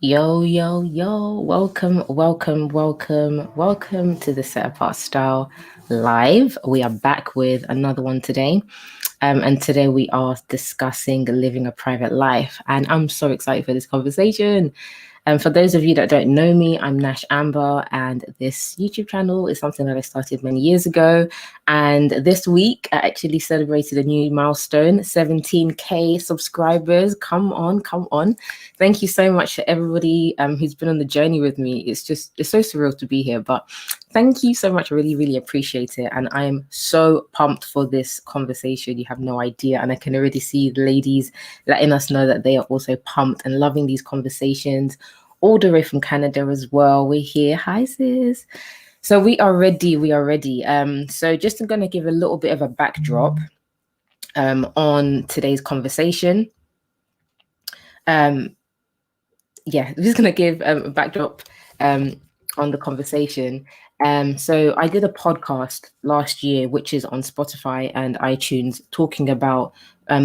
Yo, yo, yo, welcome to the Set Apart Style Live. We are back with another one today. And today we are discussing living a private life. And I'm so excited for this conversation. And for those of you that don't know me, I'm Nash Amber, and this YouTube channel is something that I started many years ago. And this week, I actually celebrated a new milestone, 17K subscribers. Come on, come on. Thank you so much to everybody who's been on the journey with me. It's so surreal to be here, but thank you so much. I really, really appreciate it. And I'm so pumped for this conversation. You have no idea. And I can already see the ladies letting us know that they are also pumped and loving these conversations. All the way from Canada as well. We're here. Hi, sis. So we are ready. So just going to give a little bit of a backdrop on today's conversation. I'm just going to give a backdrop on the conversation. So I did a podcast last year, which is on Spotify and iTunes, talking about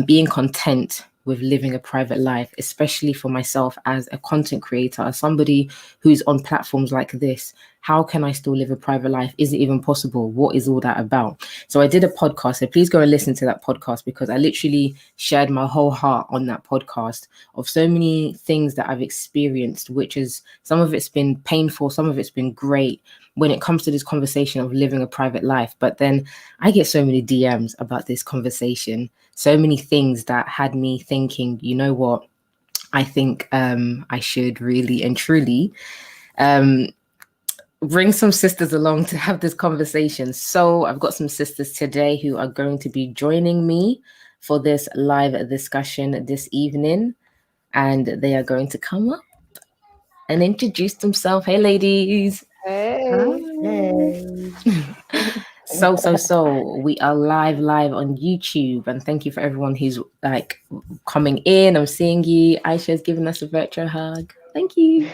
being content with living a private life, especially for myself as a content creator, as somebody who's on platforms like this. How can I still live a private life? Is it even possible? What is all that about? So I did a podcast. So please go and listen to that podcast, because I literally shared my whole heart on that podcast of so many things that I've experienced, which is, some of it's been painful, some of it's been great when it comes to this conversation of living a private life. But then I get so many DMs about this conversation, so many things that had me thinking, you know what, I think I should really and truly bring some sisters along to have this conversation. So I've got some sisters today who are going to be joining me for this live discussion this evening, and they are going to come up and introduce themselves. Hey, ladies. Hey. So we are live on YouTube, and thank you for everyone who's like coming in. I'm seeing you. Aisha's giving us a virtual hug. Thank you.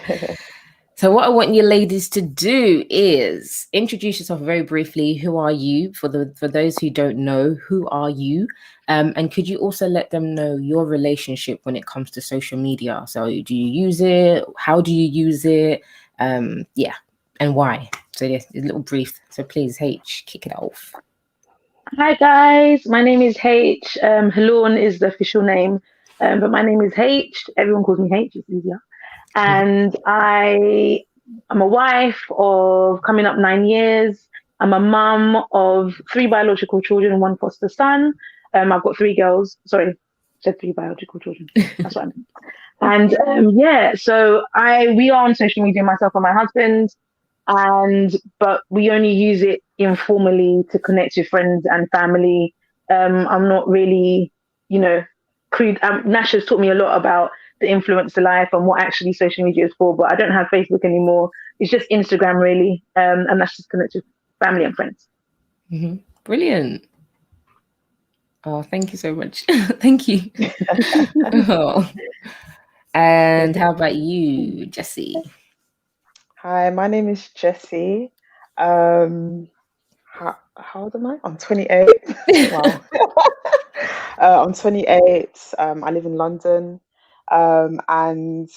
So what I want you ladies to do is introduce yourself very briefly. Who are you? For those who don't know, who are you? And could you also let them know your relationship when it comes to social media? So do you use it? How do you use it? And why? So yes, a little brief. So please, H, kick it off. Hi guys, my name is H. Helon is the official name, but my name is H. Everyone calls me H, it's easier. And I'm a wife of coming up 9 years. I'm a mum of 3 biological children and 1 foster son. I've got 3 girls. Sorry, said 3 biological children. That's what I meant. And so we are on social media, myself and my husband. But we only use it informally to connect with friends and family. I'm not really, Nash has taught me a lot about the influencer life and what actually social media is for, but I don't have Facebook anymore. It's just Instagram really, and that's just connect with family and friends. Mm-hmm. Brilliant. Oh, thank you so much. Thank you. Oh. And how about you, Jessie? Hi, my name is Jessie. How old am I? I'm 28. Wow. I'm 28. I live in London. And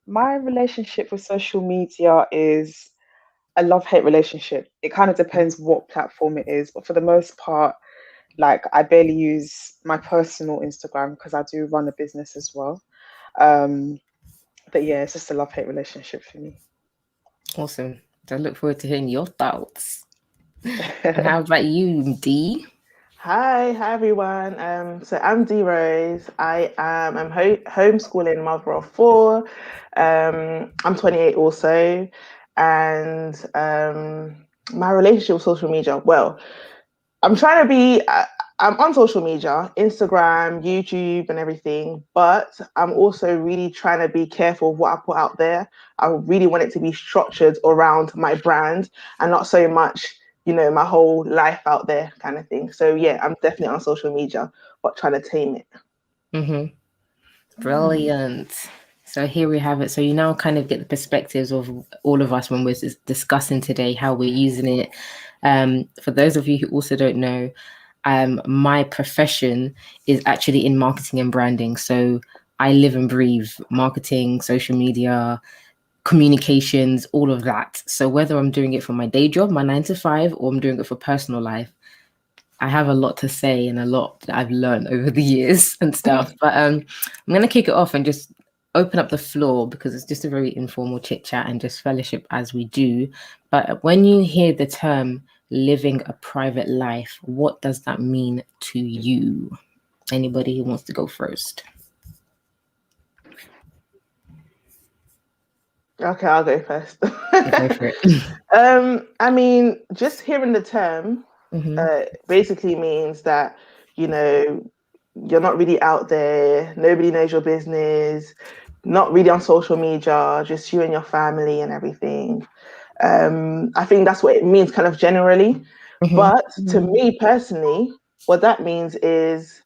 my relationship with social media is a love-hate relationship. It kind of depends what platform it is, but for the most part, like, I barely use my personal Instagram because I do run a business as well. But yeah, it's just a love-hate relationship for me. Awesome. I look forward to hearing your thoughts. And how about you, Dee? Hi everyone. So I'm Dee Rose. I'm homeschooling mother of 4. I'm 28 also, and my relationship with social media. Well, I'm trying to be. I'm on social media, Instagram, YouTube, and everything, but I'm also really trying to be careful of what I put out there. I really want it to be structured around my brand and not so much, my whole life out there kind of thing. So yeah, I'm definitely on social media, but trying to tame it. Mm-hmm. Brilliant. So here we have it. So you now kind of get the perspectives of all of us when we're discussing today how we're using it. For those of you who also don't know, my profession is actually in marketing and branding. So I live and breathe marketing, social media, communications, all of that. So whether I'm doing it for my day job, my 9 to 5, or I'm doing it for personal life, I have a lot to say and a lot that I've learned over the years and stuff. But I'm going to kick it off and just open up the floor, because it's just a very informal chit chat and just fellowship as we do. But when you hear the term living a private life, what does that mean to you? Anybody who wants to go first? Okay, I'll go first. Go for it. I mean, just hearing the term basically means that, you know, you're not really out there, nobody knows your business, not really on social media, just you and your family and everything. I think that's what it means kind of generally. But to me personally, what that means is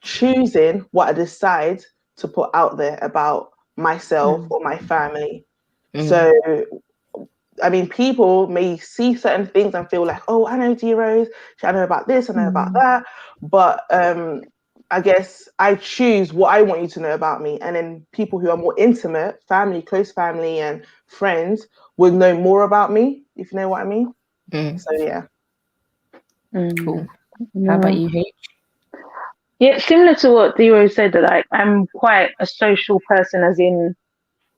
choosing what I decide to put out there about myself or my family. So, I mean, people may see certain things and feel like, oh, I know D-Rose, I know about this, I know about that. But I guess I choose what I want you to know about me. And then people who are more intimate, family, close family and friends would know more about me, if you know what I mean. So, yeah. Cool. How about you, H? Yeah, similar to what Theo said, that like I'm quite a social person, as in,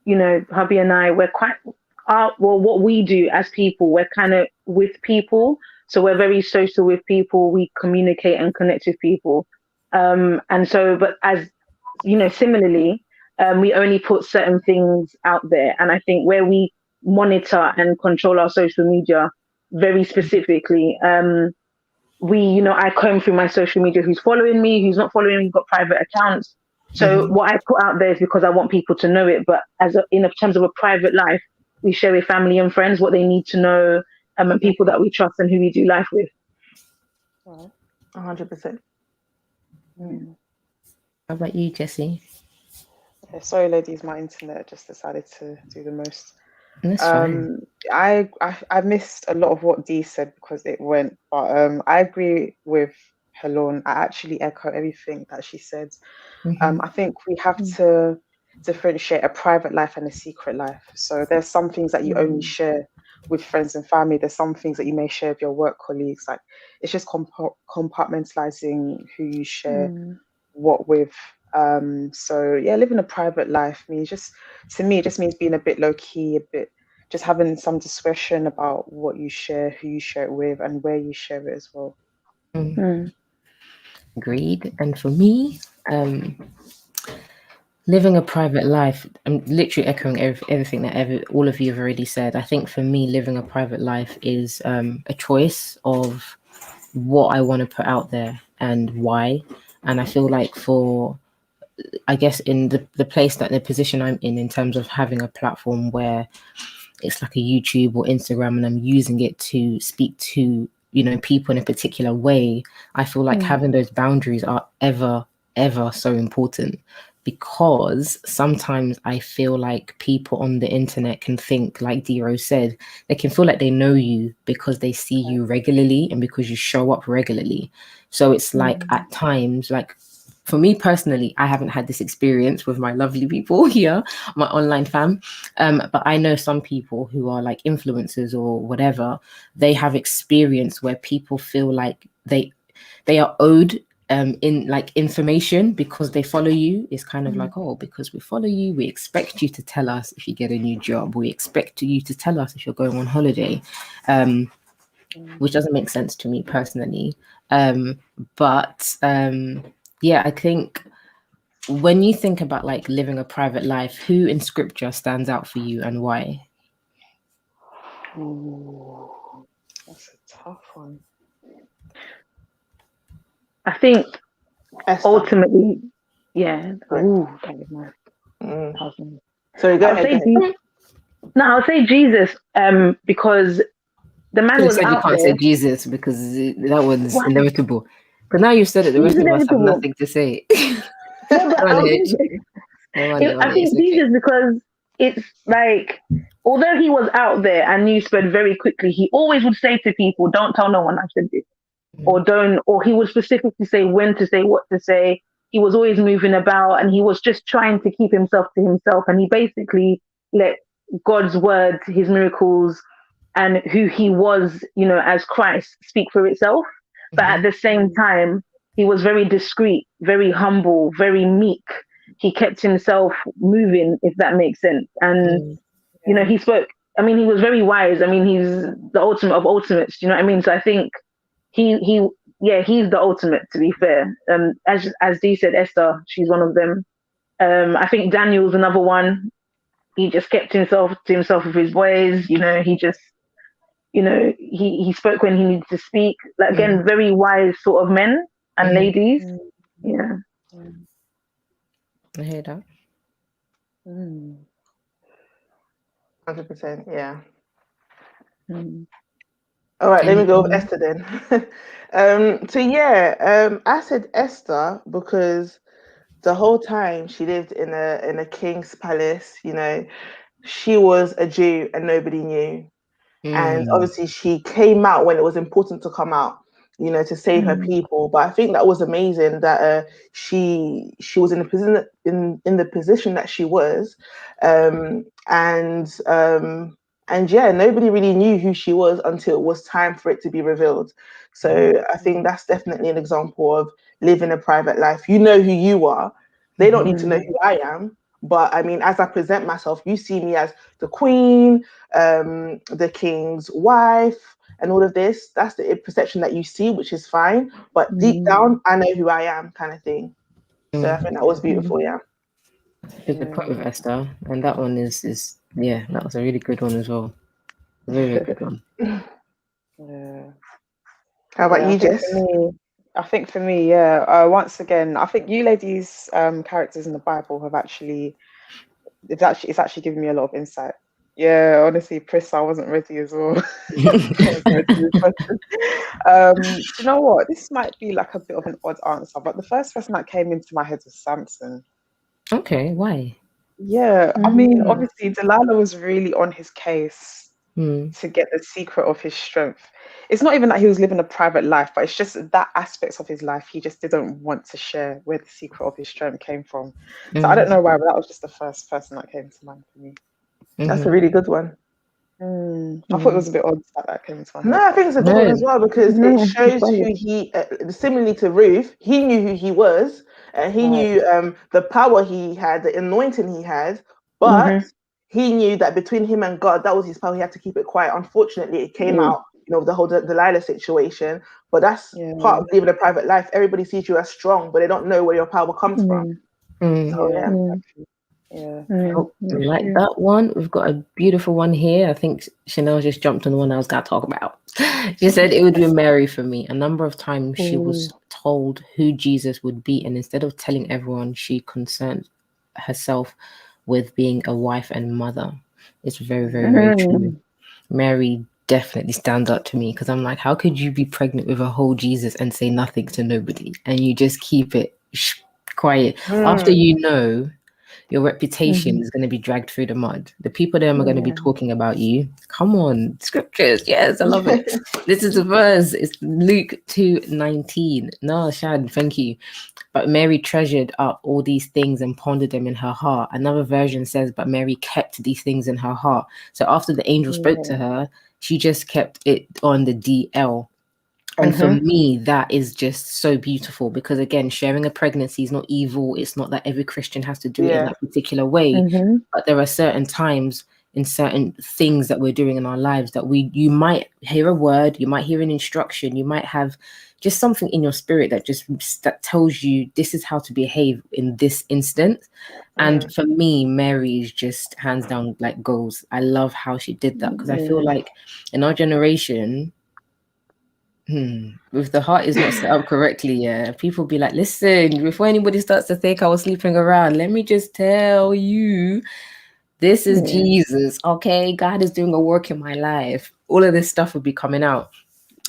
you know, hubby and I, we're quite, what we do as people, we're kind of with people. So we're very social with people. We communicate and connect with people. And so, but as, you know, similarly, we only put certain things out there. And I think where we monitor and control our social media very specifically, you know, I comb through my social media, who's following me, who's not following me, who's got private accounts. So what I put out there is because I want people to know it. But in terms of a private life, we share with family and friends what they need to know, and people that we trust and who we do life with. 100%. How about you, Jessie? Yeah, sorry, ladies, my internet just decided to do the most. That's fine. I missed a lot of what Dee said because it went, but I agree with Helon. I actually echo everything that she said. I think we have to differentiate a private life and a secret life. So there's some things that you only share with friends and family. There's some things that you may share with your work colleagues. Like, it's just compartmentalizing who you share what with. So yeah, living a private life means to me, it just means being a bit low key, just having some discretion about what you share, who you share it with, and where you share it as well. Agreed. And for me, living a private life, I'm literally echoing everything that all of you have already said. I think for me, living a private life is a choice of what I want to put out there and why. And I feel like I guess in the place that the position I'm in terms of having a platform where it's like a YouTube or Instagram and I'm using it to speak to, you know, people in a particular way, I feel like having those boundaries are ever so important, because sometimes I feel like people on the internet can think, like Dero said, they can feel like they know you because they see you regularly and because you show up regularly. So it's like at times, like for me personally, I haven't had this experience with my lovely people here, my online fam. But I know some people who are like influencers or whatever, they have experience where people feel like they are owed in like information because they follow you. It's kind of like, oh, because we follow you, we expect you to tell us if you get a new job. We expect you to tell us if you're going on holiday, which doesn't make sense to me personally. But yeah, I think when you think about like living a private life, who in scripture stands out for you and why? Ooh, that's a tough one. I think Esther. ultimately, yeah. Ooh, Sorry, go ahead. I'll say Jesus, because the man was You out can't there. say Jesus because that one's inevitable. But now you've said it, the rest of us have nothing to say. I think Jesus, because it's like, although he was out there and news spread very quickly, he always would say to people, don't tell no one I said this. Or he would specifically say when to say, what to say. he was always moving about, and he was just trying to keep himself to himself. And he basically let God's word, his miracles, and who he was, as Christ speak for itself. But at the same time, he was very discreet, very humble, very meek. He kept himself moving, if that makes sense. And, he spoke, he was very wise. He's the ultimate of ultimates, you know what I mean? So I think he's the ultimate, to be fair. As Dee said, Esther, she's one of them. I think Daniel's another one. He just kept himself to himself with his boys. He just, he spoke when he needed to speak. Like, again, very wise sort of men and ladies. Yeah. I hear that. 100%, yeah. All right, let me go with Esther then. I said Esther because the whole time she lived in a king's palace, she was a Jew and nobody knew. And obviously she came out when it was important to come out, to save her people. But I think that was amazing that she was in the position in the position that she was, and nobody really knew who she was until it was time for it to be revealed. So I think that's definitely an example of living a private life. You know who you are. They don't need to know who I am. But as I present myself, you see me as the queen, the king's wife, and all of this. That's the perception that you see, which is fine. But deep down, I know who I am, kind of thing. So I think that was beautiful, yeah. It's a point with Esther, and that one is that was a really good one as well. A very, very good one. Yeah. How about you, Jess? I think for me, once again, I think you ladies' characters in the Bible it's actually given me a lot of insight. Yeah, honestly, Pris, I wasn't ready as well. Do you know what? This might be like a bit of an odd answer, but the first person that came into my head was Samson. Okay, why? Yeah, obviously Delilah was really on his case to get the secret of his strength. It's not even that he was living a private life, but it's just that aspects of his life he just didn't want to share where the secret of his strength came from. So I don't know why, but that was just the first person that came to mind for me. That's a really good one. I thought it was a bit odd that came to my head. No, I think it's a good one as well because it shows who he, similarly to Ruth, he knew who he was, and he knew the power he had, the anointing he had, but he knew that between him and God, that was his power. He had to keep it quiet. Unfortunately, it came out, the whole Delilah situation. But that's part of living a private life. Everybody sees you as strong, but they don't know where your power comes from. So, We like that one. We've got a beautiful one here. I think Chanel just jumped on the one I was going to talk about. She said it would be Mary for me. A number of times she was told who Jesus would be, and instead of telling everyone, she concerned herself with being a wife and mother. It's very, very, very true. Mary definitely stands up to me because I'm like, how could you be pregnant with a whole Jesus and say nothing to nobody, and you just keep it quiet after your reputation is going to be dragged through the mud. The people there are going to be talking about you. Come on, scriptures. Yes, I love it. This is the verse. It's Luke 2:19. No, Shad, thank you. But Mary treasured up all these things and pondered them in her heart. Another version says, but Mary kept these things in her heart. So after the angel spoke to her, she just kept it on the DL. And for me, that is just so beautiful because, again, sharing a pregnancy is not evil. It's not that every Christian has to do it in that particular way. But there are certain times in certain things that we're doing in our lives that you might hear a word, you might hear an instruction, you might have just something in your spirit that tells you this is how to behave in this instance. And for me, Mary is just hands down like goals. I love how she did that because I feel like in our generation, if the heart is not set up correctly, people be like, listen, before anybody starts to think I was sleeping around, let me just tell you, this is Jesus, okay? God is doing a work in my life. All of this stuff would be coming out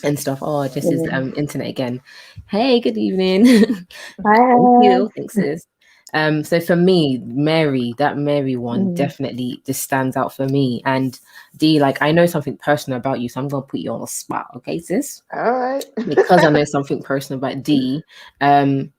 and stuff. Oh, this is internet again. Hey, good evening. Hi. Thank you. Thanks, sis. So for me, that Mary one Mm. definitely just stands out for me. And D, like, I know something personal about you, so I'm gonna put you on the spot, okay, sis? All right. Because I know something personal about D.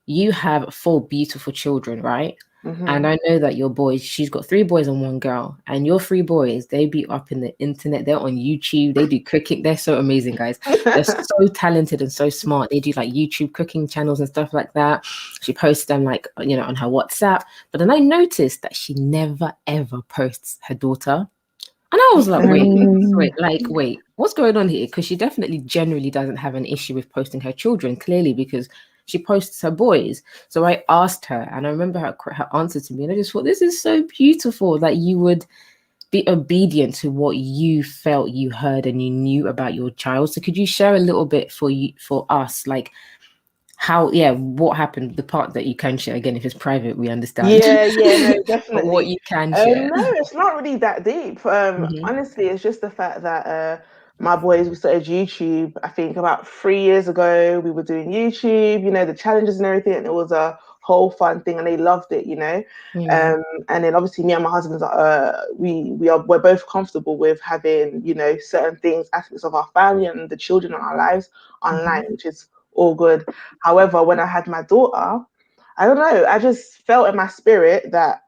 You have 4 beautiful children, right? And I know that your boys, she's got 3 boys and 1 girl, and your 3 boys, they be up in the internet, they're on YouTube, they do cooking, they're so amazing, guys. They're so talented and so smart. They do like YouTube cooking channels and stuff like that. She posts them like, you know, on her WhatsApp. But then I noticed that she never ever posts her daughter. And I was like, wait, what's going on here? Because she definitely generally doesn't have an issue with posting her children, clearly, because she posts her boys. So I asked her, and I remember her answer to me, and I just thought, this is so beautiful that you would be obedient to what you felt you heard and you knew about your child. So could you share a little bit for us, like what happened, the part that you can share? Again, if it's private, we understand. Yeah, no, definitely. But what you can share. No, it's not really that deep. Honestly, it's just the fact that my boys, we started YouTube, I think about 3 years ago. We were doing YouTube, you know, the challenges and everything, and it was a whole fun thing, and they loved it, you know. And then obviously me and my husband, we're both comfortable with having, you know, certain things, aspects of our family and the children in our lives online, which is all good. However, when I had my daughter, I don't know, I just felt in my spirit that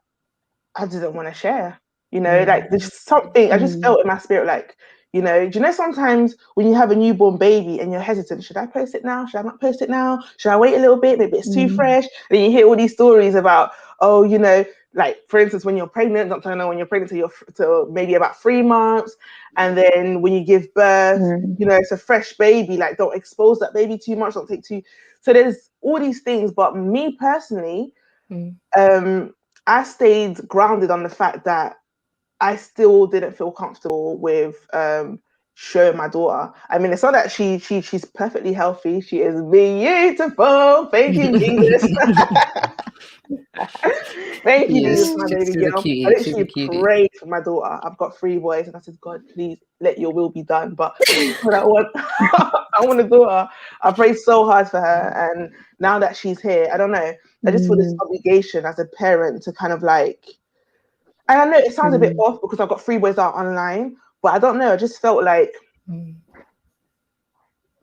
I didn't want to share, you know, like there's something I just felt in my spirit, like, you know, do you know sometimes when you have a newborn baby and you're hesitant, should I post it now? Should I not post it now? Should I wait a little bit? Maybe it's too fresh. And you hear all these stories about, oh, you know, like for instance, when you're pregnant, not to know when you're pregnant till maybe about 3 months, and then when you give birth, you know, it's a fresh baby. Like, don't expose that baby too much. Don't take too. So there's all these things. But me personally, I stayed grounded on the fact that I still didn't feel comfortable with showing my daughter. I mean, it's not that she's perfectly healthy. She is beautiful. Thank you, Jesus. Thank you, Jesus, my baby girl. I literally prayed for my daughter. I've got 3 boys, and I said, God, please let your will be done. But I want a daughter. I prayed so hard for her, and now that she's here, I don't know. I just feel this obligation as a parent to kind of like, and I know it sounds a bit off because I've got 3 boys out online, but I don't know. I just felt like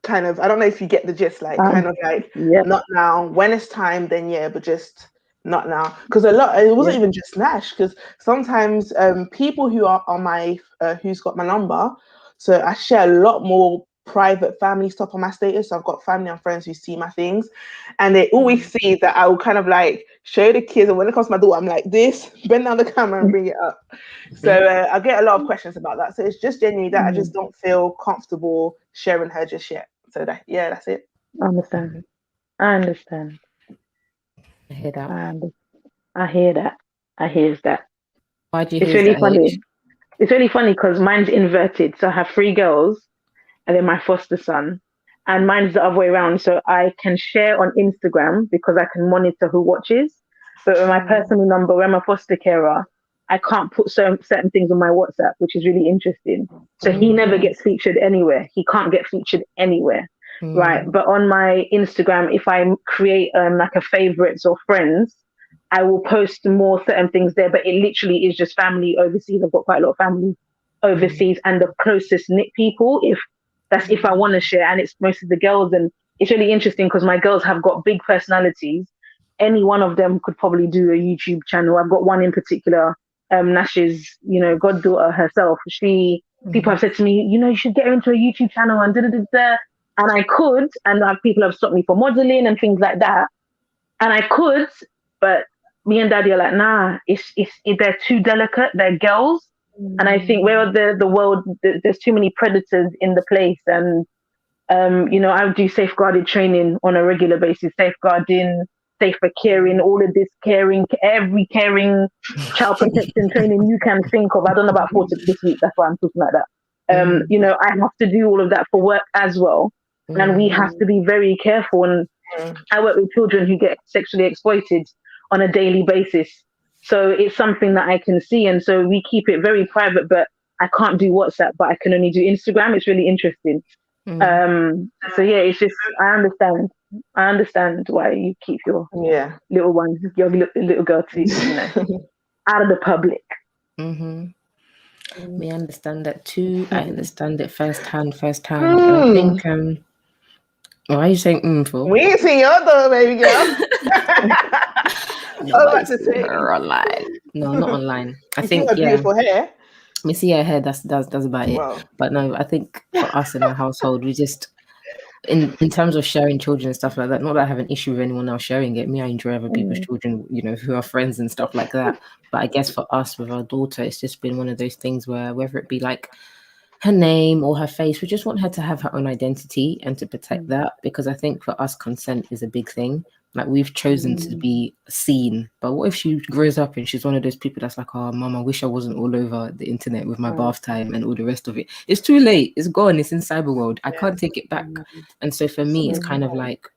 kind of, I don't know if you get the gist, like kind of like, not now. When it's time, then yeah, but just not now. Because it wasn't even just Nash, because sometimes people who are on my, who's got my number, so I share a lot more private family stuff on my status. So I've got family and friends who see my things, and they always see that I will kind of like show the kids, and when it comes to my daughter, I'm like this, bend down the camera and bring it up. So I get a lot of questions about that. So it's just genuinely that I just don't feel comfortable sharing her just yet. So that's it. I understand. I hear that. I hear that. Why do you It's hear really that, funny. H? It's really funny because mine's inverted. So I have 3 girls and then my foster son. And mine's the other way around. So I can share on Instagram because I can monitor who watches. But with my personal number, where I'm a foster carer, I can't put certain things on my WhatsApp, which is really interesting. So he never gets featured anywhere. He can't get featured anywhere. Right. But on my Instagram, if I create like a favorites or friends, I will post more certain things there. But it literally is just family overseas. I've got quite a lot of family overseas and the closest knit people, if I want to share, and it's most of the girls. And it's really interesting because my girls have got big personalities. Any one of them could probably do a YouTube channel. I've got one in particular, Nash's, you know, goddaughter herself. People have said to me, you know, you should get her into a YouTube channel and da-da-da-da. And I could, and people have stopped me for modeling and things like that. And I could, but me and Daddy are like, nah, they're too delicate. They're girls. And I think where the world, there's too many predators in the place. And, you know, I do safeguarded training on a regular basis, safeguarding, safer caring, all of this caring, every caring child protection training you can think of. I don't know about 4 tips this week. That's why I'm talking like that. You know, I have to do all of that for work as well. And we have to be very careful. And I work with children who get sexually exploited on a daily basis. So it's something that I can see. And so we keep it very private, but I can't do WhatsApp, but I can only do Instagram. It's really interesting. So yeah, it's just, I understand. I understand why you keep your Yeah. little ones, your little girl, to out of the public. Mm-hmm. Mm. We understand that too. I understand it firsthand. And I Mm. think why are you saying for? We ain't seen your door, baby girl. Nobody's to seen say. her online. No, not online. I You see think her beautiful hair. we see her hair. That's about it. Wow. But no, I think for us in our household, we just in terms of sharing children and stuff like that. Not that I have an issue with anyone else sharing it. Me, I enjoy other people's children, who are friends and stuff like that. But I guess for us with our daughter, it's just been one of those things where whether it be like her name or her face, we just want her to have her own identity and to protect that, because I think for us consent is a big thing. Like we've chosen to be seen, but what if she grows up and she's one of those people that's like, oh mom, I wish I wasn't all over the internet with my bath time and all the rest of it. It's too late, it's gone, it's in cyber world, I can't take it back. And so for me it's kind of like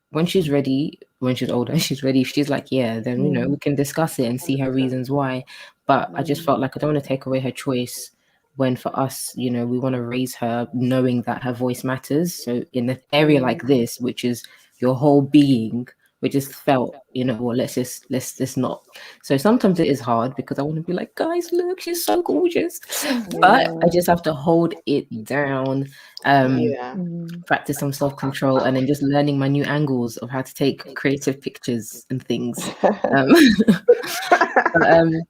when she's ready, when she's older, she's ready. If she's like, yeah, then we can discuss it and see her reasons why. But I just felt like I don't want to take away her choice when for us, we want to raise her knowing that her voice matters. So in an area like this, which is your whole being, we just felt, well, let's not. So sometimes it is hard because I want to be like, guys, look, she's so gorgeous. But I just have to hold it down. Practice some self-control, and then just learning my new angles of how to take creative pictures and things. But,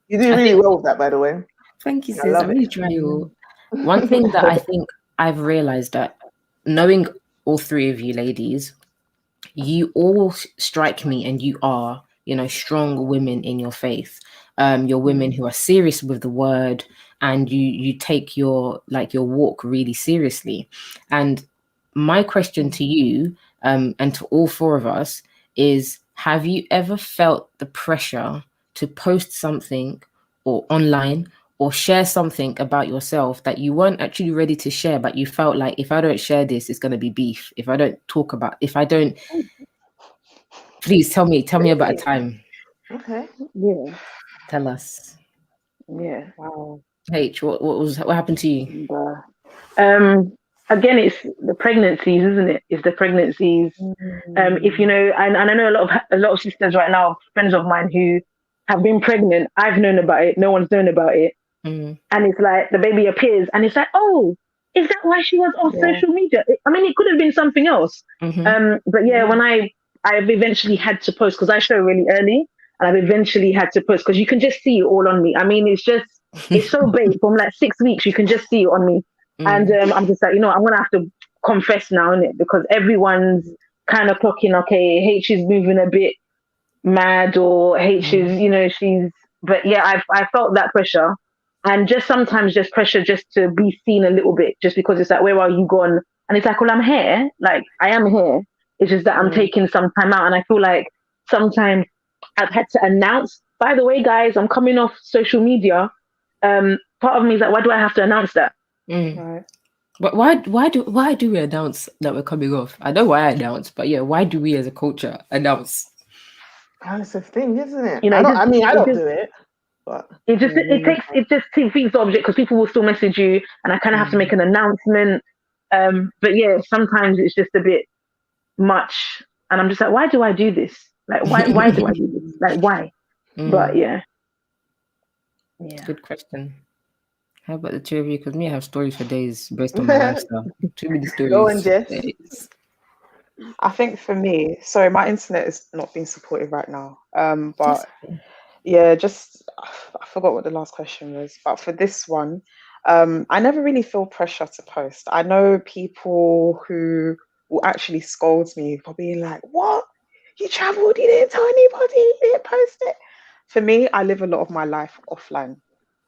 you do really well with that, by the way. Thank you, sis. I really try. One thing that I think I've realized, that knowing all three of you ladies, you all strike me, and you are, strong women in your faith. You're women who are serious with the word, and you take your walk really seriously. And my question to you, and to all four of us, is: have you ever felt the pressure to post something or online or share something about yourself that you weren't actually ready to share, but you felt like, if I don't share this, it's going to be beef. If I don't please tell me about a time. Okay. Yeah. Tell us. Yeah. Wow. H, what happened to you? Again, it's the pregnancies, isn't it? It's the pregnancies. If you know, and I know a lot of sisters right now, friends of mine who have been pregnant. I've known about it. No one's known about it. And it's like the baby appears, and it's like, oh, is that why she was on social media? I mean, it could have been something else. But yeah, when I've eventually had to post, because I show really early, and I've eventually had to post because you can just see it all on me. I mean, it's so big. From like 6 weeks, you can just see it on me. And I'm just like, I'm going to have to confess now, innit? Because everyone's kind of clocking, okay, H is moving a bit mad, or H is, but yeah, I felt that pressure. And just sometimes just pressure just to be seen a little bit, just because it's like, where are you gone? And it's like, well, I'm here. Like, I am here. It's just that I'm taking some time out. And I feel like sometimes I've had to announce, by the way, guys, I'm coming off social media. Part of me is like, why do I have to announce that? Right. But why do we announce that we're coming off? I know why I announce, but yeah, why do we as a culture announce? That's the thing, isn't it? I don't do it, but it just defeats the object, because people will still message you, and I kind of have to make an announcement. But yeah, sometimes it's just a bit much, and I'm just like, why do I do this? Like, why do I do this? Like, why? But yeah. Good question. How about the two of you? Because me, I have stories for days based on my lifestyle. Too many stories. Go on, Jess. I think for me, sorry, my internet is not being supportive right now. But yeah, I forgot what the last question was. But for this one, I never really feel pressure to post. I know people who will actually scold me for being like, "What? You traveled? You didn't tell anybody? You didn't post it?" For me, I live a lot of my life offline.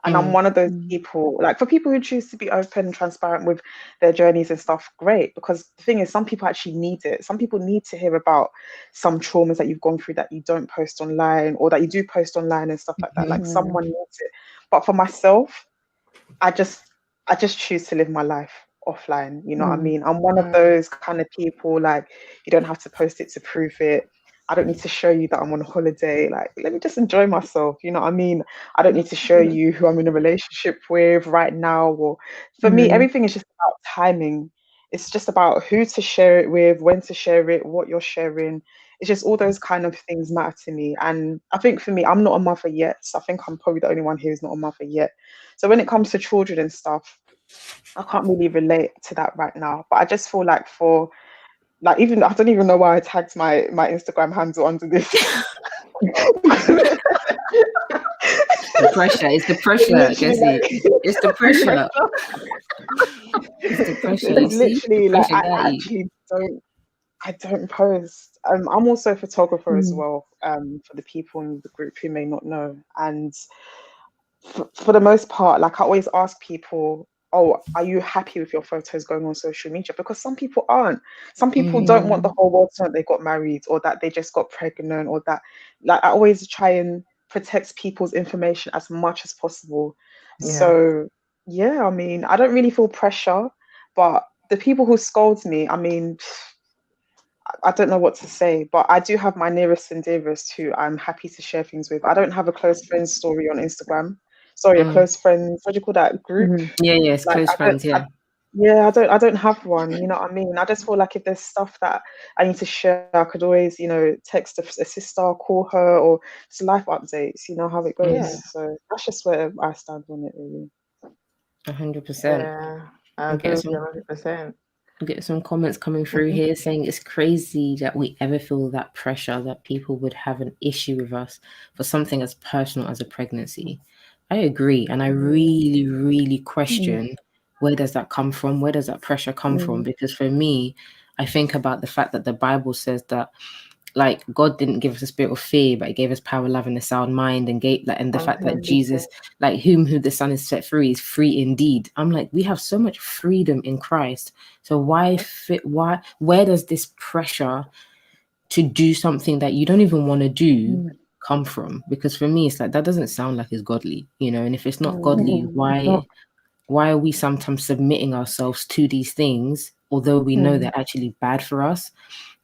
And I'm one of those people, like, for people who choose to be open and transparent with their journeys and stuff, great. Because the thing is, some people actually need it. Some people need to hear about some traumas that you've gone through that you don't post online, or that you do post online and stuff like that. Like, someone needs it. But for myself, I just choose to live my life offline. You know what I mean? I'm one of those kind of people, like, you don't have to post it to prove it. I don't need to show you that I'm on holiday. Like, let me just enjoy myself. You know what I mean? I don't need to show you who I'm in a relationship with right now. Or for me, everything is just about timing. it's just about who to share it with, when to share it, what you're sharing. It's just all those kind of things matter to me. And I think for me, I'm not a mother yet. So I think I'm probably the only one here who's not a mother yet. So when it comes to children and stuff, I can't really relate to that right now. But I just feel like even I don't even know why I tagged my Instagram handle under this. The pressure. It's the pressure, Jesse. It's the pressure. It's the pressure. You It's see? literally The like pressure got I you. actually don't post. I'm also a photographer as well, for the people in the group who may not know. And for the most part, like I always ask people, oh, are you happy with your photos going on social media? Because some people aren't. Some people don't want the whole world to know they got married or that they just got pregnant or that, like I always try and protect people's information as much as possible. Yeah. So yeah, I mean, I don't really feel pressure, but the people who scold me, I mean, I don't know what to say, but I do have my nearest and dearest who I'm happy to share things with. I don't have a close friends story on Instagram. Sorry, a close friends, what do you call that, group? Yeah, it's Like close friends, yeah. I don't have one, you know what I mean? I just feel like if there's stuff that I need to share, I could always, text a sister, call her, or just life updates, you know how it goes. Yeah. So that's just where I stand on it, really. 100%. Yeah, I agree with you 100%. Get some comments coming through here saying it's crazy that we ever feel that pressure that people would have an issue with us for something as personal as a pregnancy. I agree, and I really, really question where does that come from? Where does that pressure come from? Because for me, I think about the fact that the Bible says that, like, God didn't give us a spirit of fear, but He gave us power, love, and a sound mind, and the fact that Jesus, like, who the Son has set free is free indeed. I'm like, we have so much freedom in Christ. So where does this pressure to do something that you don't even want to do come from? Because for me, it's like, that doesn't sound like it's godly, and if it's not godly, why are we sometimes submitting ourselves to these things, although we know they're actually bad for us?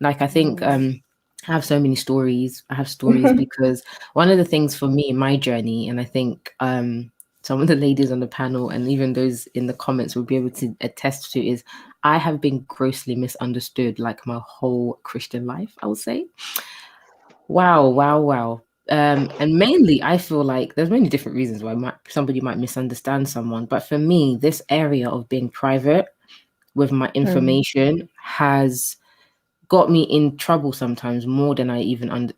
Like, I think I have so many stories. I have stories because one of the things for me in my journey, and I think some of the ladies on the panel and even those in the comments will be able to attest to, is I have been grossly misunderstood like my whole Christian life, I would say. Wow. And mainly, I feel like there's many different reasons why somebody might misunderstand someone. But for me, this area of being private with my information has got me in trouble sometimes more than I even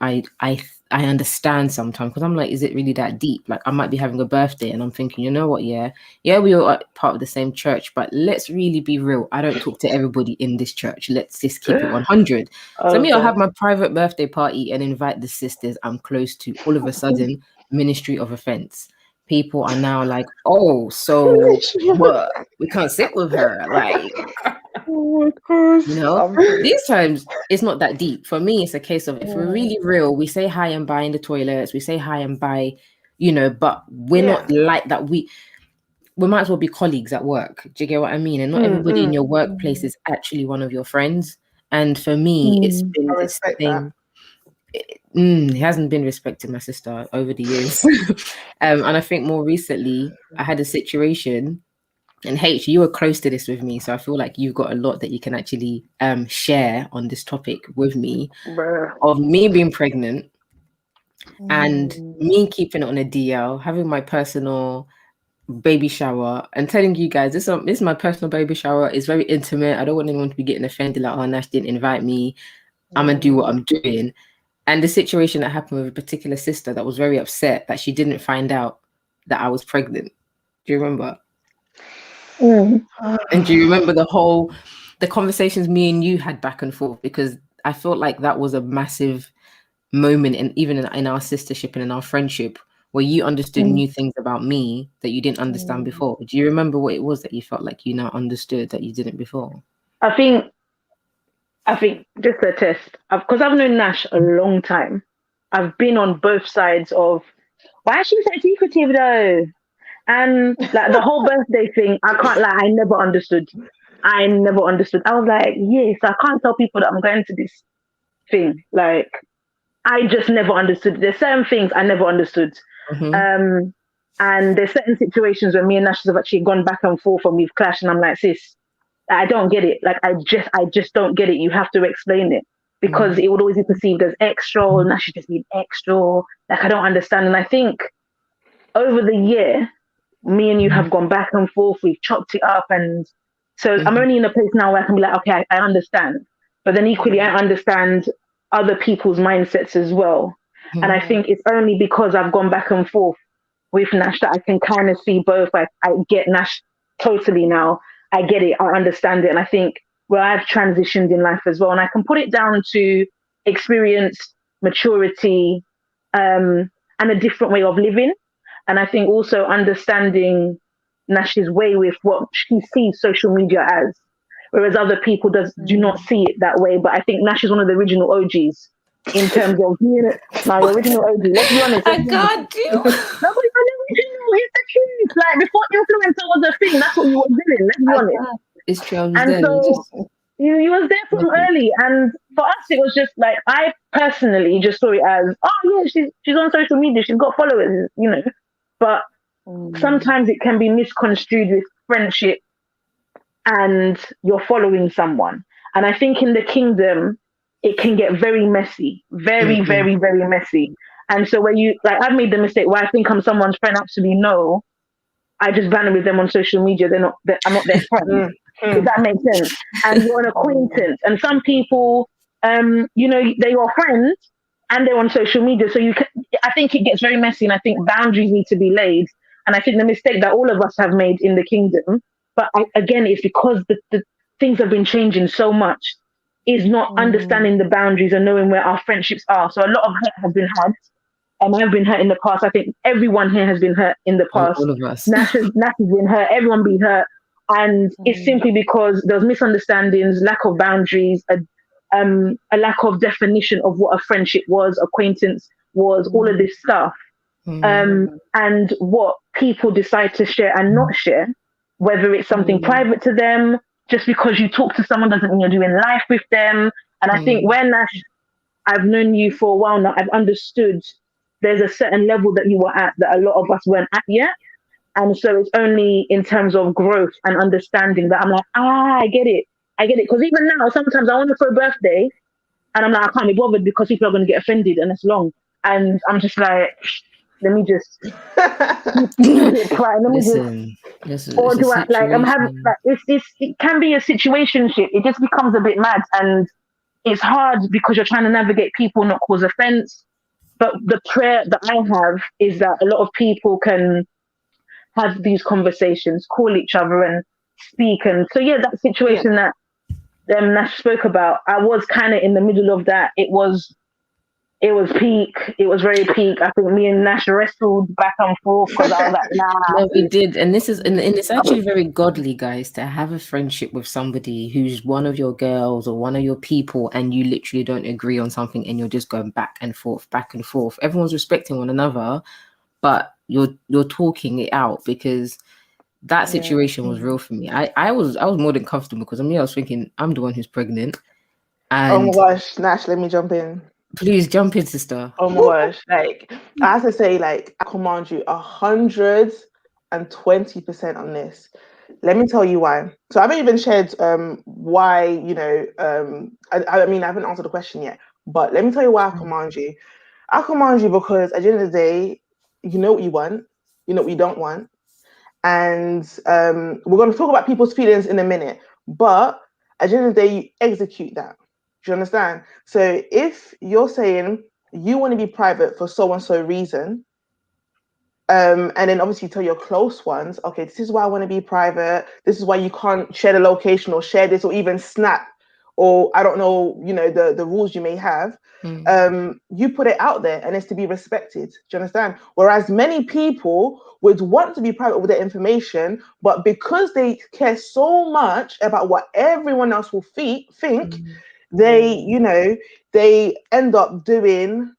I understand sometimes, because I'm like, is it really that deep? Like, I might be having a birthday and I'm thinking, you know what, yeah, we all are part of the same church, but let's really be real. I don't talk to everybody in this church. Let's just keep it 100. So me, I'll have my private birthday party and invite the sisters I'm close to. All of a sudden, ministry of offense. People are now like, oh, so what? We can't sit with her. Like, Oh my gosh. these times it's not that deep. For me, it's a case of, if we're really real, we say hi and bye in the toilets, we say hi and bye, but we're not like that. We might as well be colleagues at work. Do you get what I mean? And not everybody in your workplace is actually one of your friends. And for me, it's been this thing. It hasn't been respected, my sister, over the years. And I think more recently, I had a situation. And H, you were close to this with me, so I feel like you've got a lot that you can actually share on this topic with me, of me being pregnant and me keeping it on a DL, having my personal baby shower, and telling you guys, this is my personal baby shower. It's very intimate. I don't want anyone to be getting offended, like, oh, Nash didn't invite me. I'm going to do what I'm doing. And the situation that happened with a particular sister that was very upset that she didn't find out that I was pregnant. Do you remember? And do you remember the conversations me and you had back and forth? Because I felt like that was a massive moment, and even in our sistership and in our friendship, where you understood new things about me that you didn't understand before. Do you remember what it was that you felt like you now understood that you didn't before? I think just a test, because I've known Nash a long time. I've been on both sides of, why is she so secretive though? And like the whole birthday thing, I can't lie, I never understood. I was like, yes, I can't tell people that I'm going to this thing. Like, I just never understood. There's certain things I never understood. And there's certain situations where me and Nash have actually gone back and forth and we've clashed, and I'm like, sis, I don't get it. Like I just don't get it. You have to explain it because it would always be perceived as extra, and that should just be extra. Like I don't understand. And I think over the year, me and you have gone back and forth. We've chopped it up, and so I'm only in a place now where I can be like, okay, I understand. But then equally, I understand other people's mindsets as well. And I think it's only because I've gone back and forth with Nash that I can kind of see both. Like I get Nash totally now. I get it. I understand it. And I think where I've transitioned in life as well, and I can put it down to experience, maturity, and a different way of living. And I think also understanding Nash's way with what she sees social media as, whereas other people do not see it that way. But I think Nash is one of the original OGs in terms of being my original OG. Let's be honest. I can't do. No, but it's the truth. Like before influencer was a thing, that's what you were doing. Let's be honest. It's true. I was And there. so you was there from early, and for us it was just like I personally just saw it as, oh yeah, she's on social media, she's got followers, you know. But sometimes it can be misconstrued with friendship and you're following someone. And I think in the kingdom, it can get very messy, very, very, very messy. And so when you, like, I've made the mistake where I think I'm someone's friend, absolutely no. I just banter with them on social media. I'm not their friend. Does that make sense? And you're an acquaintance. And some people, you know, they are friends and they're on social media. So I think it gets very messy, and I think boundaries need to be laid. And I think the mistake that all of us have made in the kingdom, but again, it's because the things have been changing so much, is not understanding the boundaries and knowing where our friendships are. So a lot of hurt has been had. I've been hurt in the past. I think everyone here has been hurt in the past. All of us. Nash has been hurt. Everyone been hurt. And it's simply because there's misunderstandings, lack of boundaries, a lack of definition of what a friendship was, acquaintance was, all of this stuff. And what people decide to share and not share, whether it's something private to them, just because you talk to someone doesn't mean you're doing life with them. And I think when Nash, I've known you for a while now, I've understood there's a certain level that you were at that a lot of us weren't at yet. And so it's only in terms of growth and understanding that I'm like, I get it. Because even now, sometimes I want to throw a birthday and I'm like, I can't be bothered because people are going to get offended and it's long. And I'm just like, let me just listen, or do I like I'm having like it can be a situationship. It just becomes a bit mad, and it's hard because you're trying to navigate people, not cause offense. But the prayer that I have is that a lot of people can have these conversations, call each other and speak. And so yeah, that situation that Nash spoke about, I was kind of in the middle of that. It was peak. It was very peak. I think me and Nash wrestled back and forth because I was like, nah. No, we did. And this is, and it's actually very godly, guys, to have a friendship with somebody who's one of your girls or one of your people, and you literally don't agree on something and you're just going back and forth. Everyone's respecting one another, but you're talking it out, because that situation was real for me. I was more than comfortable because I was thinking I'm the one who's pregnant. And oh my gosh, Nash, let me jump in. Please jump in, sister. Oh my gosh, like I have to say, like I command you 120% on this. Let me tell you why. So I haven't even shared why, you know, I mean I haven't answered the question yet, but let me tell you why I command you. I command you because at the end of the day, you know what you want, you know what you don't want. And we're going to talk about people's feelings in a minute, but at the end of the day, you execute that. Do you understand? So if you're saying you want to be private for so-and-so reason, and then obviously tell your close ones, okay, this is why I want to be private. This is why you can't share the location or share this or even snap, or I don't know, you know, the rules you may have. You put it out there and it's to be respected. Do you understand? Whereas many people would want to be private with their information, but because they care so much about what everyone else will think, they, you know, they end up doing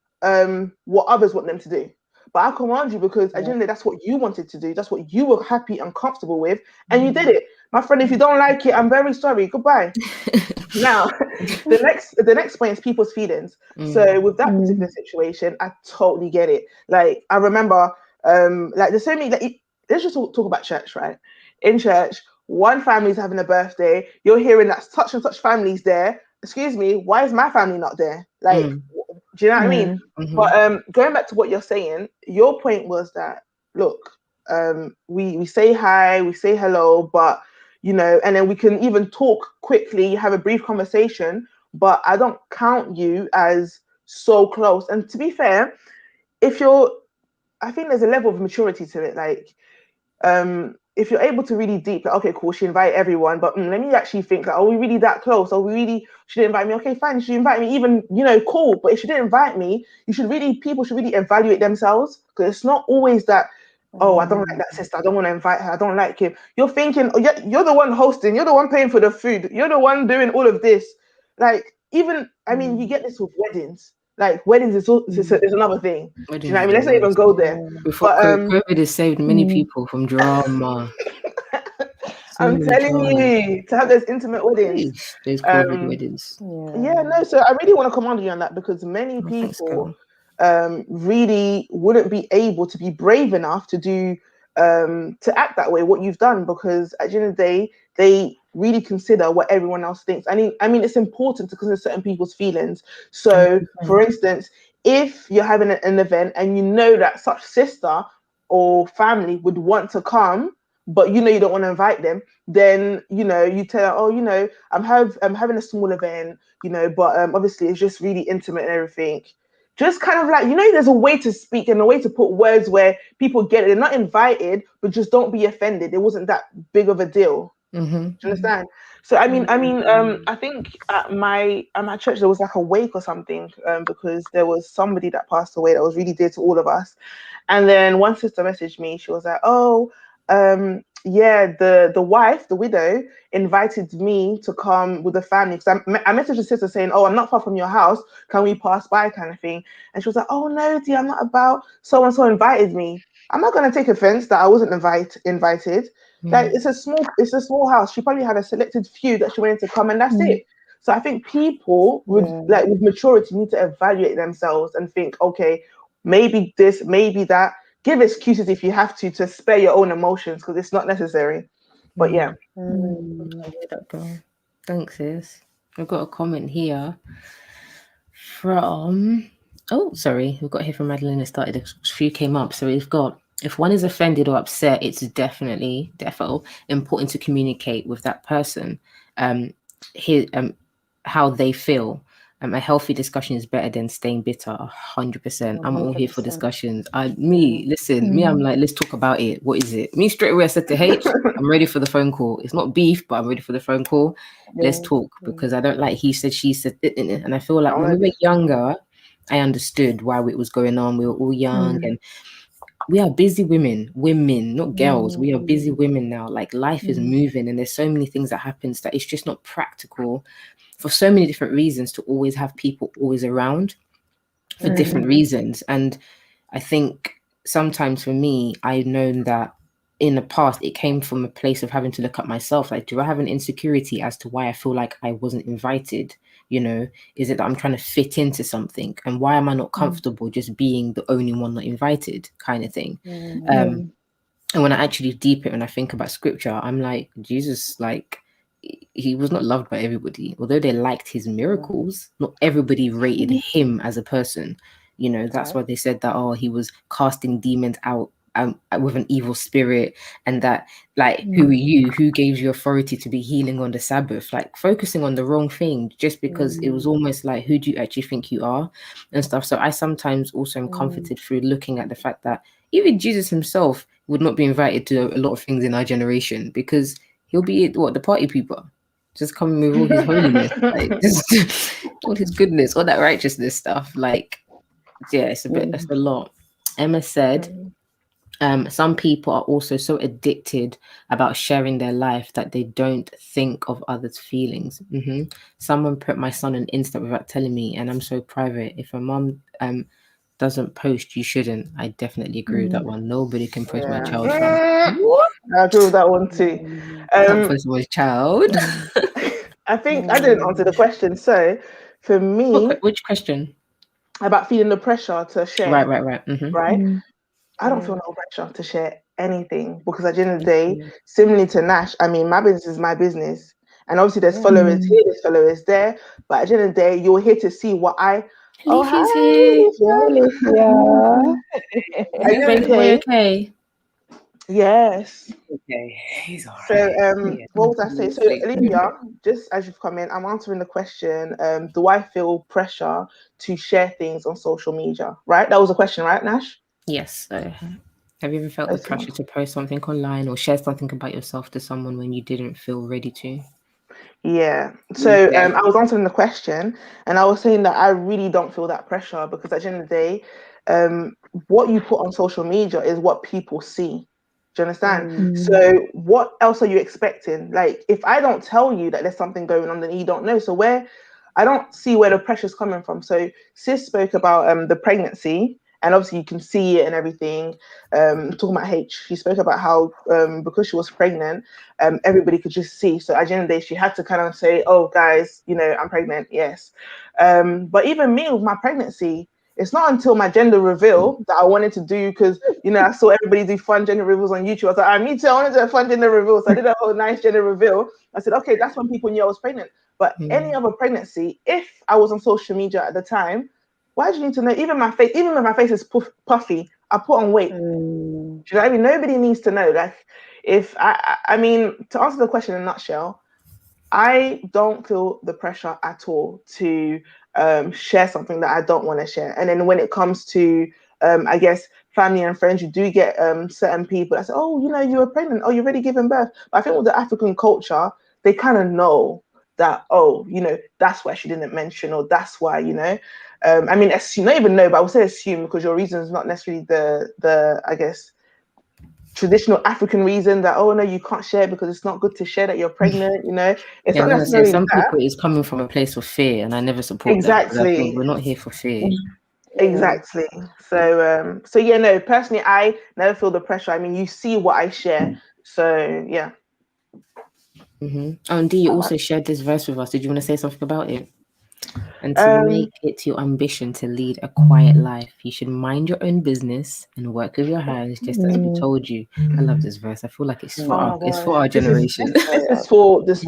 what others want them to do. But I command you because at the end of the day, that's what you wanted to do. That's what you were happy and comfortable with, and you did it. My friend, if you don't like it, I'm very sorry. Goodbye. Now, the next point is people's feelings. So with that particular situation, I totally get it. Like I remember, like there's so many. Like, let's just talk about church, right? In church, one family's having a birthday, you're hearing that such and such family's there. Excuse me, why is my family not there? Like, do you know what I mean? But going back to what you're saying, your point was that, look, we say hi, we say hello, but you know, and then we can even talk quickly, have a brief conversation, but I don't count you as so close. And to be fair, I think there's a level of maturity to it. Like, if you're able to really deep, like, okay, cool, she invite everyone, but let me actually think, like, are we really that close? She didn't invite me? Okay, fine, she invite me, even, you know, cool. But if she didn't invite me, people should really evaluate themselves, because it's not always that, oh, I don't like that sister, I don't want to invite her, I don't like him. You're thinking, oh, you're the one hosting, you're the one paying for the food, you're the one doing all of this. Like, even, I mean, you get this with weddings. Like, weddings is another thing. Do you know what I mean? Let's not even go there. Before COVID has saved many people from drama. I'm telling you, to have those intimate weddings. Those COVID weddings. Yeah, no, so I really want to commend you on that, because many people really wouldn't be able to be brave enough to do to act that way, what you've done, because at the end of the day, they really consider what everyone else thinks. I mean, it's important to consider certain people's feelings. So, for instance, if you're having an event and you know that such sister or family would want to come, but you know you don't want to invite them, then you know you tell her, oh, you know, I'm having a small event, you know, but obviously it's just really intimate and everything. Just kind of like, you know, there's a way to speak and a way to put words where people get it. They're not invited, but just don't be offended. It wasn't that big of a deal. Do you understand? So I think at my church there was like a wake or something, because there was somebody that passed away that was really dear to all of us. And then one sister messaged me. She was like, oh, yeah, the wife, the widow, invited me to come with the family, because I messaged the sister saying, oh, I'm not far from your house, can we pass by, kind of thing. And she was like, oh no, dear, I'm not about, so and so invited me. I'm not going to take offense that I wasn't invited. Like, it's a small house. She probably had a selected few that she wanted to come, and that's it. So I think people with maturity need to evaluate themselves and think, okay, maybe this, maybe that. Give excuses if you have to spare your own emotions, because it's not necessary. But yeah. I hear that, girl. Thanks, sis. I've got a comment here from, we've got here from Madeline. It started, a few came up. So we've got, if one is offended or upset, it's definitely important to communicate with that person how they feel. A healthy discussion is better than staying bitter. 100%. I'm all here for discussions. I'm like, let's talk about it. What is it? Me straight away, I said to H, I'm ready for the phone call. It's not beef, but I'm ready for the phone call. Let's talk, because I don't like he said, she said, and I feel like when we were younger, I understood why it was going on. We were all young and we are busy women, not girls. We are busy women now. Like, life is moving and there's so many things that happens that it's just not practical for so many different reasons to always have people always around for different reasons. And I think sometimes for me, I've known that in the past, it came from a place of having to look at myself. Like, do I have an insecurity as to why I feel like I wasn't invited? You know, is it that I'm trying to fit into something? And why am I not comfortable just being the only one not invited, kind of thing? And when I actually deep it, when I think about scripture, I'm like, Jesus, like, he was not loved by everybody. Although they liked his miracles, not everybody rated him as a person. You know, that's why they said that, he was casting demons out with an evil spirit, and that, like, who are you? Who gave you authority to be healing on the Sabbath? Like, focusing on the wrong thing, just because it was almost like, who do you actually think you are and stuff. So I sometimes also am comforted through looking at the fact that even Jesus himself would not be invited to a lot of things in our generation, because he'll be the party people, just coming with all his holiness, like, just all his goodness, all that righteousness stuff. Like, yeah, it's a lot. Emma said, some people are also so addicted about sharing their life that they don't think of others' feelings. Someone put my son on Insta without telling me, and I'm so private. If a mom doesn't post, you shouldn't. I definitely agree with that one. Nobody can post my child. What? I agree with that one too. Can't post my child. I think I didn't answer the question. So for me, which question? About feeling the pressure to share. Right. Right. I don't feel no pressure to share anything, because at the end of the day, similarly to Nash, I mean, my business is my business. And obviously there's followers here, there's followers there. But at the end of the day, you're here to see what I... Oh, hi, Leafy's here. Yeah. Is baby boy okay? Yes. Okay, he's all So, right. what was I saying? So, Olivia, just as you've come in, I'm answering the question, do I feel pressure to share things on social media? Right? That was a question, right, Nash? Yes. Have you ever felt the pressure to post something online or share something about yourself to someone when you didn't feel ready to? Yeah. So I was answering the question, and I was saying that I really don't feel that pressure, because at the end of the day, what you put on social media is what people see. Do you understand? So what else are you expecting? Like, if I don't tell you that there's something going on, then you don't know. So I don't see where the pressure's coming from. So Sis spoke about the pregnancy, and obviously you can see it and everything. Talking about H, she spoke about how because she was pregnant, everybody could just see. So at the end of the day, she had to kind of say, "Oh, guys, I'm pregnant." Yes. But even me with my pregnancy, it's not until my gender reveal that I wanted to do, because I saw everybody do fun gender reveals on YouTube. I was like, me too, I want to do a fun gender reveal. So I did a whole nice gender reveal. I said, okay, that's when people knew I was pregnant. But any other pregnancy, if I was on social media at the time, why do you need to know? Even when my face is puffy, I put on weight. Do you know what I mean? Nobody needs to know. Like, if I mean, to answer the question in a nutshell, I don't feel the pressure at all to share something that I don't want to share. And then when it comes to, I guess, family and friends, you do get certain people that say, "Oh, you were pregnant. Oh, you're already giving birth." But I think with the African culture, they kind of know that, oh, that's why she didn't mention, or that's why, I mean, assume, not even know, but I would say assume, because your reason is not necessarily the I guess, traditional African reason that, oh no, you can't share because it's not good to share that you're pregnant. It's not necessarily some that. people it's coming from a place of fear, and I never support that. I think we're not here for fear. Exactly. So yeah, no, personally, I never feel the pressure. I mean, you see what I share. So yeah. Oh, and Dee, you also shared this verse with us. Did you want to say something about it? And to make it your ambition to lead a quiet life, you should mind your own business and work with your hands, just as we told you. I love this verse. I feel like it's for our generation. This is for this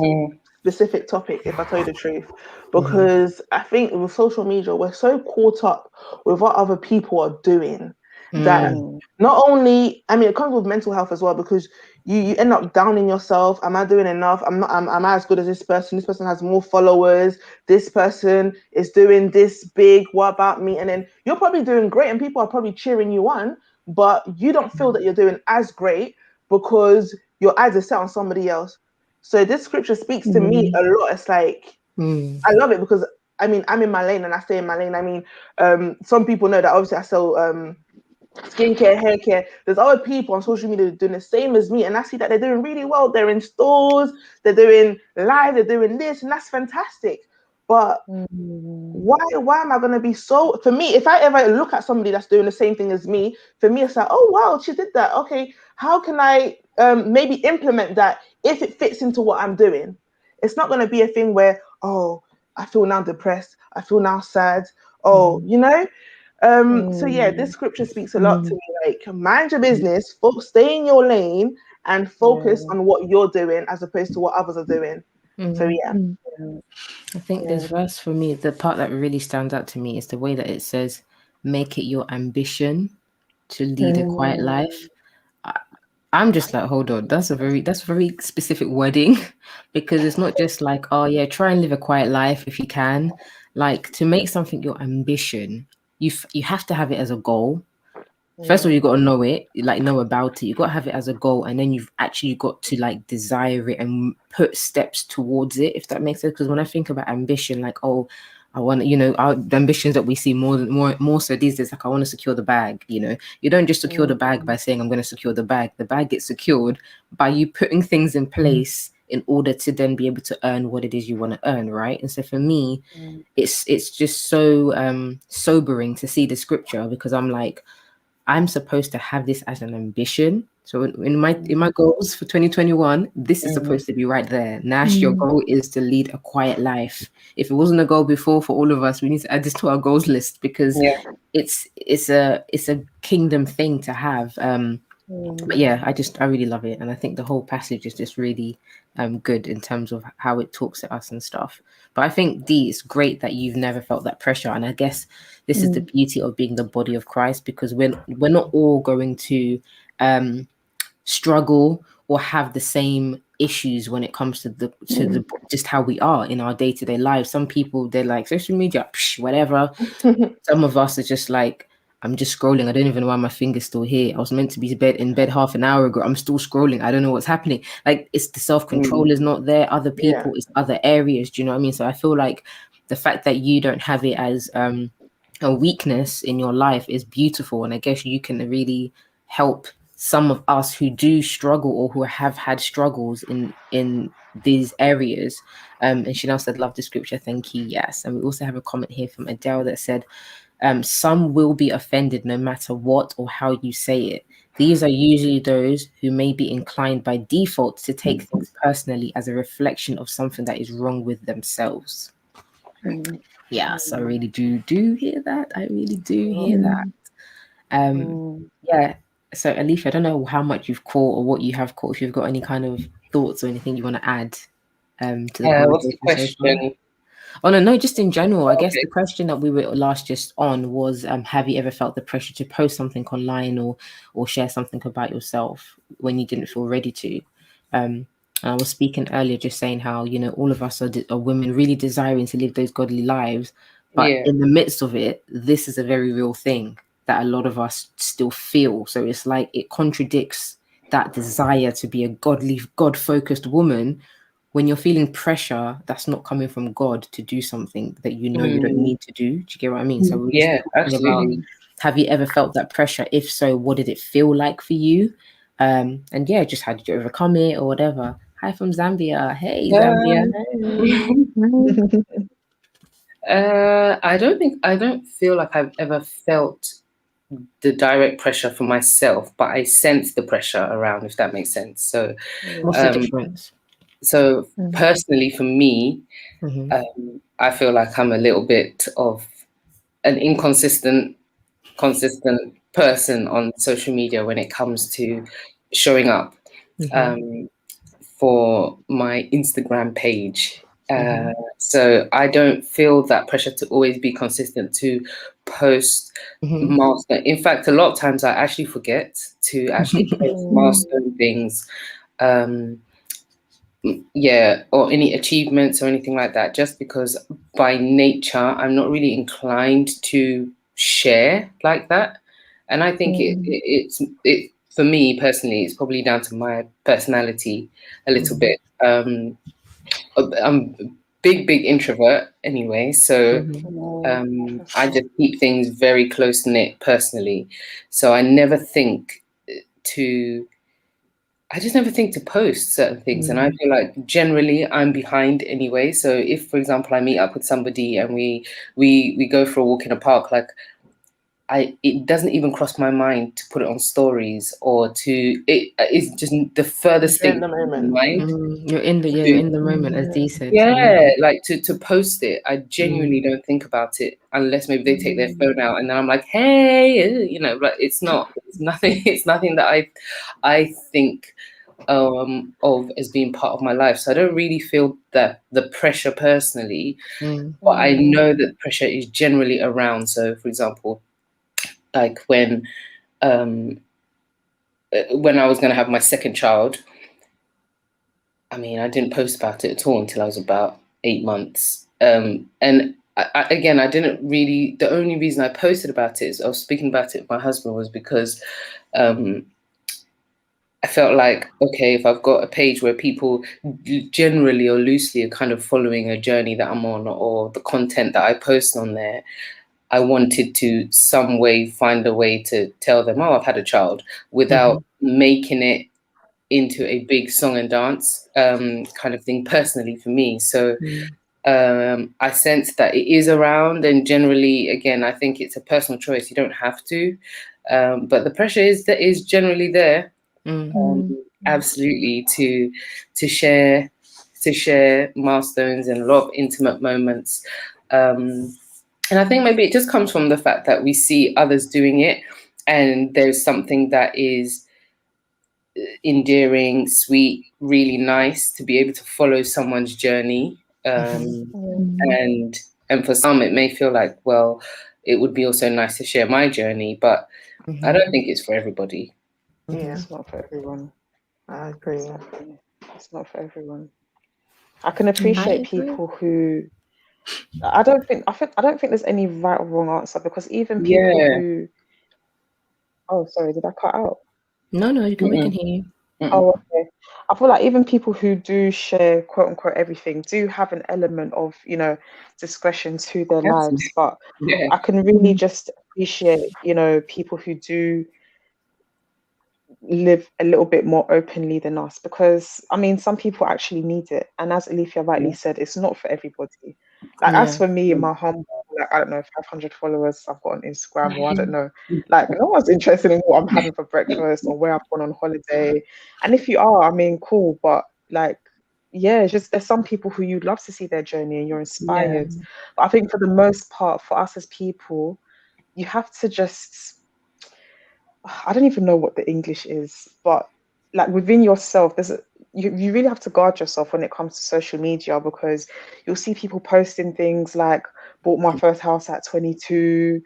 specific topic, if I tell you the truth, because I think with social media, we're so caught up with what other people are doing that not only, I mean, it comes with mental health as well, because you end up downing yourself. Am I doing enough? Am I as good as this person? This person has more followers. This person is doing this big. What about me? And then you're probably doing great, and people are probably cheering you on, but you don't feel that you're doing as great because your eyes are set on somebody else. So this scripture speaks to me a lot. It's like, I love it, because I mean, I'm in my lane and I stay in my lane. I mean, some people know that obviously I sell skincare, hair care. There's other people on social media doing the same as me, and I see that they're doing really well. They're in stores, they're doing live, they're doing this, and that's fantastic. But why am I going to be so, for me, if I ever look at somebody that's doing the same thing as me, for me it's like, oh wow, she did that. Okay, how can I maybe implement that if it fits into what I'm doing? It's not going to be a thing where, oh, I feel now depressed, I feel now sad, so yeah, this scripture speaks a lot to me. Like, mind your business, stay in your lane, and focus on what you're doing as opposed to what others are doing. So yeah. I think this verse, for me, the part that really stands out to me is the way that it says, make it your ambition to lead a quiet life. I'm just like, hold on, that's very specific wording, because it's not just like, oh yeah, try and live a quiet life if you can. Like, to make something your ambition, you have to have it as a goal. First of all, you got to know it, like know about it. You got to have it as a goal, and then you've actually got to like desire it and put steps towards it, if that makes sense. Because when I think about ambition, like, oh, I want, the ambitions that we see more so these days, like I want to secure the bag. You don't just secure the bag by saying I'm going to secure the bag. The bag gets secured by you putting things in place in order to then be able to earn what it is you want to earn, right? And so for me, it's just so sobering to see the scripture, because I'm like, I'm supposed to have this as an ambition. So in my goals for 2021, this is supposed to be right there. Nash, your goal is to lead a quiet life. If it wasn't a goal before for all of us, we need to add this to our goals list, because it's a kingdom thing to have. But yeah, I really love it, and I think the whole passage is just really good in terms of how it talks to us and stuff. But I think it's great that you've never felt that pressure, and I guess this is the beauty of being the body of Christ, because we're not all going to struggle or have the same issues when it comes to the just how we are in our day-to-day lives. Some people, they're like, social media, whatever. Some of us are just like, I'm just scrolling. I don't even know why my finger's still here. I was meant to be in bed half an hour ago. I'm still scrolling. I don't know what's happening. Like, it's the self-control is not there. Other people, it's other areas. Do you know what I mean? So I feel like the fact that you don't have it as a weakness in your life is beautiful. And I guess you can really help some of us who do struggle or who have had struggles in these areas. And Chanel said, love the scripture. Thank you. Yes. And we also have a comment here from Adele that said, some will be offended no matter what or how you say it. These are usually those who may be inclined by default to take things personally as a reflection of something that is wrong with themselves. Yes, I really do hear that. I really do hear that. Yeah. So Alicia, I don't know how much you've caught or what you have caught, if you've got any kind of thoughts or anything you want to add to the conversation. What's the question? Oh, no, just in general. I guess the question that we were last just on was, have you ever felt the pressure to post something online or share something about yourself when you didn't feel ready to? And I was speaking earlier, just saying how, all of us are women really desiring to live those godly lives. But in the midst of it, this is a very real thing that a lot of us still feel. So it's like it contradicts that desire to be a godly, God-focused woman when you're feeling pressure that's not coming from God to do something that you don't need to do. Do you get what I mean? So we're just talking absolutely. about, have you ever felt that pressure? If so, what did it feel like for you? And yeah, just how did you overcome it or whatever? Hi from Zambia. Hey, Zambia. I don't feel like I've ever felt the direct pressure for myself, but I sense the pressure around, if that makes sense. So what's the difference? So personally for me, I feel like I'm a little bit of an consistent person on social media when it comes to showing up for my Instagram page. So I don't feel that pressure to always be consistent to post milestone. In fact, a lot of times I actually forget to actually post milestone things. Or any achievements or anything like that, just because by nature I'm not really inclined to share like that. And I think it's for me personally, it's probably down to my personality a little bit. I'm a big introvert anyway, so I just keep things very close knit personally. So I just never think to post certain things. And I feel like generally I'm behind anyway. So if, for example, I meet up with somebody and we go for a walk in a park, like it doesn't even cross my mind to put it on stories or it's just the furthest thing in the moment. Mind. You're in the moment, as Dee said. Like to post it, I genuinely don't think about it unless maybe they take their phone out and then I'm like, hey, like it's nothing that I think of as being part of my life. So I don't really feel that the pressure personally, but I know that pressure is generally around. So for example, like when I was going to have my second child, I mean, I didn't post about it at all until I was about 8 months. And I didn't really, the only reason I posted about it is I was speaking about it with my husband was because I felt like, okay, if I've got a page where people generally or loosely are kind of following a journey that I'm on or the content that I post on there, I wanted to some way find a way to tell them, oh, I've had a child without making it into a big song and dance kind of thing personally for me. So I sense that it is around, and generally, again, I think it's a personal choice. You don't have to, but the pressure is generally there. Absolutely to share milestones and a lot of intimate moments. And I think maybe it just comes from the fact that we see others doing it and there's something that is endearing, sweet, really nice to be able to follow someone's journey. And for some, it may feel like, well, it would be also nice to share my journey, but I don't think it's for everybody. Yeah, It's not for everyone. I agree. It's not for everyone. I can appreciate people who. I don't think there's any right or wrong answer, because even people who. Oh, sorry, did I cut out? No, we can hear you. Oh, okay. I feel like even people who do share quote unquote everything do have an element of, discretion to their lives. But I can really just appreciate, people who do live a little bit more openly than us, because I mean, some people actually need it, and as Alethea rightly said, it's not for everybody. Like, as for me, in my humble, like, I don't know, 500 followers I've got on Instagram, or I don't know, like, no one's interested in what I'm having for breakfast or where I've gone on holiday. And if you are, I mean, cool, but like, yeah, it's just, there's some people who you'd love to see their journey and you're inspired. But I think for the most part, for us as people, you have to just, I don't even know what the English is, but like within yourself, you really have to guard yourself when it comes to social media, because you'll see people posting things like, bought my first house at 22,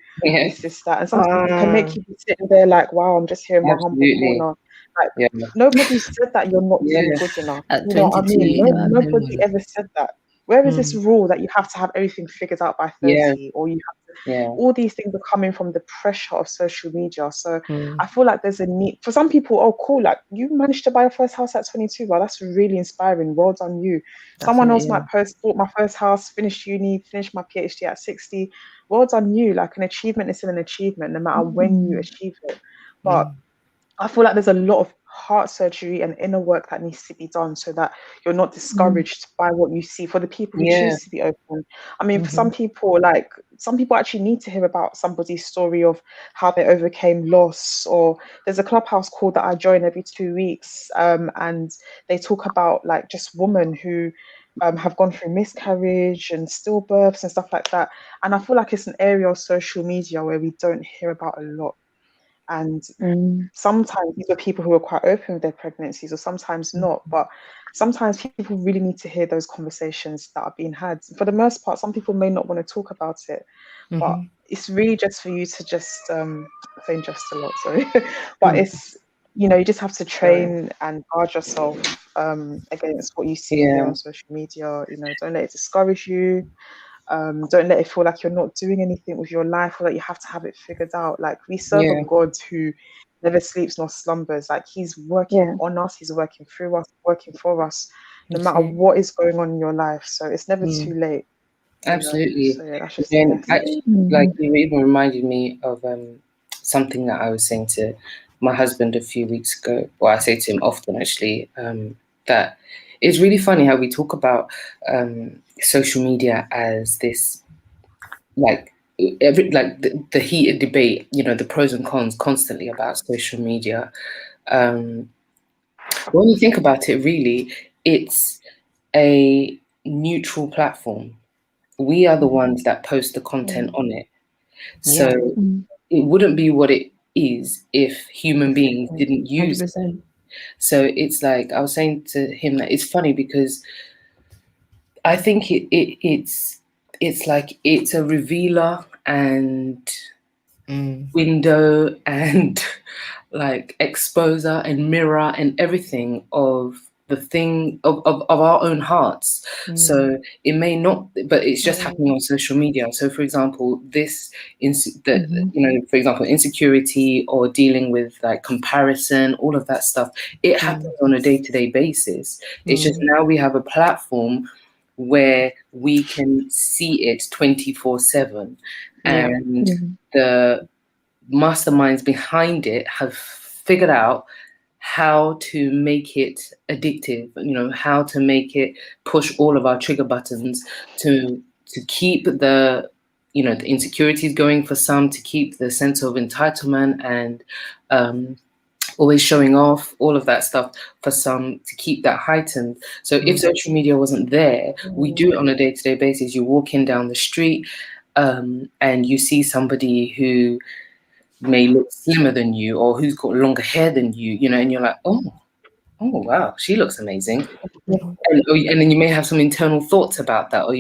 this, that. And sometimes it can make you be sitting there like, wow, I'm just here in my humble corner. Like, nobody said that you're not doing good enough. At You know what I 22, mean? Nobody ever said that. Where is this rule that you have to have everything figured out by 30, or you have to, all these things are coming from the pressure of social media. So I feel like there's a need for some people. Oh, cool! Like, you managed to buy your first house at 22. Well, that's really inspiring. Well done, you. Someone else might post, bought my first house, finished uni, finished my PhD at 60. Well done, you. Like, an achievement is still an achievement, no matter when you achieve it. But I feel like there's a lot of heart surgery and inner work that needs to be done, so that you're not discouraged by what you see. For the people who choose to be open, I mean, for some people, actually need to hear about somebody's story of how they overcame loss. Or there's a clubhouse call that I join every 2 weeks, and they talk about like just women who have gone through miscarriage and stillbirths and stuff like that. And I feel like it's an area of social media where we don't hear about a lot. And sometimes these are people who are quite open with their pregnancies, or sometimes not. But sometimes people really need to hear those conversations that are being had. For the most part, some people may not want to talk about it, but it's really just for you to just, I'm saying just a lot, sorry. But it's, you just have to train and guard yourself against what you see here on social media. Don't let it discourage you. Don't let it feel like you're not doing anything with your life, or that you have to have it figured out. Like, we serve a God who never sleeps nor slumbers. Like, he's working on us, he's working through us, working for us, no matter what is going on in your life. So it's never too late. Absolutely. So yeah, that's just actually, like, you even reminded me of something that I was saying to my husband a few weeks ago. Well, I say to him often, actually, that it's really funny how we talk about social media as this, like, the heated debate, the pros and cons constantly about social media. When you think about it, really, it's a neutral platform. We are the ones that post the content on it. So it wouldn't be what it is if human beings didn't use it. So it's like, I was saying to him that it's funny because I think it's like it's a revealer and window and like exposer and mirror and everything of the thing of our own hearts. So it may not, but it's just happening on social media. So for example, for example, insecurity or dealing with like comparison, all of that stuff, it happens on a day-to-day basis. It's just now we have a platform where we can see it 24/7, and the masterminds behind it have figured out how to make it addictive, how to make it push all of our trigger buttons to keep the insecurities going for some, to keep the sense of entitlement and always showing off, all of that stuff for some, to keep that heightened. So if social media wasn't there, we do it on a day-to-day basis. You walk in down the street and you see somebody who may look slimmer than you, or who's got longer hair than you, and you're like, oh wow, she looks amazing. And then you may have some internal thoughts about that, or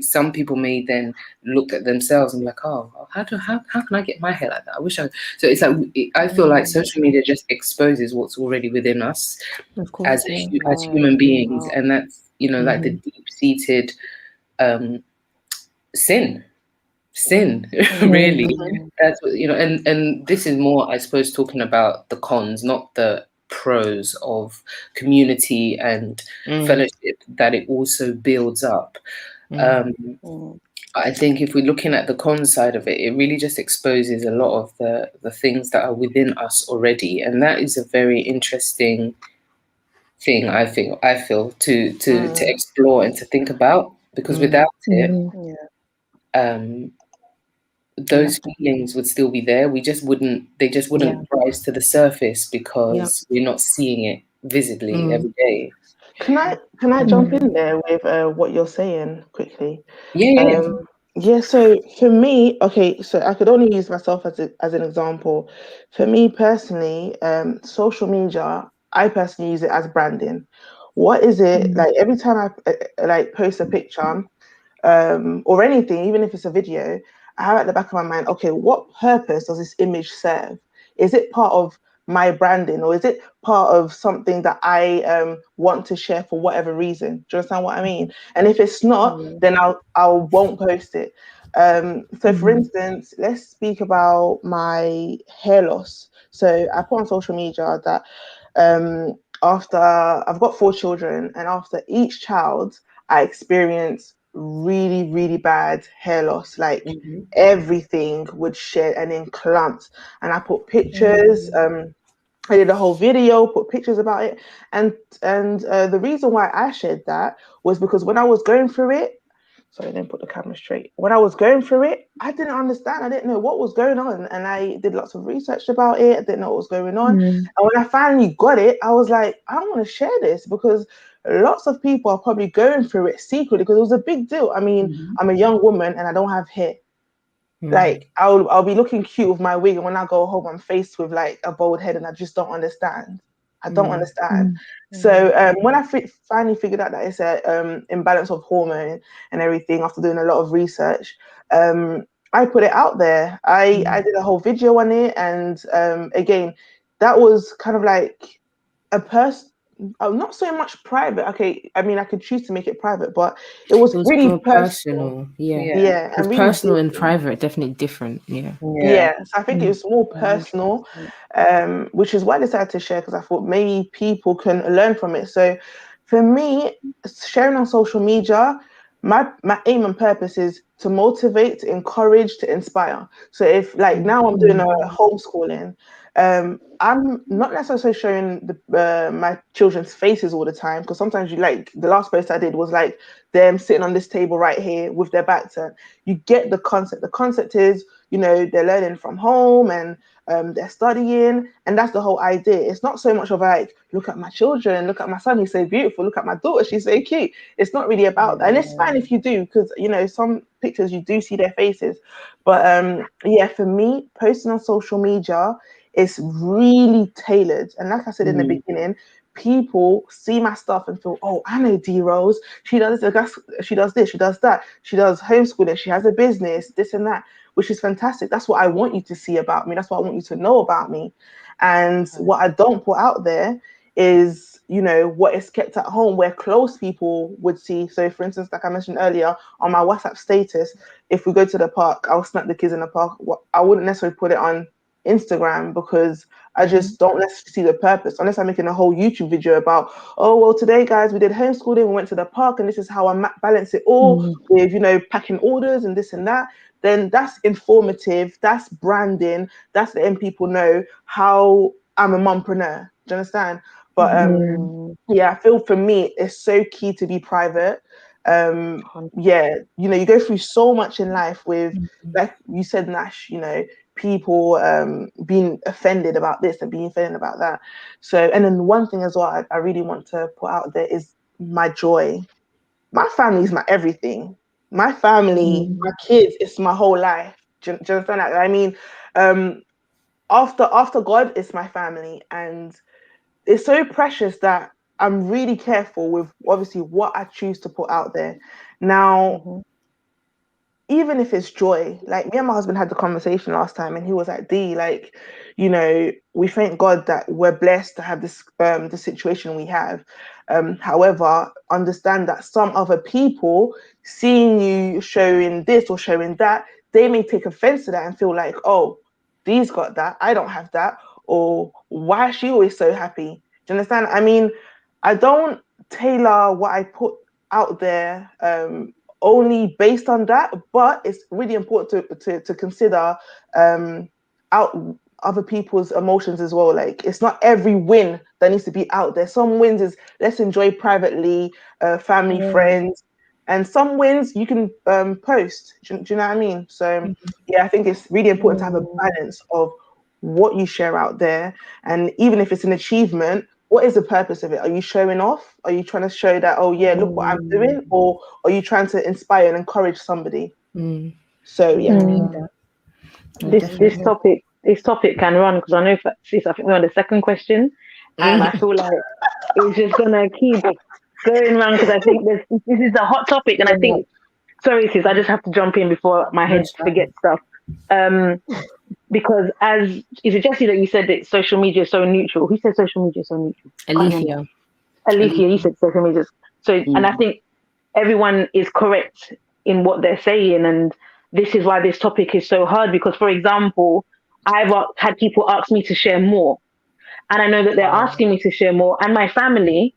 some people may then look at themselves and be like, oh, how can I get my hair like that? I wish I. So it's like, I feel like social media just exposes what's already within us as human beings, and that's like the deep-seated sin really. That's what, and this is more, I suppose, talking about the cons, not the pros of community and fellowship that it also builds up. I think if we're looking at the con side of it, it really just exposes a lot of the things that are within us already, and that is a very interesting thing, I feel to explore and to think about, because without it, those feelings would still be there. They just wouldn't rise to the surface because we're not seeing it visibly every day. Can I jump in there with what you're saying quickly? Yeah. So for me, okay, so I could only use myself as an example. For me personally, social media, I personally use it as branding. What is it like? Every time I post a picture, or anything, even if it's a video, I have at the back of my mind, okay, what purpose does this image serve? Is it part of my branding, or is it part of something that I want to share for whatever reason? Do you understand what I mean? And if it's not, then I won't post it. So for instance, let's speak about my hair loss. So I put on social media that after I've got 4 children, and after each child, I experience really, really bad hair loss. Like everything would shed and in clumps. And I put pictures. I did a whole video, put pictures about it, and the reason why I shared that was because when I was going through it. Sorry, I didn't put the camera straight. When I was going through it, I didn't understand. I didn't know what was going on. And I did lots of research about it. I didn't know what was going on. And when I finally got it, I was like, I want to share this because lots of people are probably going through it secretly because it was a big deal. I mean, I'm a young woman and I don't have hair. Like I'll be looking cute with my wig, and when I go home, I'm faced with like a bald head, and I just don't understand. I don't understand. So when I finally figured out that it's a imbalance of hormone and everything after doing a lot of research, I put it out there. I did a whole video on it, and again, that was kind of like a person. Not so much private. Okay, I mean, I could choose to make it private, but it was really more personal. Yeah, Because and really personal and private are definitely different. Yeah, so I think it was more personal, which is why I decided to share, because I thought maybe people can learn from it. So for me, sharing on social media, my aim and purpose is to motivate, to encourage, to inspire. So if like now I'm doing a homeschooling, I'm not necessarily showing my children's faces all the time, because sometimes you like the last post I did was like them sitting on this table right here with their back turned. You get the concept. The concept is, they're learning from home and they're studying, and that's the whole idea. It's not so much of like, look at my children, look at my son, he's so beautiful, look at my daughter, she's so cute. It's not really about that, and it's fine if you do, because some pictures you do see their faces, but for me, posting on social media is really tailored, and like I said in the beginning, people see my stuff and feel, oh, I know D Rose, she does this, she does this, she does that, she does homeschooling, she has a business, this and that, which is fantastic. That's what I want you to see about me. That's what I want you to know about me. And what I don't put out there is, what is kept at home, where close people would see. So for instance, like I mentioned earlier, on my WhatsApp status, if we go to the park, I'll snap the kids in the park. I wouldn't necessarily put it on Instagram because I just don't necessarily see the purpose, unless I'm making a whole YouTube video about, oh, well, today, guys, we did homeschooling, we went to the park, and this is how I balance it all with, packing orders and this and that. Then that's informative, that's branding, that's letting people know how I'm a mompreneur. Do you understand? But I feel for me, it's so key to be private. You go through so much in life with, like you said, Nash, people being offended about this and being offended about that. So, and then one thing as well I really want to put out there is my joy. My family is my everything. My family, my kids, it's my whole life. Do you understand that? I mean, After God, it's my family, and it's so precious that I'm really careful with obviously what I choose to put out there. Now, even if it's joy, like me and my husband had the conversation last time, and he was like, "D, like, you know, we thank God that we're blessed to have this the situation we have. However, understand that some other people seeing you showing this or showing that, they may take offense to that and feel like, oh, D's got that, I don't have that, or why is she always so happy? Do you understand? I mean, I don't tailor what I put out there only based on that, but it's really important to consider out other people's emotions as well. Like, it's not every win that needs to be out there. Some wins is let's enjoy privately, family, friends, and some wins you can post. Do you know what I mean? So yeah, I think it's really important to have a balance of what you share out there, and even if it's an achievement, what is the purpose of it? Are you showing off? Are you trying to show that, oh yeah, look what I'm doing? Or are you trying to inspire and encourage somebody? So yeah. This topic can run, because I know sis, I think we're on the second question, and I feel like it's just gonna keep going around, because I think this is a hot topic, and I think, sorry sis, I just have to jump in before my head forgets stuff. Because is it Jessie that you said that social media is so neutral? Who said social media is so neutral? Alicia, you said social media. So, and I think everyone is correct in what they're saying, and this is why this topic is so hard. Because, for example, I've had people ask me to share more, and I know that they're asking me to share more, and my family,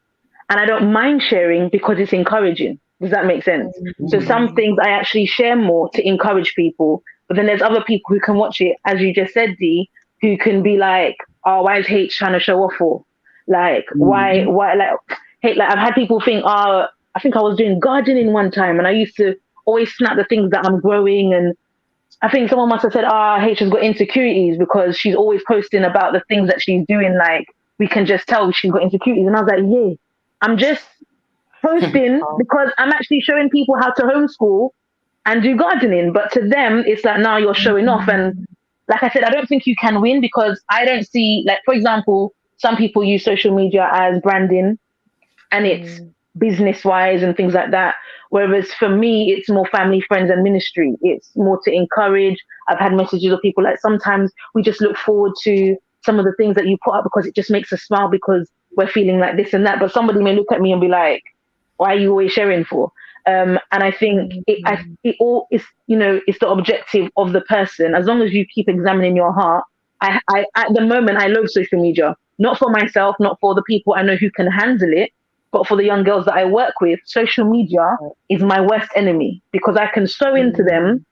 and I don't mind sharing because it's encouraging. Does that make sense? So some things I actually share more to encourage people, but then there's other people who can watch it, as you just said, Dee, who can be like, oh, why is H trying to show off for? Like, why, like, hey, like, I've had people think, oh, I think I was doing gardening one time, and I used to always snap the things that I'm growing, and I think someone must have said, H has got insecurities because she's always posting about the things that she's doing, like, we can just tell she's got insecurities. And I was like, yeah, I'm just posting because I'm actually showing people how to homeschool and do gardening. But to them, it's like, now you're showing off. And like I said, I don't think you can win, because I don't see, like, for example, some people use social media as branding, and it's business wise and things like that. Whereas for me, it's more family, friends, and ministry. It's more to encourage. I've had messages of people like, sometimes we just look forward to some of the things that you put up because it just makes us smile because we're feeling like this and that. But somebody may look at me and be like, why are you always sharing for? And I think it all is, you know, it's the objective of the person. As long as you keep examining your heart. I at the moment, I love social media, not for myself, not for the people I know who can handle it, but for the young girls that I work with. Social media is my worst enemy, because I can sow into them.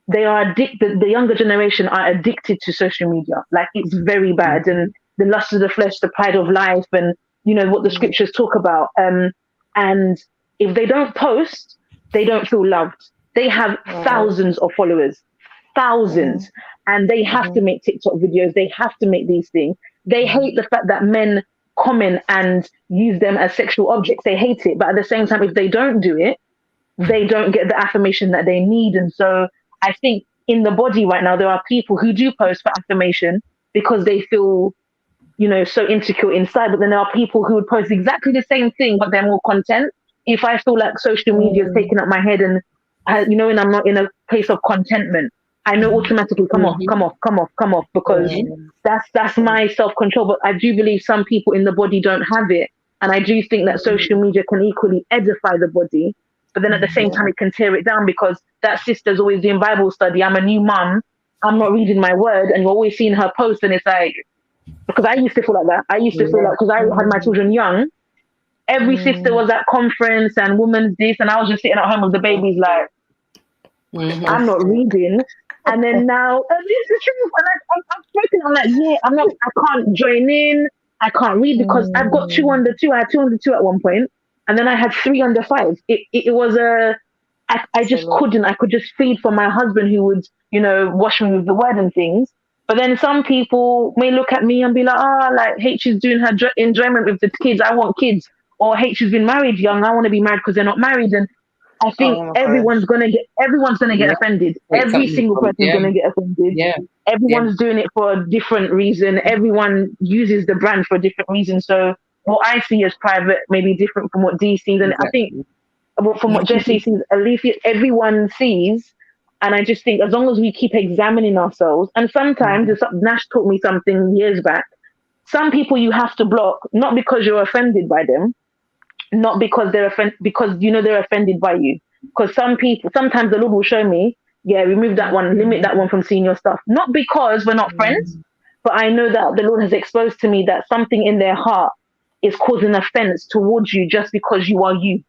They are addicted. The younger generation are addicted to social media. Like, it's very bad. And the lust of the flesh, the pride of life, and, you know, what the scriptures talk about. And if they don't post, they don't feel loved. They have thousands of followers, thousands, and they have to make TikTok videos. They have to make these things. They hate the fact that men comment and use them as sexual objects. They hate it. But at the same time, if they don't do it, they don't get the affirmation that they need. And so I think in the body right now, there are people who do post for affirmation because they feel, you know, so insecure inside. But then there are people who would post exactly the same thing, but they're more content. If I feel like social media is taking up my head, and you know, and I'm not in a place of contentment, I know automatically come off, because that's my self-control. But I do believe some people in the body don't have it. And I do think that social media can equally edify the body, but then at the same time, it can tear it down, because that sister's always doing Bible study. I'm a new mum. I'm not reading my word. And you're always seeing her post. And it's like, because I used to feel like that. I used to feel like, because I had my children young, every sister was at conference and women's this, and I was just sitting at home with the babies like, I'm not reading. And then now, this is true. And I'm spoken, I'm like, I can't join in. I can't read because I've got 2 under 2. I had 2 under 2 at one point, and then I had 3 under 5. It was I just couldn't. I could just feed for my husband, who would, you know, wash me with the word and things. But then some people may look at me and be like, like, H is doing her enjoyment with the kids. I want kids. Or H has been married young. I want to be married because they're not married. And I think Oh my everyone's gonna get Yeah. offended. Where it's Every coming single from. person's Yeah. gonna get offended. Yeah. Everyone's doing it for a different reason. Everyone uses the brand for a different reason. So what I see as private may be different from what D sees, and I think from what Jesse sees, at least everyone sees. And I just think as long as we keep examining ourselves, and sometimes Nash taught me something years back. Some people you have to block, not because you're offended by them, not because they're offended, because you know they're offended by you. Because some people, sometimes the Lord will show me, yeah, remove that one, limit that one from seeing your stuff. Not because we're not friends, but I know that the Lord has exposed to me that something in their heart is causing offense towards you just because you are you.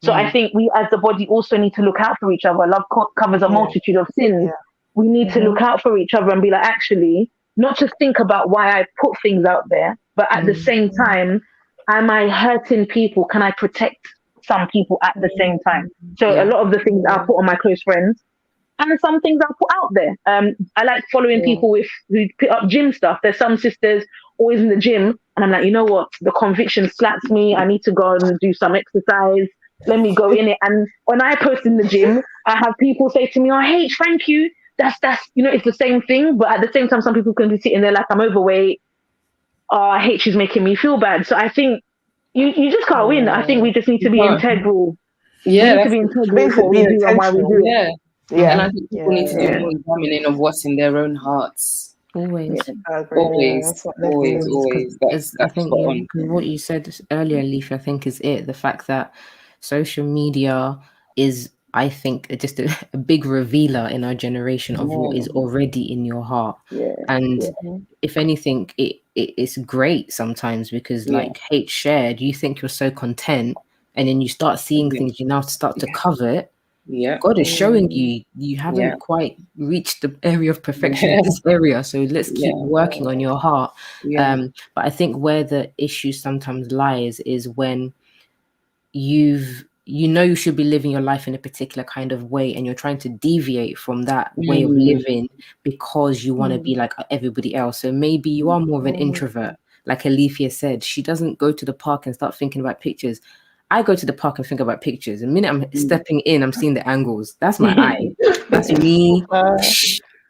So I think we as the body also need to look out for each other. Love covers a multitude of sins. Yeah. We need to look out for each other and be like, actually, not just think about why I put things out there, but at the same time, am I hurting people? Can I protect some people at the same time? So a lot of the things I put on my close friends, and some things I put out there. I like following people who put up gym stuff. There's some sisters always in the gym, and I'm like, you know what? The conviction slaps me. I need to go and do some exercise. Let me go in it. And when I post in the gym, I have people say to me, "Oh, H, thank you." That's it's the same thing. But at the same time, some people can be sitting there like I'm overweight. Oh, H is making me feel bad. So I think you just can't win. I think we just need to be integral. Yeah, We need to be integral with what we being do and why we do it. And I think people need to do more examining of what's in their own hearts. Always. I agree. Always. That's I think spot on. what you said earlier, Leaf, I think is it. The fact that social media is, I think, just a big revealer in our generation of what is already in your heart. And if anything, it's great sometimes because, like H shared, you think you're so content, and then you start seeing things you now start to covet. Yeah. God is showing you haven't quite reached the area of perfection in this area. So let's keep working on your heart. But I think where the issue sometimes lies is when you should be living your life in a particular kind of way and you're trying to deviate from that way of living because you want to be like everybody else. So maybe you are more of an introvert. Like Alethea said, she doesn't go to the park and start thinking about pictures. I go to the park and think about pictures. The minute I'm stepping in, I'm seeing the angles. That's my eye. That's me.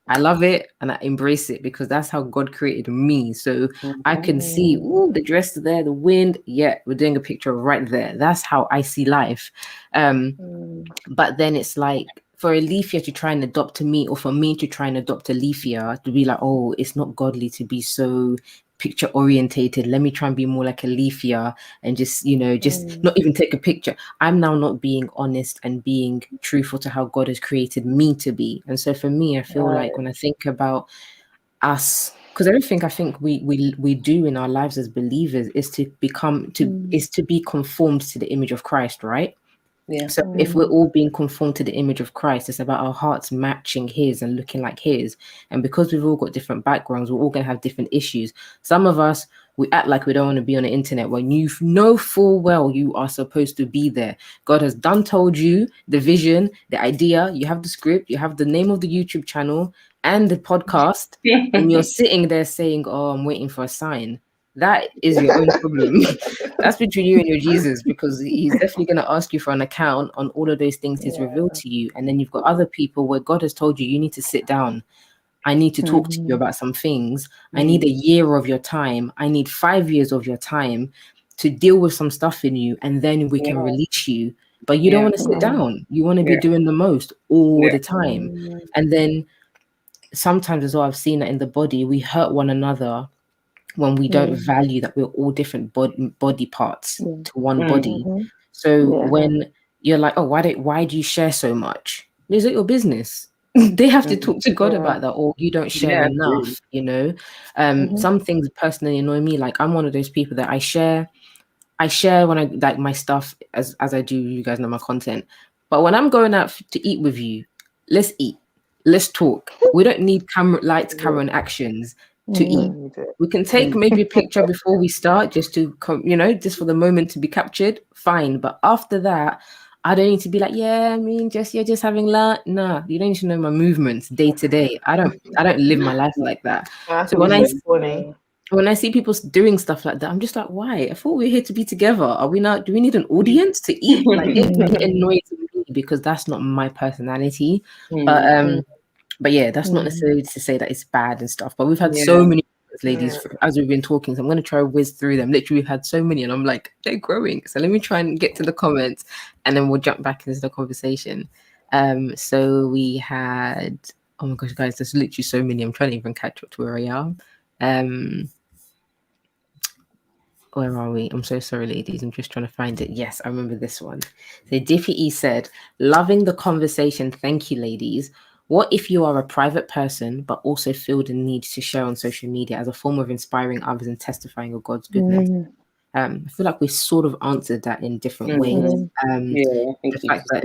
I love it and I embrace it because that's how God created me. So I can see, the dress there, the wind. Yeah, we're doing a picture right there. That's how I see life. But then it's like for Alethea to try and adopt to me, or for me to try and adopt Alethea, to be like, oh, it's not godly to be so picture orientated. Let me try and be more like Alethea and just not even take a picture. I'm now not being honest and being truthful to how God has created me to be. And so for me, I feel like when I think about us, because everything I think we do in our lives as believers is to be conformed to the image of Christ, right? Yeah. So if we're all being conformed to the image of Christ, it's about our hearts matching his and looking like his. And because we've all got different backgrounds, we're all going to have different issues. Some of us, we act like we don't want to be on the internet when you know full well you are supposed to be there. God has told you the vision, the idea, you have the script, you have the name of the YouTube channel and the podcast, and you're sitting there saying, oh, I'm waiting for a sign. That is your own problem. That's between you and your Jesus, because he's definitely going to ask you for an account on all of those things he's revealed to you. And then you've got other people where God has told you need to sit down. I need to talk to you about some things. I need a year of your time. I need 5 years of your time to deal with some stuff in you, and then we can release you. But you don't want to sit down. You want to be doing the most all the time. And then sometimes as well, I've seen that in the body, we hurt one another when we don't value that we're all different body parts to one body. So when you're like, oh, why do you share so much? Is it your business? They have to talk to God about that, or you don't share enough, Some things personally annoy me. Like I'm one of those people that I share when I like my stuff as I do, you guys know my content. But when I'm going out to eat with you, let's eat. Let's talk. We don't need camera and actions to eat. We can take maybe a picture before we start just to just for the moment to be captured, fine. But after that, I don't need to be like, yeah, I mean, you're just having lunch. Nah, you don't need to know my movements day to day. I don't live my life like that. So when I see people doing stuff like that, I'm just like, why? I thought we were here to be together. Are we not? Do we need an audience to eat? Like, it annoys me because that's not my personality. Mm. But yeah, that's not necessarily to say that it's bad and stuff. But we've had so many ladies as we've been talking, so I'm going to try to whiz through them. Literally, we've had so many, and I'm like, they're growing. So let me try and get to the comments, and then we'll jump back into the conversation. So we had, oh my gosh, guys, there's literally so many. I'm trying to even catch up to where I am. Where are we? I'm so sorry, ladies. I'm just trying to find it. Yes, I remember this one. So Diffie said, loving the conversation. Thank you, ladies. What if you are a private person, but also feel the need to share on social media as a form of inspiring others and testifying of God's goodness? I feel like we sort of answered that in different ways. I think the fact that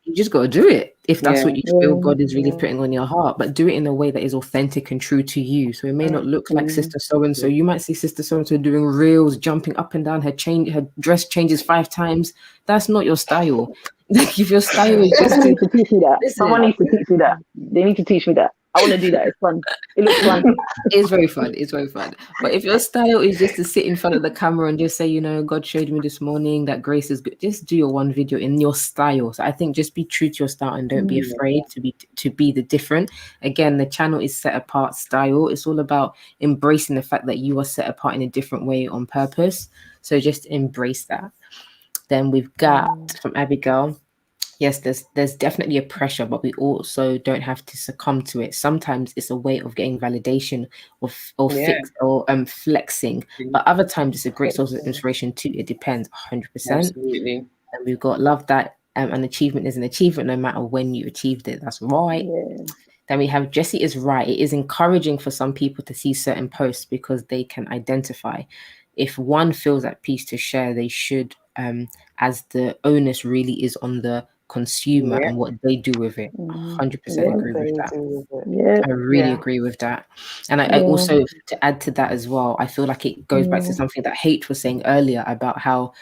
you just got to do it if that's what you feel God is really putting on your heart, but do it in a way that is authentic and true to you. So it may not look like Sister So-and-so. You might see Sister So-and-so doing reels, jumping up and down, her dress changes 5 times. That's not your style. Like if your style is just to teach me that. Someone needs to teach me that. They need to teach me that. I want to do that. It's fun. It looks fun. It's very fun. It's very fun. But if your style is just to sit in front of the camera and just say, you know, God showed me this morning that grace is good, just do your one video in your style. So I think just be true to your style and don't be afraid to be the different. Again, the channel is set apart style. It's all about embracing the fact that you are set apart in a different way on purpose. So just embrace that. Then we've got from Abigail. Yes, there's definitely a pressure, but we also don't have to succumb to it. Sometimes it's a way of getting validation or flexing, but other times it's a great source of inspiration too. It depends 100%. Absolutely. And we've got love that an achievement is an achievement no matter when you achieved it. That's right. Then we have Jessie is right. It is encouraging for some people to see certain posts because they can identify. If one feels at peace to share, they should, as the onus really is on the consumer and what they do with it. 100% agree with that. I really agree with that. And I also, to add to that as well, I feel like it goes back to something that H was saying earlier about how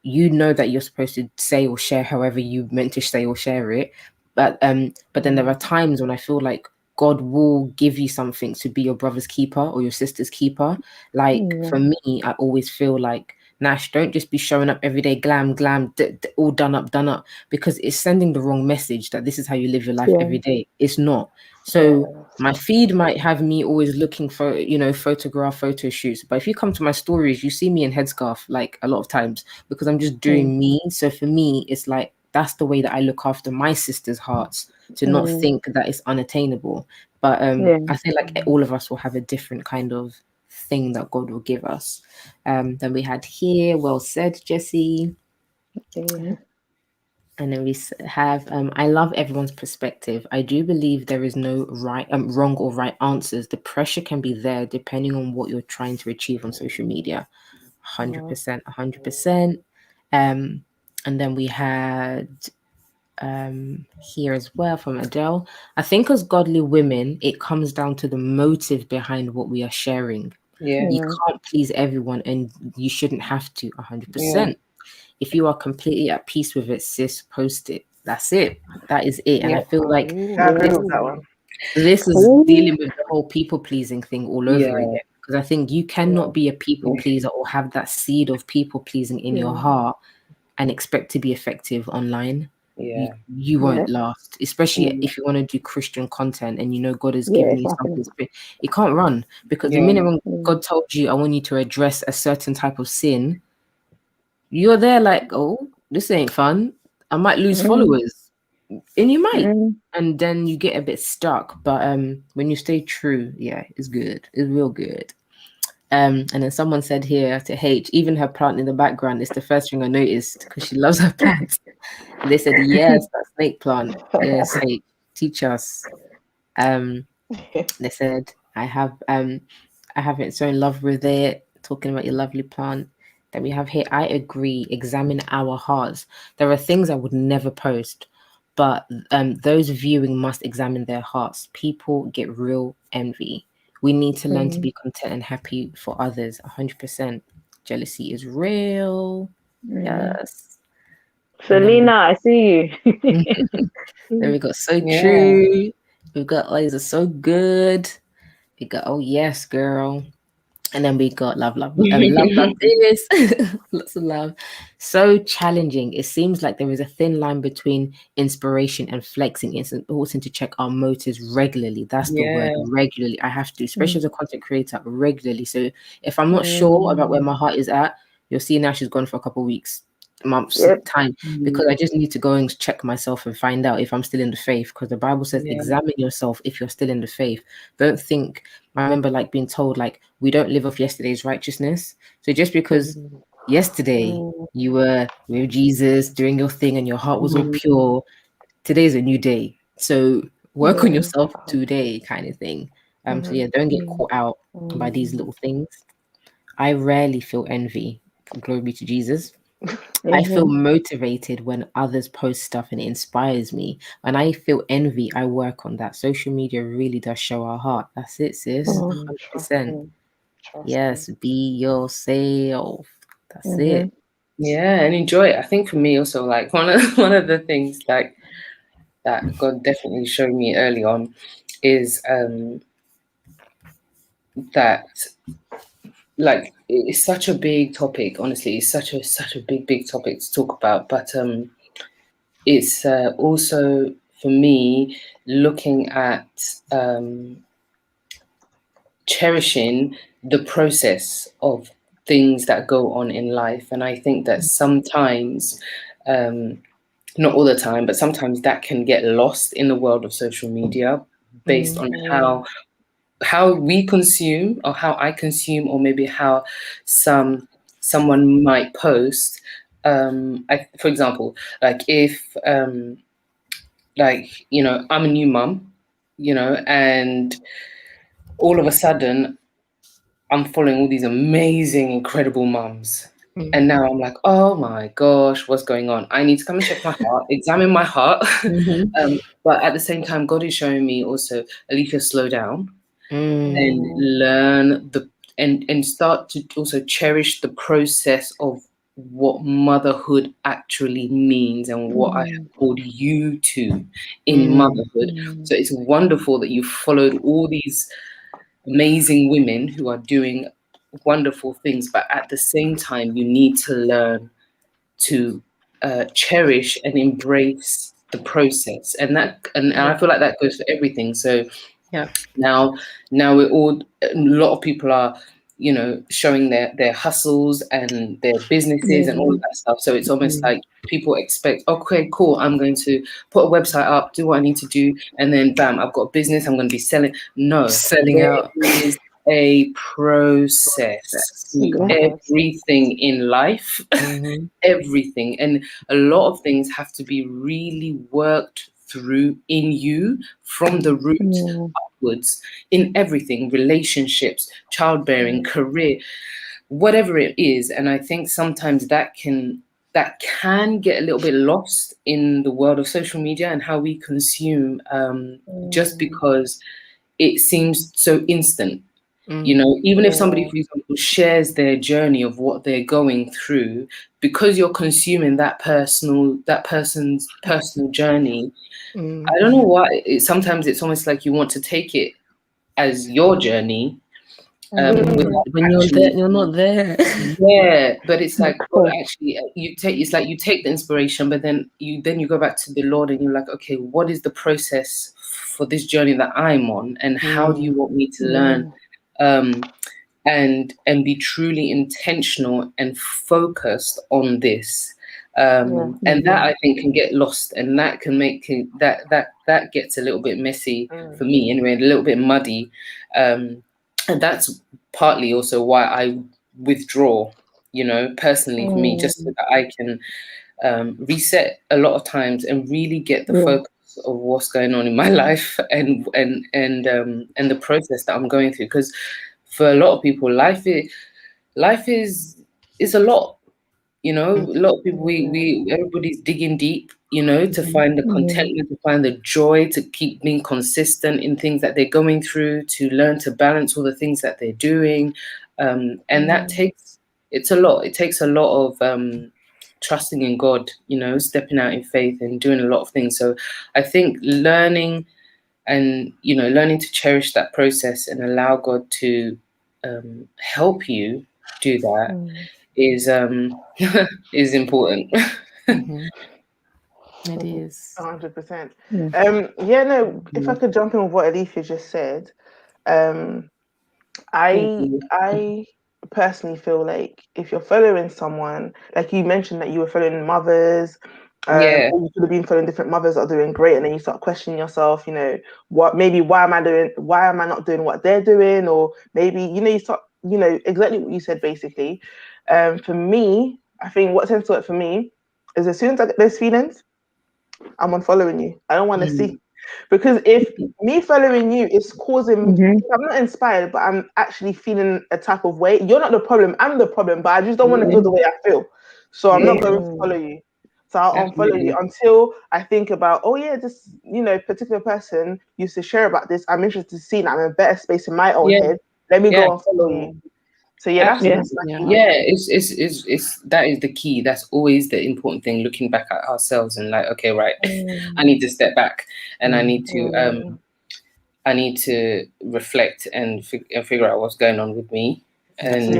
you know that you're supposed to say or share however you meant to say or share it. But then there are times when I feel like God will give you something to be your brother's keeper or your sister's keeper. Like for me, I always feel like, Nash, don't just be showing up every day, glam, all done up, because it's sending the wrong message that this is how you live your life every day. It's not. So my feed might have me always looking for, photograph, photo shoots. But if you come to my stories, you see me in headscarf like a lot of times because I'm just doing me. So for me, it's like, that's the way that I look after my sister's hearts, to not think that it's unattainable. But I feel like all of us will have a different kind of thing that God will give us. Then we had here, well said, Jessie. And then we have, I love everyone's perspective. I do believe there is no wrong or right answers. The pressure can be there depending on what you're trying to achieve on social media. 100%. And then we had here as well from Adele. I think as godly women, it comes down to the motive behind what we are sharing. You can't please everyone, and you shouldn't have to. 100%. If you are completely at peace with it, sis, post it. That's it. That is it. And I feel like this is dealing with the whole people pleasing thing all over again. Because I think you cannot be a people pleaser or have that seed of people pleasing in your heart and expect to be effective online. You won't last, especially if you want to do Christian content and God has given you something. It can't run, because the minute when God told you, I want you to address a certain type of sin, you're there like, oh, this ain't fun. I might lose followers, and you might, and then you get a bit stuck. But when you stay true, it's good. It's real good. And then someone said here to H, even her plant in the background is the first thing I noticed because she loves her plants. And they said, yes, that snake plant. Yes, H, teach us. They said, I have it so in love with it, talking about your lovely plant. Then we have here, I agree, examine our hearts. There are things I would never post, but those viewing must examine their hearts. People get real envy. We need to learn to be content and happy for others. 100%. Jealousy is real. Yes. Selena, I see you. Then we got so true. We've got these are so good. We got, oh yes, girl. And then we got love this. Lots of love. So challenging. It seems like there is a thin line between inspiration and flexing. It's important to check our motives regularly. That's the word, regularly. I have to, especially as a content creator, regularly. So if I'm not sure about where my heart is at, you'll see now she's gone for a couple of weeks, months, time, because I just need to go and check myself and find out if I'm still in the faith, because the Bible says examine yourself if you're still in the faith. Don't think, I remember like being told like we don't live off yesterday's righteousness. So just because yesterday you were with Jesus doing your thing and your heart was all pure, today's a new day. So work on yourself today, kind of thing. So yeah, don't get caught out by these little things. I rarely feel envy. Glory be to Jesus. I feel motivated when others post stuff and it inspires me. When I feel envy, I work on that. Social media really does show our heart. That's it, sis. 100%. Yes, be yourself. That's it. Yeah, and enjoy it. I think for me also, like one of the things like that God definitely showed me early on is that like it's such a big topic. Honestly, it's such a big topic to talk about. But it's also for me looking at cherishing the process of things that go on in life. And I think that sometimes, not all the time, but sometimes that can get lost in the world of social media based on how we consume or how I consume, or maybe how someone might post. For example, like if like, you know, I'm a new mum, you know, and all of a sudden I'm following all these amazing, incredible mums. And now I'm like, oh my gosh, what's going on? I need to come and check my heart, examine my heart. But at the same time, God is showing me also, Alicia, slow down and learn and start to also cherish the process of what motherhood actually means and what I have called you to in motherhood. So it's wonderful that you followed all these amazing women who are doing wonderful things, but at the same time, you need to learn to cherish and embrace the process, and I feel like that goes for everything. So now we're all, a lot of people are, you know, showing their hustles and their businesses and all of that stuff. So it's almost like people expect, okay, cool, I'm going to put a website up, do what I need to do, and then bam, I've got a business, I'm going to be selling. No, there is a process to everything in life, everything. And a lot of things have to be really worked through in you from the root upwards, in everything, relationships, childbearing, career, whatever it is. And I think sometimes that can get a little bit lost in the world of social media and how we consume, just because it seems so instant. You know, even if somebody, for example, shares their journey of what they're going through, because you're consuming that person's personal journey, I don't know why. Sometimes it's almost like you want to take it as your journey, when you're there, you're not there. Yeah, but it's like, well, actually, it's like you take the inspiration, but then you go back to the Lord and you're like, okay, what is the process for this journey that I'm on, and how do you want me to learn? And be truly intentional and focused on this, and that I think can get lost, and that can make that gets a little bit messy for me anyway, a little bit muddy, and that's partly also why I withdraw, you know, personally for me, just so that I can reset a lot of times and really get the focus of what's going on in my life and the process that I'm going through, because for a lot of people, life is a lot, you know. A lot of people, everybody's digging deep, you know, to find the contentment, to find the joy, to keep being consistent in things that they're going through, to learn to balance all the things that they're doing, and that takes, it's a lot. It takes a lot of trusting in God, you know, stepping out in faith and doing a lot of things. So I think learning to cherish that process and allow God to help you do that is is important. It is. 100%. Yeah. If I could jump in with what Alethea just said, I personally feel like if you're following someone, like you mentioned that you were following mothers, or you could have been following different mothers that are doing great, and then you start questioning yourself, why am I not doing what they're doing? Or maybe, you start, exactly what you said, basically. For me, I think what tends to work for me is as soon as I get those feelings, I'm unfollowing you. I don't want to see. Because if me following you is causing, I'm not inspired, but I'm actually feeling a type of way. You're not the problem. I'm the problem, but I just don't want to feel the way I feel. So I'm not going to follow you. So I'll unfollow you until I think about, oh yeah, this, particular person used to share about this. I'm interested to see, and I'm in a better space in my own head. Let me go and follow you. So that's it's that is the key. That's always the important thing. Looking back at ourselves and like, okay, right, I need to step back, and I need to reflect and figure out what's going on with me. And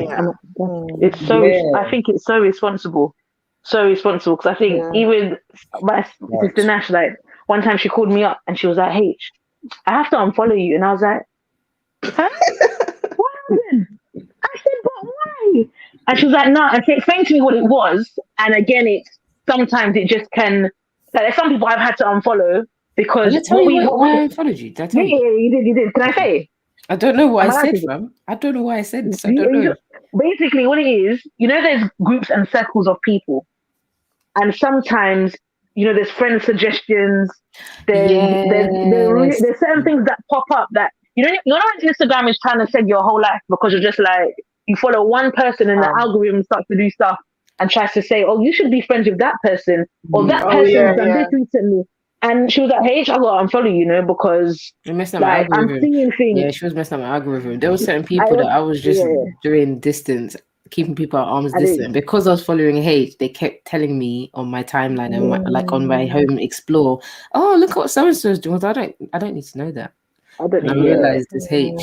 it's so. I think it's so responsible. Because I think even my sister Nash, like one time she called me up and she was like, "H, I have to unfollow you," and I was like, "Huh? What happened?" I said, "But why?" And she was like, "No," and she explained to me what it was. And again, sometimes it just can. Like, there's some people I've had to unfollow because Did I tell you why I followed you? Did I tell you? Yeah, you did. Can I say? I don't know what I said, fam. I don't know what I said. So I don't know. Basically, what it is, there's groups and circles of people, and sometimes, there's friend suggestions. There's certain things that pop up that Instagram is trying to send your whole life because you're just like you follow one person and the algorithm starts to do stuff and tries to say, oh, you should be friends with that person or that person's done this recently. And she was like, "Hey, I got to unfollow you, because I'm seeing things." Yeah, she was messing up my algorithm. There were certain people that I was just doing distance, keeping people at arm's distance. Because I was following H, they kept telling me on my timeline and on my home explore, "Oh, look what so and so is doing." I don't need to know that. I realized it's H.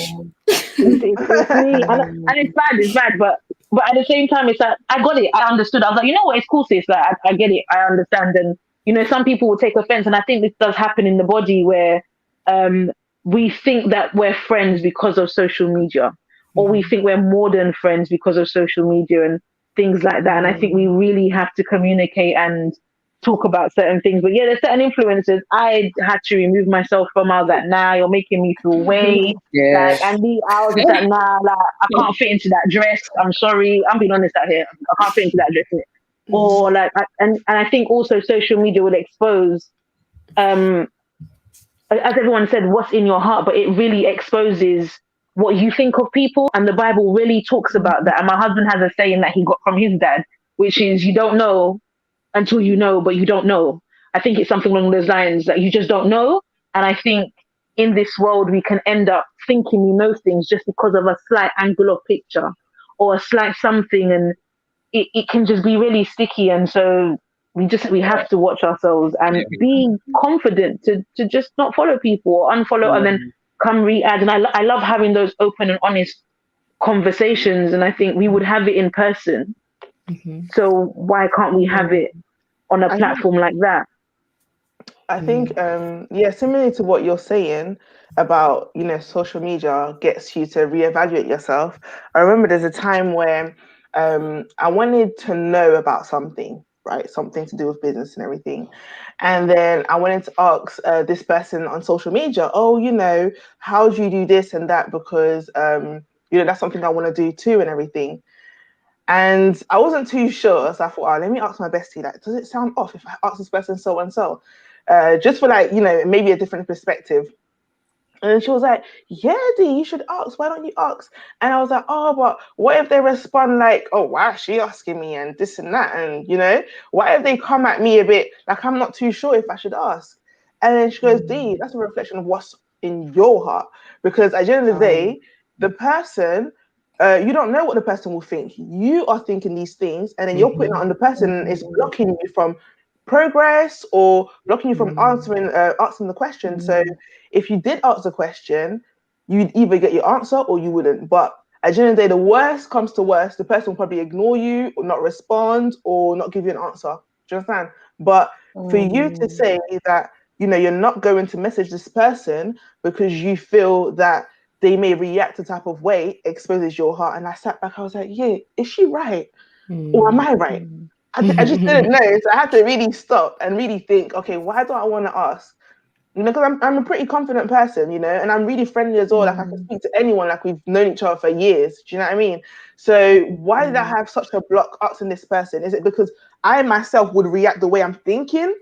It's me, and it's bad, but at the same time, it's like I got it. I understood. I was like, you know what? It's cool, sis. Like I get it. I understand. And some people will take offense, and I think this does happen in the body where we think that we're friends because of social media, or we think we're more than friends because of social media and things like that. And I think we really have to communicate and talk about certain things. But yeah, there's certain influences I had to remove myself from. I was like, nah, you're making me feel way. Like, and I was just like, nah, like I can't fit into that dress. I'm sorry. I'm being honest out here. I can't fit into that dress. Or like, and I think also social media will expose, as everyone said, what's in your heart, but it really exposes what you think of people. And the Bible really talks about that. And my husband has a saying that he got from his dad, which is, you don't know until you know, but you don't know. I think it's something along those lines that you just don't know. And I think in this world, we can end up thinking we know things just because of a slight angle of picture or a slight something. And it can just be really sticky. And so we have to watch ourselves and be confident to just not follow people or unfollow and then come re-add. And I love having those open and honest conversations. And I think we would have it in person. So why can't we have it on a platform like that? I think, similarly to what you're saying about, social media gets you to reevaluate yourself. I remember there's a time where I wanted to know about something, right? Something to do with business and everything. And then I wanted to ask this person on social media, oh, how do you do this and that? Because, that's something I want to do too and everything. And I wasn't too sure, so I thought, let me ask my bestie, like, does it sound off if I ask this person so and so? Just for maybe a different perspective. And she was like, yeah, Dee, you should ask. Why don't you ask? And I was like, oh, but what if they respond like, oh, why is she asking me and this and that? And, what if they come at me a bit like I'm not too sure if I should ask? And then she goes, Dee, that's a reflection of what's in your heart. Because at the end of the day, the person, you don't know what the person will think. You are thinking these things, and then you're putting it on the person, and it's blocking you from progress or blocking you from answering the question. So if you did ask the question, you'd either get your answer or you wouldn't. But at the end of the day, the worst comes to worst, the person will probably ignore you or not respond or not give you an answer. Do you understand? But for you to say that, you know, you're not going to message this person because you feel that they may react a type of way, exposes your heart. And I sat back, I was like, yeah, is she right? Or am I right? I just didn't know. So I had to really stop and really think, okay, why do I want to ask? You know, because I'm a pretty confident person, you know, and I'm really friendly as well. Like I can speak to anyone, like we've known each other for years. Do you know what I mean? So why did I have such a block asking this person? Is it because I myself would react the way I'm thinking?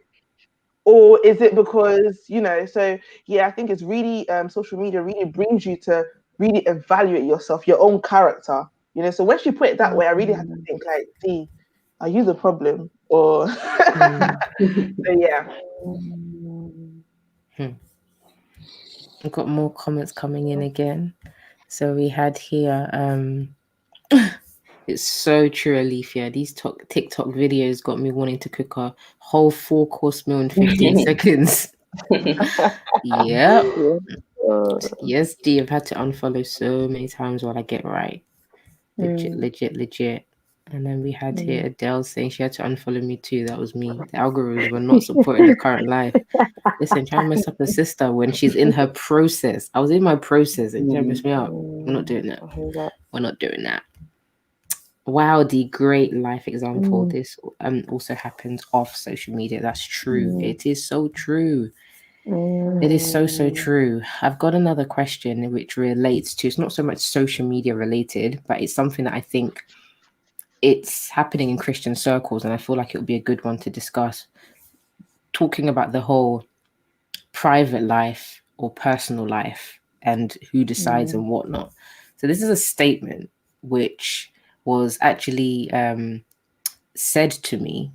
Or is it because, you know, so yeah, I think it's really, social media really brings you to really evaluate yourself, your own character, you know. So when she put it that way, I really had to think like, D, are you the problem? Or, so yeah. I've got more comments coming in again. So we had here, it's so true, Alethea. These TikTok videos got me wanting to cook a whole 4-course meal in 15 seconds. Yeah. Yes, D, I've had to unfollow so many times while I get right. Legit. And then we had here Adele saying she had to unfollow me too. That was me. The algorithms were not supporting the current life. Listen, trying to mess up a sister when she's in her process. I was in my process and trying to mess me up. We're not doing that. We're not doing that. Wow, the great life example. This also happens off social media. That's true. It is so true. It is so true. I've got another question which relates to, it's not so much social media related, but it's something that I think it's happening in Christian circles, and I feel like it would be a good one to discuss. Talking about the whole private life or personal life and who decides and whatnot. So this is a statement which was actually said to me,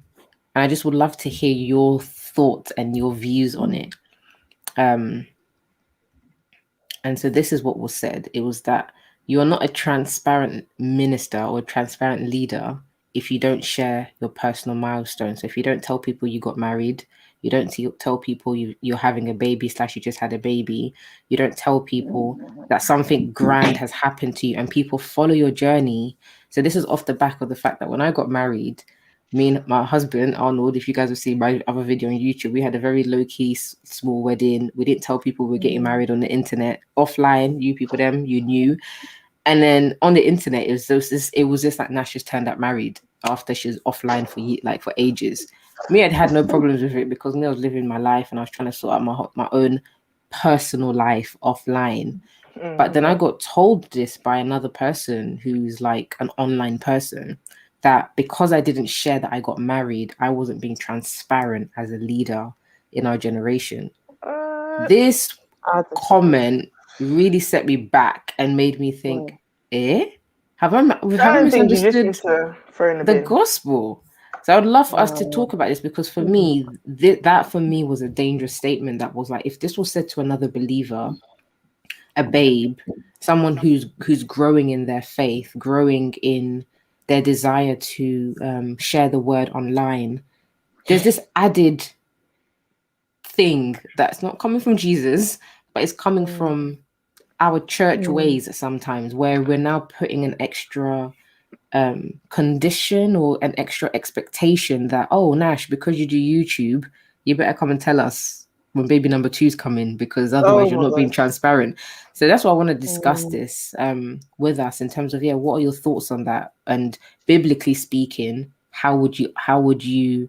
and I just would love to hear your thoughts and your views on it. And so this is what was said. It was that you are not a transparent minister or a transparent leader if you don't share your personal milestones. So if you don't tell people you got married, you don't tell people you're having a baby / you just had a baby, you don't tell people that something grand has happened to you and people follow your journey. So this is off the back of the fact that when I got married, me and my husband, Arnold, if you guys have seen my other video on YouTube, we had a very low-key, small wedding. We didn't tell people we were getting married on the internet. Offline, you people, you knew. And then on the internet, it was just like Nash just turned up married after she was offline for ages. Me, I'd had no problems with it because me, I was living my life and I was trying to sort out my own personal life offline. But then I got told this by another person who's like an online person, that because I didn't share that I got married, I wasn't being transparent as a leader in our generation. This comment really set me back and made me think, have I misunderstood the gospel? So I would love for us to talk about this, because for me, that for me was a dangerous statement. That was like, if this was said to another believer, a babe, someone who's growing in their faith, growing in their desire to share the word online, there's this added thing that's not coming from Jesus, but it's coming from our church ways sometimes, where we're now putting an extra condition or an extra expectation that, oh, Nash, because you do YouTube, you better come and tell us when baby number 2's coming, because otherwise you're not being transparent. So that's why I want to discuss this with us in terms of, what are your thoughts on that? And biblically speaking, how would you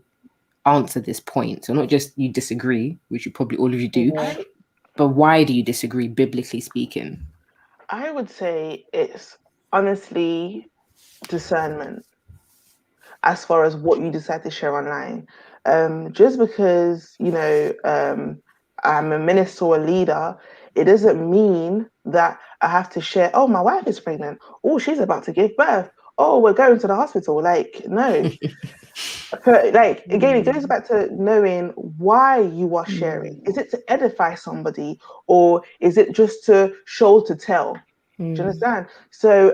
answer this point? So not just you disagree, which you probably all of you do, but why do you disagree biblically speaking? I would say it's honestly discernment as far as what you decide to share online. Just because, I'm a minister or a leader, it doesn't mean that I have to share, oh, my wife is pregnant. Oh, she's about to give birth. Oh, we're going to the hospital. Like, no. Like, again, it goes back to knowing why you are sharing. Is it to edify somebody, or is it just to show to tell? Do you understand? So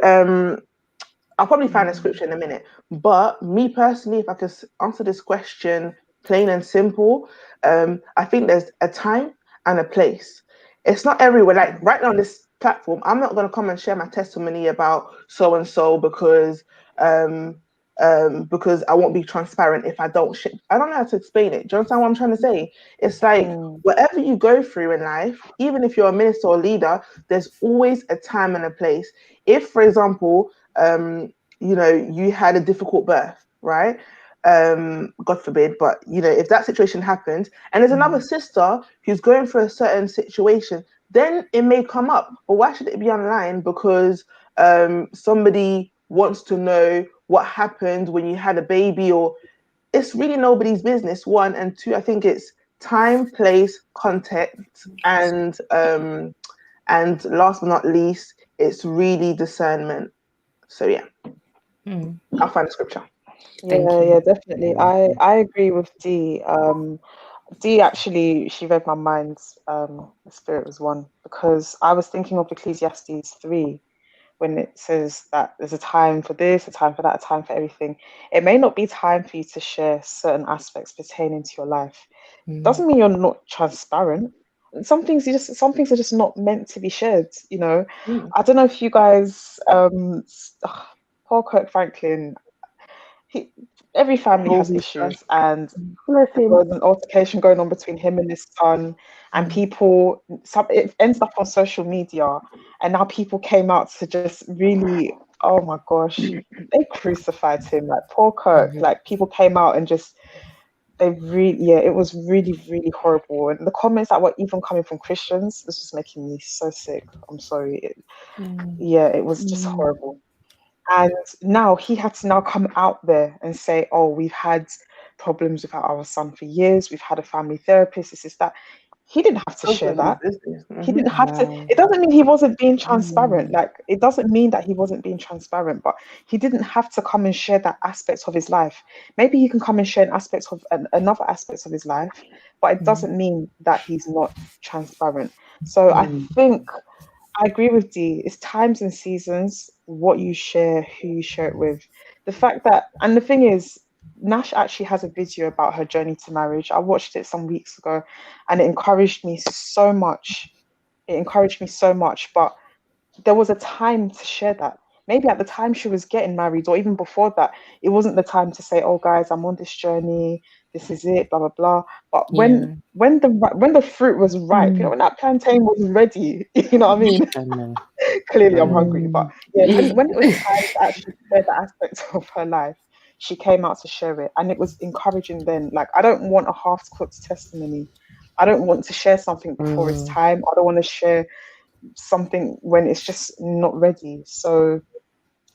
I'll probably find a scripture in a minute. But me personally, if I could answer this question plain and simple, I think there's a time and a place. It's not everywhere. Like right now, this platform, I'm not going to come and share my testimony about so and so because I won't be transparent if I don't I don't know how to explain it. Do you understand what I'm trying to say? It's like whatever you go through in life, even if you're a minister or leader, there's always a time and a place. If, for example, you had a difficult birth, right? God forbid, but if that situation happened and there's another sister who's going through a certain situation, then it may come up. But why should it be online? Because somebody wants to know what happened when you had a baby, or it's really nobody's business, one. And two, I think it's time, place, context, and last but not least, it's really discernment. So yeah, I'll find the scripture. Yeah, definitely. I agree with Dee. Dee actually, she read my mind. The Spirit was one, because I was thinking of Ecclesiastes 3 when it says that there's a time for this, a time for that, a time for everything. It may not be time for you to share certain aspects pertaining to your life. Doesn't mean you're not transparent. Some things are just not meant to be shared. I don't know if you guys, Paul Kirk Franklin. Every family has issues, and there was an altercation going on between him and his son, and it ends up on social media, and now people came out to just really, oh my gosh, they crucified him, like Paul Kirk. Like, people came out and just, it was really, really horrible. And the comments that were even coming from Christians was just making me so sick. I'm sorry. It was just horrible. And now he had to come out there and say, oh, we've had problems with our son for years. We've had a family therapist. This is that. He didn't have to share that. He didn't have to. It doesn't mean he wasn't being transparent. Like, it doesn't mean that he wasn't being transparent, but he didn't have to come and share that aspect of his life. Maybe he can come and share an aspect of another aspect of his life, but it doesn't mean that he's not transparent. So I think I agree with Dee. It's times and seasons, what you share, who you share it with. The fact that, and the thing is, Nash actually has a video about her journey to marriage. I watched it some weeks ago, and it encouraged me so much. But there was a time to share that. Maybe at the time she was getting married, or even before that, it wasn't the time to say, oh guys, I'm on this journey, this is it, blah blah blah. But when the fruit was ripe, when that plantain was ready, you know what I mean? Clearly I'm hungry, but when it was time to actually share the aspects of her life, she came out to share it, and it was encouraging then. Like, I don't want a half-cooked testimony. I don't want to share something before it's time. I don't want to share something when it's just not ready. So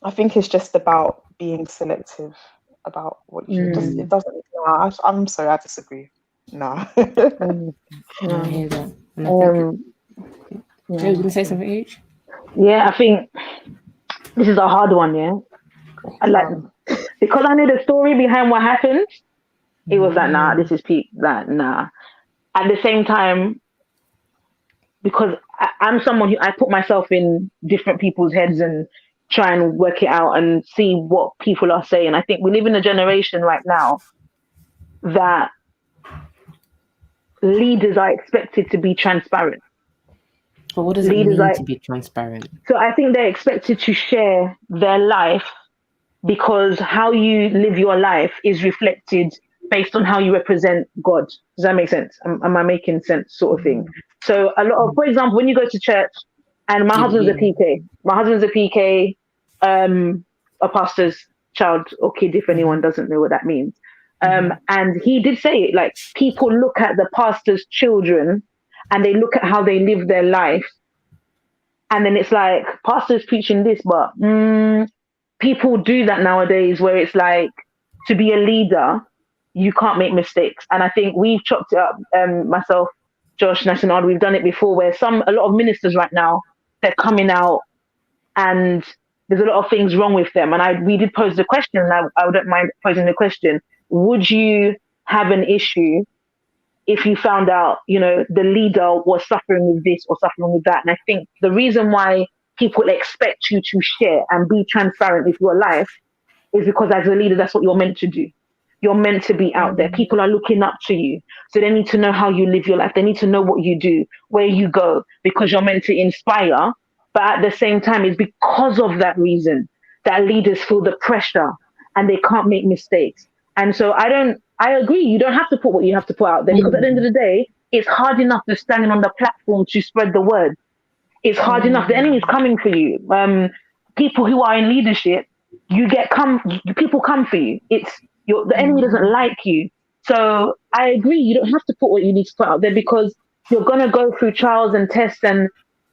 I think it's just about being selective about what you just, it doesn't. No, I'm sorry, I disagree. No. I hear that. And I think, you were going to say something, H? Yeah, I think this is a hard one. Yeah, because I knew the story behind what happened. It was like, nah, this is peak. That nah. At the same time, because I'm someone who I put myself in different people's heads and try and work it out and see what people are saying. I think we live in a generation right now that leaders are expected to be transparent. But what does it mean to be transparent? So I think they're expected to share their life, because how you live your life is reflected based on how you represent God. Does that make sense? Am I making sense, sort of thing? So a lot of, for example, when you go to church, and my husband's a PK, a pastor's child or kid, if anyone doesn't know what that means. And he did say it, like, people look at the pastor's children and they look at how they live their life. And then it's like, pastor's preaching this, but people do that nowadays, where it's like, to be a leader, you can't make mistakes. And I think we've chopped it up, myself, Josh, National, we've done it before, where a lot of ministers right now, they're coming out and there's a lot of things wrong with them. And we did pose the question, and I wouldn't mind posing the question, would you have an issue if you found out, the leader was suffering with this or suffering with that? And I think the reason why people expect you to share and be transparent with your life is because as a leader, that's what you're meant to do. You're meant to be out there. People are looking up to you. So they need to know how you live your life. They need to know what you do, where you go, because you're meant to inspire But at the same time, it's because of that reason that leaders feel the pressure and they can't make mistakes. And so I agree, you don't have to put what you have to put out there, because at the end of the day, it's hard enough to standing on the platform to spread the word. It's hard enough. The enemy is coming for you. People who are in leadership, people come for you. The enemy doesn't like you. So I agree, you don't have to put what you need to put out there, because you're going to go through trials and tests and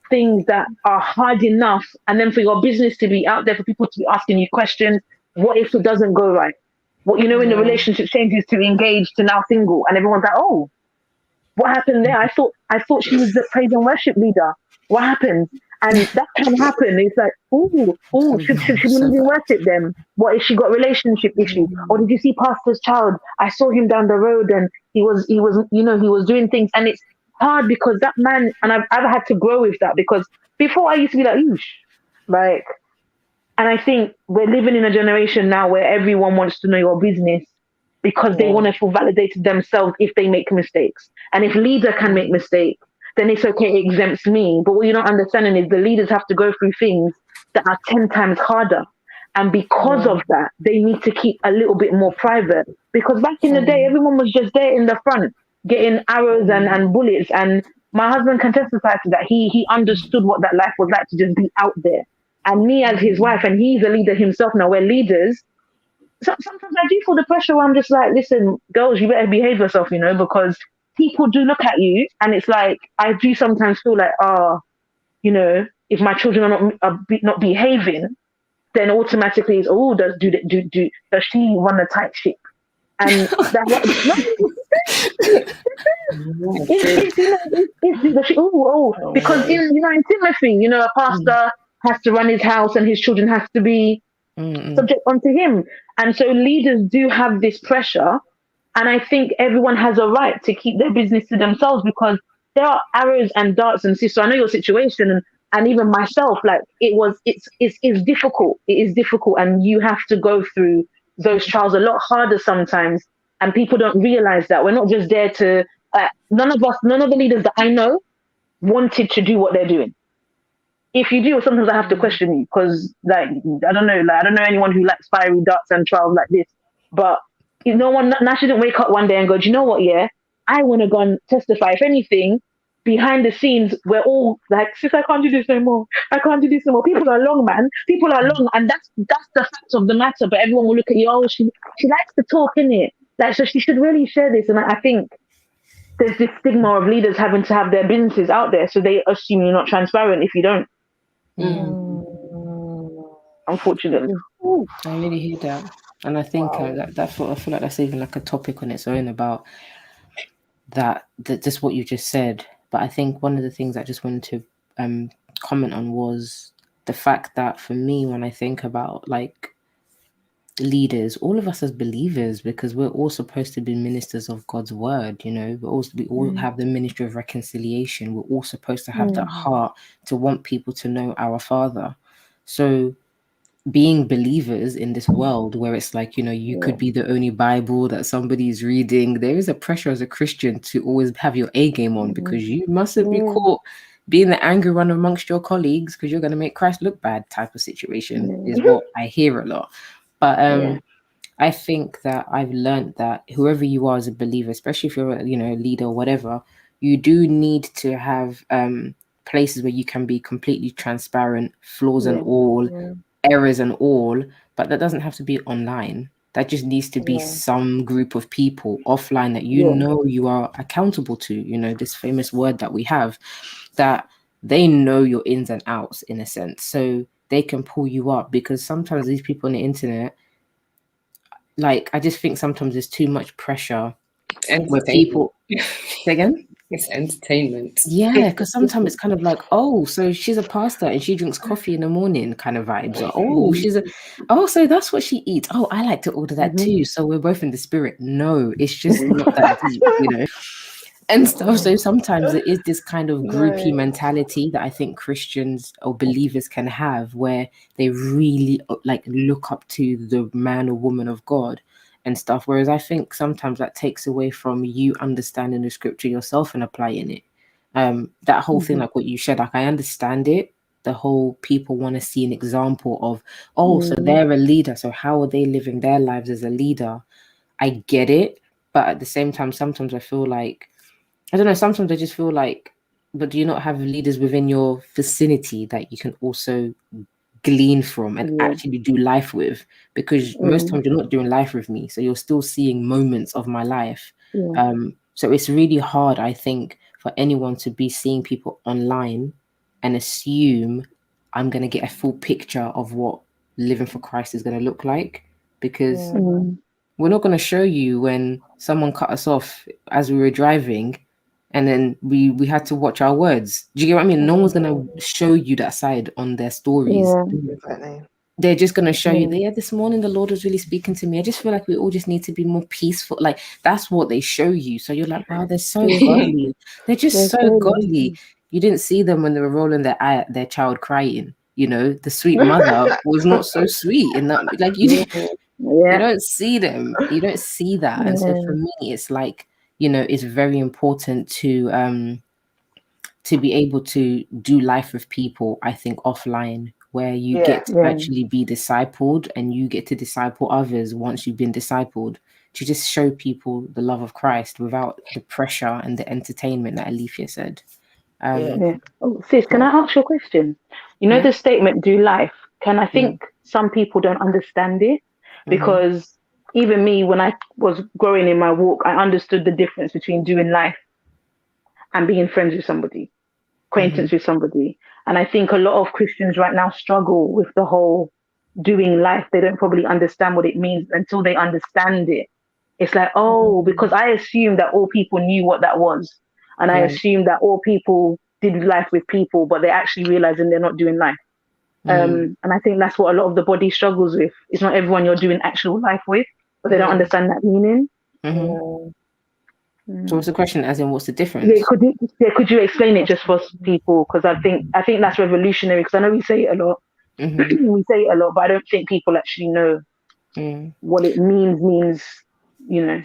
things that are hard enough. And then for your business to be out there, for people to be asking you questions, what if it doesn't go right? What, when the relationship changes to engaged to now single, and everyone's like, oh, what happened there? I thought she was the praise and worship leader. What happened? And that can happen. It's like, should we leave worship then? What if she got relationship issues? Or did you see pastor's child? I saw him down the road and he was doing things. And it's hard because that man, and I've had to grow with that, because before I used to be like, like, and I think we're living in a generation now where everyone wants to know your business, because they want to feel validated themselves if they make mistakes. And if leader can make mistakes, then it's okay, it exempts me. But what you're not understanding is the leaders have to go through things that are 10 times harder. And because of that, they need to keep a little bit more private. Because back in the day, everyone was just there in the front, getting arrows and bullets. And my husband can testify to that. He understood what that life was like, to just be out there. And me as his wife, and he's a leader himself now, we're leaders. So sometimes I do feel the pressure where I'm just like, listen, girls, you better behave yourself, because people do look at you, and it's like, I do sometimes feel like, if my children are not behaving, then automatically it's, does she run a tight ship? And because in Timothy, a pastor has to run his house and his children have to be subject unto him. And so leaders do have this pressure. And I think everyone has a right to keep their business to themselves, because there are arrows and darts and so I know your situation, and even myself, like it's difficult. It is difficult, and you have to go through those trials a lot harder sometimes. And people don't realize that we're not just there to. None of the leaders that I know wanted to do what they're doing. If you do, sometimes I have to question you, because I don't know anyone who likes fiery darts and trials like this. But no one didn't wake up one day and go, do you know what? Yeah, I want to go and testify. If anything, behind the scenes, we're all like, sis, I can't do this no more. I can't do this no more. People are long, man. People are long, and that's the fact of the matter. But everyone will look at you. Oh, she likes to talk, innit? Like, so she should really share this. And I think there's this stigma of leaders having to have their businesses out there, so they assume you're not transparent if you don't. Unfortunately. I really hear that, and I think I feel like that's even like a topic on its own about that just what you just said. But I think one of the things I just wanted to comment on was the fact that for me, when I think about like leaders, all of us as believers, because we're all supposed to be ministers of God's word, we all have the ministry of reconciliation. We're all supposed to have that heart to want people to know our Father. So being believers in this world where it's like, you could be the only Bible that somebody is reading, there is a pressure as a Christian to always have your A game on, because you mustn't be caught being the angry one amongst your colleagues, because you're going to make Christ look bad type of situation is what I hear a lot. But I think that I've learned that whoever you are as a believer, especially if you're a leader or whatever, you do need to have places where you can be completely transparent, flaws and all, errors and all, but that doesn't have to be online. That just needs to be some group of people offline that you are accountable to, this famous word that we have, that they know your ins and outs in a sense, so they can pull you up. Because sometimes these people on the internet, like, I just think sometimes there's too much pressure where people say again. It's entertainment. Yeah, because sometimes it's kind of like, oh, so she's a pastor and she drinks coffee in the morning kind of vibes. Or, so that's what she eats. Oh, I like to order that too. So we're both in the spirit. No, it's just not that deep, and stuff. So sometimes it is this kind of groupie mentality that I think Christians or believers can have, where they really like look up to the man or woman of God and stuff. Whereas I think sometimes that takes away from you understanding the scripture yourself and applying it. That whole thing, like what you shared, like I understand it, the whole people want to see an example of, oh, so they're a leader, so how are they living their lives as a leader? I get it, but at the same time, sometimes I feel like, I don't know, sometimes I just feel like, but do you not have leaders within your vicinity that you can also glean from and actually do life with? Because most times you're not doing life with me, so you're still seeing moments of my life. So it's really hard, I think, for anyone to be seeing people online and assume I'm going to get a full picture of what living for Christ is going to look like, because we're not going to show you when someone cut us off as we were driving and then we had to watch our words. Do you get what I mean? No one's going to show you that side on their stories. Exactly. They're just going to show you, yeah, this morning the Lord was really speaking to me. I just feel like we all just need to be more peaceful. Like, that's what they show you. So you're like, wow, they're so godly. They're just so godly. You didn't see them when they were rolling their eye at their child crying. You know, the sweet mother was not so sweet in that. Like, you don't see them. You don't see that. And so for me, it's like, you know, it's very important to be able to do life with people, I think, offline, where you get to actually be discipled and you get to disciple others once you've been discipled, to just show people the love of Christ without the pressure and the entertainment that Alethea said. Oh, sis, can I ask you a question? You know, the statement, do life, I think some people don't understand it, because even me, when I was growing in my walk, I understood the difference between doing life and being friends with somebody, acquaintance with somebody. And I think a lot of Christians right now struggle with the whole doing life. They don't probably understand what it means until they understand it. It's like, oh, because I assumed that all people knew what that was. And I assumed that all people did life with people, but they're actually realizing they're not doing life. And I think that's what a lot of the body struggles with. It's not everyone you're doing actual life with, but they don't understand that meaning. So what's the question? As in, what's the difference? Could you explain it just for people? Because I think that's revolutionary. Because I know we say it a lot, we say it a lot, but I don't think people actually know what it means. You know.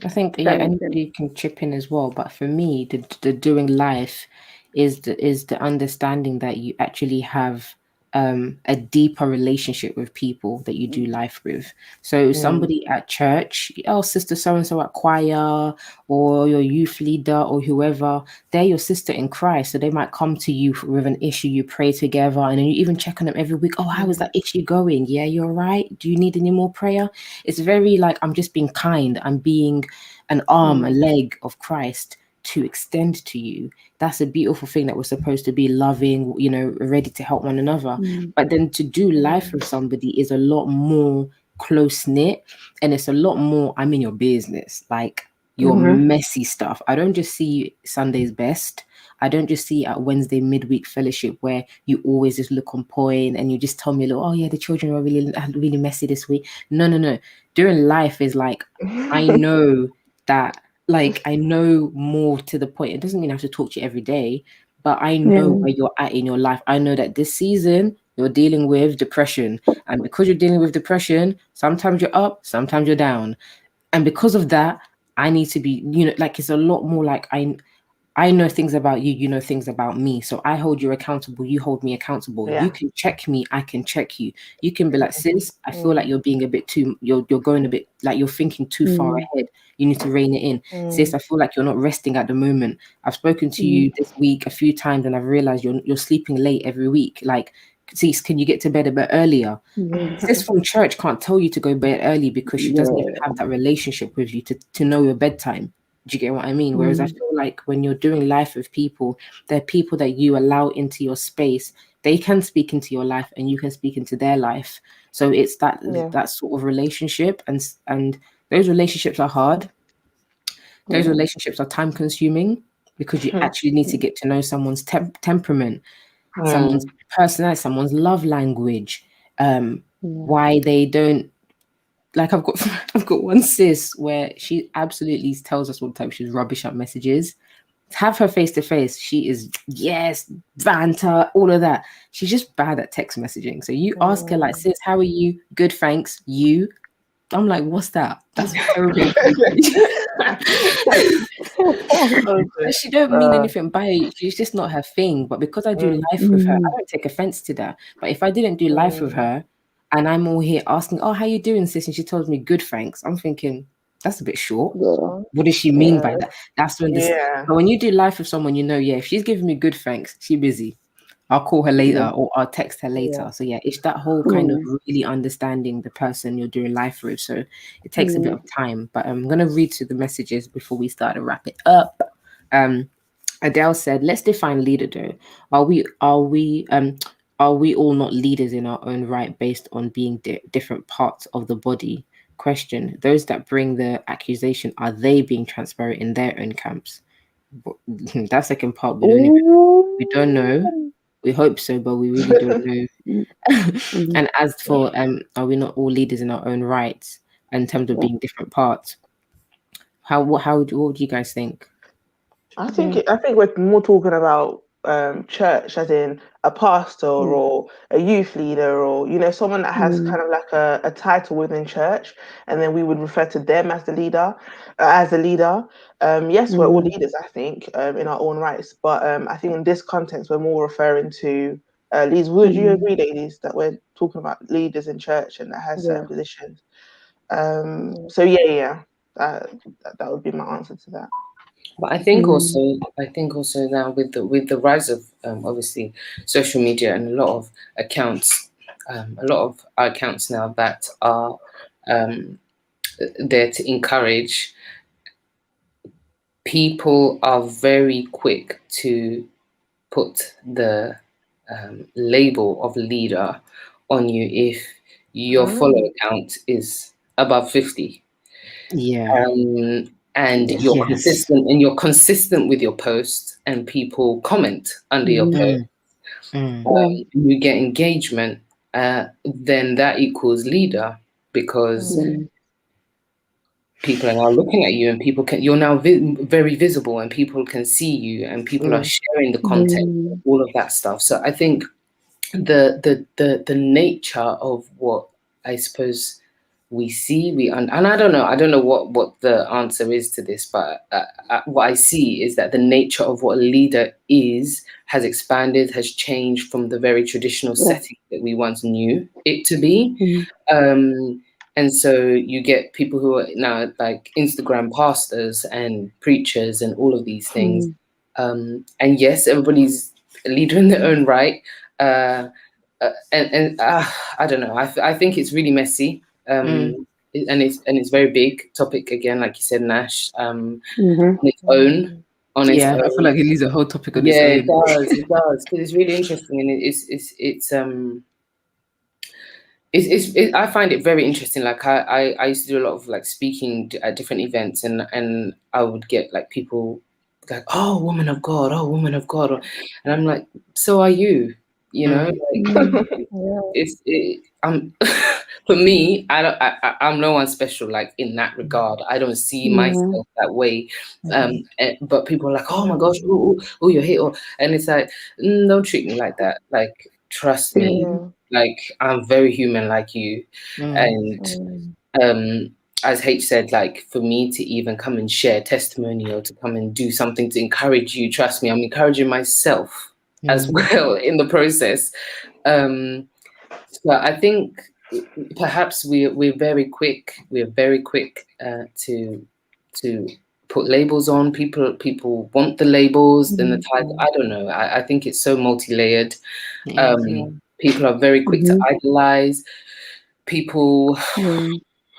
I think anybody can chip in as well. But for me, the doing life is the understanding that you actually have a deeper relationship with people that you do life with. So somebody at church, oh, sister so-and-so at choir, or your youth leader or whoever, they're your sister in Christ. So they might come to you with an issue, you pray together, and then you even check on them every week. Oh, how is that issue going? Yeah, you're right. Do you need any more prayer? It's very like, I'm just being kind. I'm being an arm, a leg of Christ to extend to you. That's a beautiful thing, that we're supposed to be loving, you know, ready to help one another. But then to do life with somebody is a lot more close-knit, and it's a lot more, I'm in your business, like your messy stuff. I don't just see Sunday's best. I don't just see at Wednesday midweek fellowship where you always just look on point and you just tell me a little, oh yeah, the children are really messy this week. No. During life is like, I know that, like, I know more to the point. It doesn't mean I have to talk to you every day, but I know where you're at in your life. I know that this season you're dealing with depression. And because you're dealing with depression, sometimes you're up, sometimes you're down. And because of that, I need to be, you know, like, it's a lot more like, I know things about you, you know things about me. So I hold you accountable, you hold me accountable. You can check me, I can check you. You can be like, sis, I feel like you're being a bit too, you're going a bit, like you're thinking too far ahead. You need to rein it in. Sis, I feel like you're not resting at the moment. I've spoken to you this week a few times and I've realized you're sleeping late every week. Like, sis, can you get to bed a bit earlier? Sis from church can't tell you to go to bed early because she doesn't even have that relationship with you to know your bedtime. Do you get what I mean? Whereas I feel like when you're doing life with people, they're people that you allow into your space. They can speak into your life and you can speak into their life. So it's that sort of relationship, and those relationships are hard. Those relationships are time consuming because you actually need to get to know someone's temperament, someone's personality, someone's love language, why they don't. Like, I've got one sis where she absolutely tells us all the time she's rubbish at messages. Have her face to face, she is, yes, banter, all of that. She's just bad at text messaging. So you ask her, like, sis, how are you? Good, thanks. You? I'm like, what's that? That's terrible. But she don't mean anything by it. She's just not her thing. But because I do life with her, I don't take offense to that. But if I didn't do life with her, and I'm all here asking, "Oh, how you doing, sis?" and she tells me, "Good, thanks," I'm thinking that's a bit short. What does she mean by that? That's when this. But when you do life with someone, you know, yeah, if she's giving me good thanks, she's busy. I'll call her later or I'll text her later. So yeah, it's that whole kind of really understanding the person you're doing life with. So it takes a bit of time. But I'm gonna read to the messages before we start to wrap it up. Adele said, "Let's define leader though. Are we all not leaders in our own right based on being different parts of the body? Question: Those that bring the accusation, are they being transparent in their own camps?" That second part we don't know. We hope so, but we really don't know. And as for are we not all leaders in our own rights in terms of being different parts? What do you guys think? I think we're more talking about church, as in a pastor or a youth leader, or someone that has kind of like a title within church, and then we would refer to them as the leader, as a leader. Yes, we're all leaders, I think, in our own rights, but I think in this context we're more referring to leaders. Would you agree, ladies, that we're talking about leaders in church and that has certain positions? So that would be my answer to that. But I think also now with the rise of obviously social media and a lot of our accounts now that are there to encourage, people are very quick to put the label of leader on you if your follow account is above 50. And you're consistent with your posts, and people comment under your post. You get engagement, then that equals leader, because people are now looking at you, and you're now very visible, and people can see you, and people are sharing the content, all of that stuff. So I think the nature of what I suppose we see, and I don't know what the answer is to this, but what I see is that the nature of what a leader has expanded, has changed from the very traditional setting that we once knew it to be. And so you get people who are now like Instagram pastors and preachers and all of these things. And yes, everybody's a leader in their own right. And I don't know. I think it's really messy. And it's very big topic again, like you said, Nash, on its own. I feel like it needs a whole topic on its own. It does, because it's really interesting, and I find it very interesting. Like I used to do a lot of like speaking at different events, and I would get like people like, "Oh, woman of God, oh, woman of God," and I'm like, "So are you?" For me, I'm no one special, like in that regard. I don't see myself that way. But people are like, "Oh my gosh, oh, you're here," and it's like, don't treat me like that. Like, trust me, like I'm very human like you. And as H said, like for me to even come and share testimony or to come and do something to encourage you, trust me, I'm encouraging myself as well in the process. But I think perhaps we're very quick. We're very quick to put labels on people. People want the labels, then the title. I don't know. I think it's so multi-layered. People are very quick to idolize. People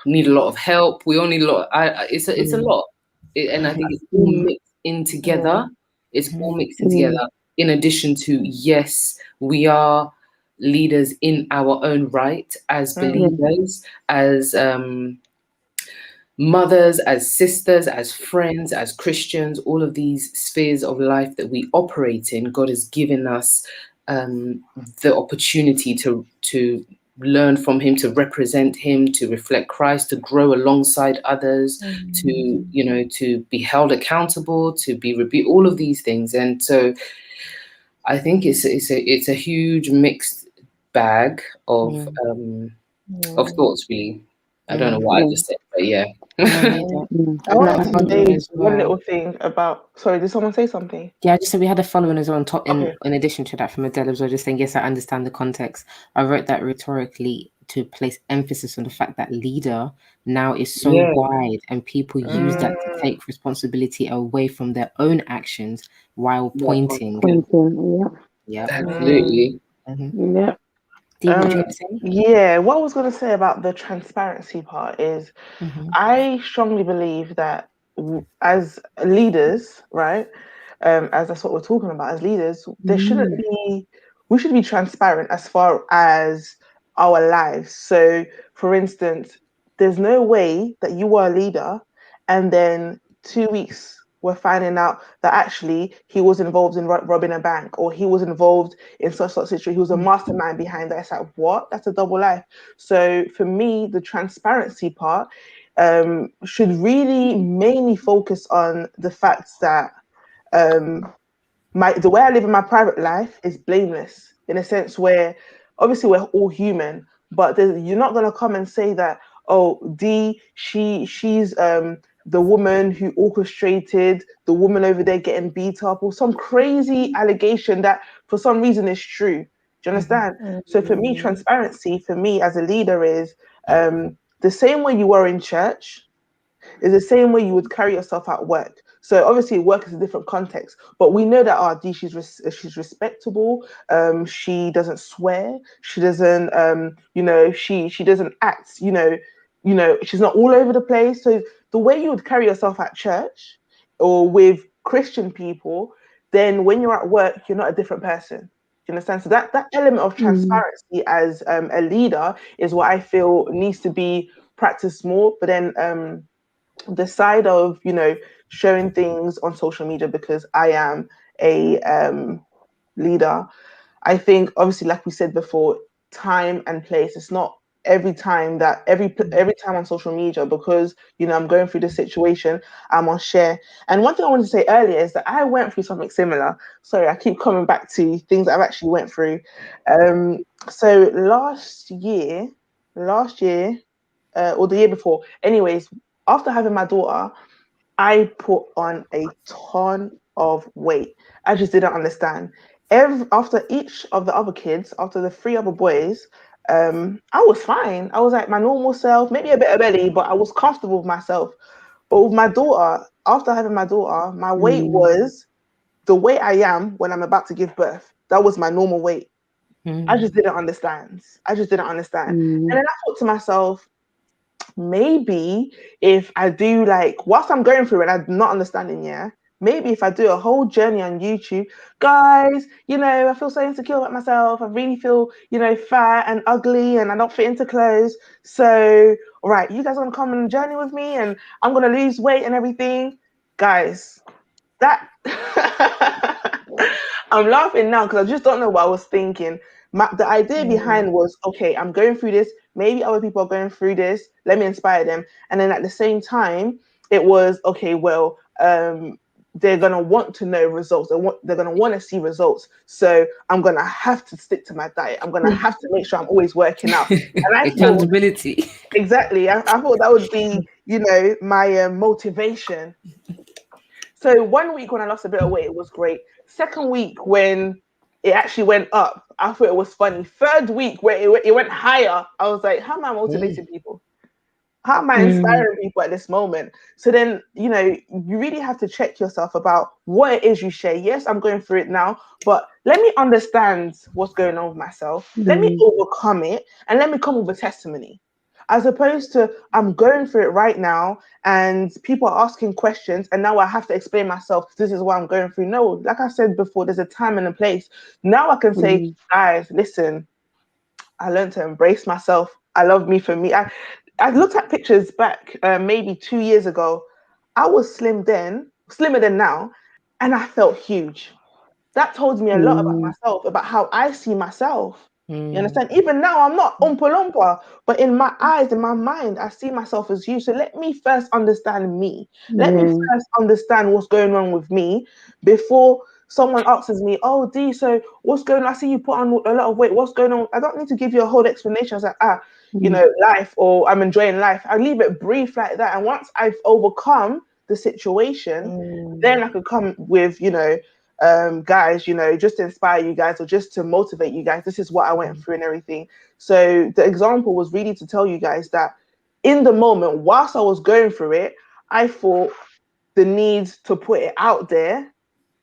need a lot of help. We all need a lot. It's a lot, and I think it's all mixed in together. It's all mixed in together. In addition to, yes, we are leaders in our own right as believers, as mothers, as sisters, as friends, as Christians. All of these spheres of life that we operate in, God has given us the opportunity to learn from him, to represent him, to reflect Christ, to grow alongside others, to be held accountable, to be rebuked, all of these things. And so I think it's a huge mixed bag of thoughts, really. I don't know Mm. what I just said, but yeah. No, you don't. I want Another to following say as one well. little thing about. Sorry, did someone say something? Yeah, I just said we had a following as well on top Okay. in addition to that from Adele as well, just saying, yes, I understand the context. I wrote that rhetorically to place emphasis on the fact that leader now is so Yeah. wide and people use that to take responsibility away from their own actions while pointing. Yeah. Absolutely. Yeah. Dee, what do you want to say? Yeah, what I was going to say about the transparency part is I strongly believe that as leaders, right, as that's what we're talking about, as leaders, there shouldn't be, we should be transparent as far as our lives. So, for instance, there's no way that you are a leader and then 2 weeks we're finding out that actually he was involved in robbing a bank or he was involved in such situation. He was a mastermind behind that. It's like, what? That's a double life. So for me, the transparency part should really mainly focus on the fact that the way I live in my private life is blameless in a sense where obviously we're all human, but you're not gonna come and say that, oh, she's the woman who orchestrated the woman over there getting beat up or some crazy allegation that for some reason is true. Do you understand? So for me, transparency for me as a leader is the same way you were in church is the same way you would carry yourself at work. So obviously work is a different context, but we know that RD she's respectable. She doesn't swear. She doesn't she doesn't act. She's not all over the place. So the way you would carry yourself at church or with Christian people, then when you're at work, you're not a different person. You understand? So that element of transparency as a leader is what I feel needs to be practiced more. But then the side of showing things on social media because I am a leader, I think obviously like we said before, time and place. It's not every time on social media because I'm going through this situation, I'm on share. And one thing I wanted to say earlier is that I went through something similar. Sorry, I keep coming back to things that I've actually went through. So last year or the year before, anyways, after having my daughter, I put on a ton of weight. I just didn't understand. After each of the other kids, after the 3 other boys, I was fine. I was like my normal self, maybe a bit of belly, but I was comfortable with myself. But with my daughter, after having my daughter, my weight was the weight I am when I'm about to give birth. That was my normal weight. I just didn't understand. And then I thought to myself, maybe if I do whilst I'm going through it, I'm not understanding, maybe if I do a whole journey on YouTube, guys, I feel so insecure about myself. I really feel, fat and ugly and I don't fit into clothes. So, all right, you guys are going to come on a journey with me and I'm going to lose weight and everything. Guys, that I'm laughing now because I just don't know what I was thinking. The idea behind was, okay, I'm going through this. Maybe other people are going through this. Let me inspire them. And then at the same time, it was, okay, well, they're going to want to know results. They're going to want to see results. So I'm going to have to stick to my diet. I'm going to have to make sure I'm always working out. And I Accountability. Exactly. I thought that would be, my motivation. So 1 week when I lost a bit of weight, it was great. Second week when it actually went up, I thought it was funny. Third week where it went higher, I was like, how am I motivating people? How am I inspiring people at this moment? So then, you really have to check yourself about what it is you share. Yes, I'm going through it now, but let me understand what's going on with myself. Let me overcome it and let me come with a testimony. As opposed to I'm going through it right now and people are asking questions and now I have to explain myself. This is what I'm going through. No, like I said before, there's a time and a place. Now I can say, guys, listen, I learned to embrace myself. I love me for me. I looked at pictures back maybe 2 years ago. I was slimmer than now, and I felt huge. That told me a lot about myself, about how I see myself. You understand? Even now, I'm not oompa loompa, but in my eyes, in my mind, I see myself as you. So let me first understand me. Let me first understand what's going on with me before someone asks me, oh, Dee, so what's going on? I see you put on a lot of weight. What's going on? I don't need to give you a whole explanation. I was like, you know, life, or I'm enjoying life. I leave it brief like that. And once I've overcome the situation, then I could come with, you know, guys, you know, just to inspire you guys or just to motivate you guys. This is what I went through and everything. So the example was really to tell you guys that in the moment, whilst I was going through it, I thought the need to put it out there.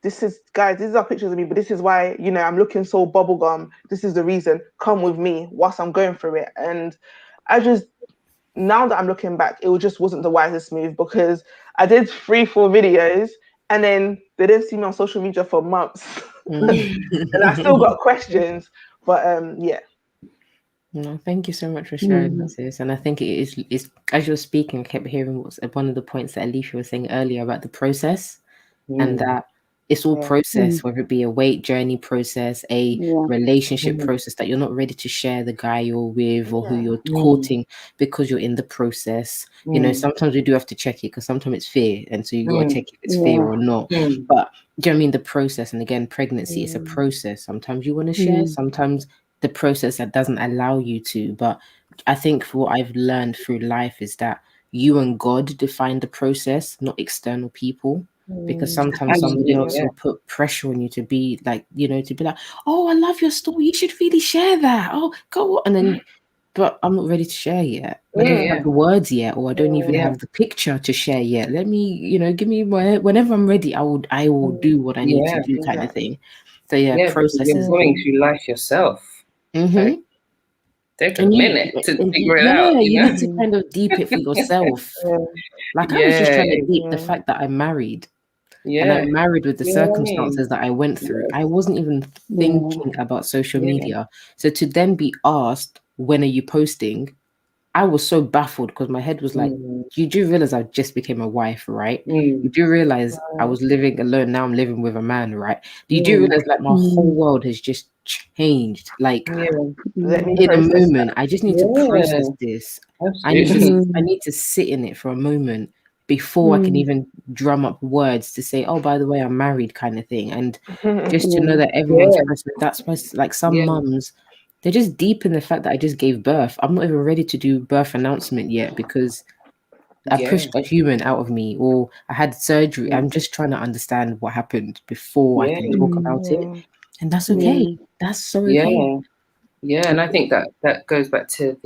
This is, guys, these are pictures of me, but this is why, you know, I'm looking so bubblegum. This is the reason. Come with me whilst I'm going through it. And I just, now that I'm looking back, it just wasn't the wisest move, because I did 3-4 videos and then they didn't see me on social media for months. And I still got questions. But yeah. No, thank you so much for sharing that, sis. And I think it's as you're speaking, I kept hearing one of the points that Alicia was saying earlier about the process, and that it's all process, whether it be a weight journey process, a relationship process, that you're not ready to share the guy you're with or who you're courting because you're in the process. You know, sometimes we do have to check it because sometimes it's fear, and so you got to check if it's fear or not. But do you know what I mean? The process, and again, pregnancy is a process. Sometimes you want to share, sometimes the process that doesn't allow you to. But I think what I've learned through life is that you and God define the process, not external people. Because sometimes somebody else will put pressure on you to be like, you know, to be like, oh, I love your story, you should really share that. Oh, go on. And then, but I'm not ready to share yet. I don't have the words yet, or I don't even have the picture to share yet. Let me, you know, give me whenever I'm ready, I will do what I need to do, kind of thing. So processes. You're going through life yourself. Like, take a minute to figure it out. You need to kind of deep it for yourself. Like I was just trying to deep the fact that I'm married. And I'm married with the circumstances that I went through. I wasn't even thinking about social media. So to then be asked, when are you posting? I was so baffled because my head was like, you do realize I just became a wife, right? You do realize I was living alone. Now I'm living with a man, right? You do realize like my whole world has just changed. Like in a moment, I just need to process this. I need to sit in it for a moment before I can even drum up words to say, oh, by the way, I'm married, kind of thing. And just to know that everyone's person, that's supposed, like some mums, they're just deep in the fact that I just gave birth. I'm not even ready to do birth announcement yet because I pushed a human out of me, or I had surgery. I'm just trying to understand what happened before I can talk about it. And that's okay. That's so okay. Yeah, and I think that goes back to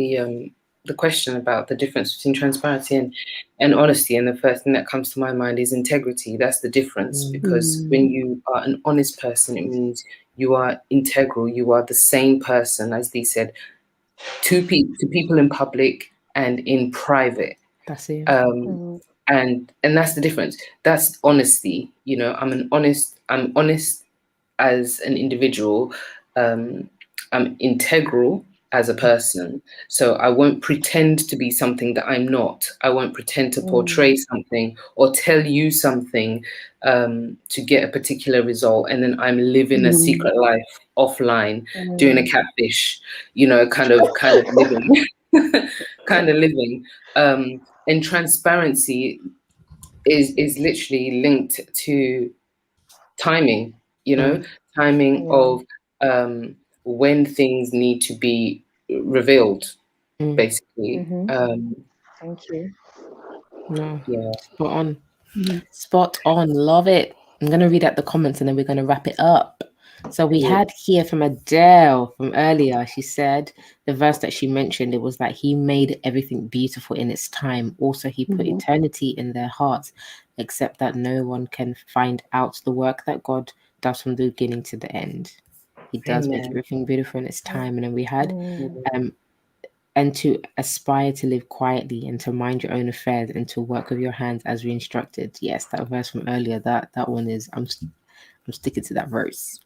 the question about the difference between transparency and honesty. And the first thing that comes to my mind is integrity. That's the difference, because when you are an honest person, it means you are integral. You are the same person, as Dee said, to people in public and in private. That's it. And that's the difference. That's honesty. You know, I'm honest as an individual. I'm integral as a person. So I won't pretend to be something that I'm not. I won't pretend to portray something or tell you something to get a particular result. And then I'm living a secret life offline, doing a catfish, you know, kind of living, kind of living. And transparency is literally linked to timing, you know, timing of when things need to be revealed, basically. Thank you. No, spot on. Spot on. Love it. I'm going to read out the comments and then we're going to wrap it up. So we had here from Adele from earlier. She said the verse that she mentioned, it was that he made everything beautiful in its time. Also, he put eternity in their hearts, except that no one can find out the work that God does from the beginning to the end. He does make everything beautiful in its time. And then we had and to aspire to live quietly and to mind your own affairs and to work with your hands as we instructed. Yes, that verse from earlier, that one is, I'm sticking to that verse.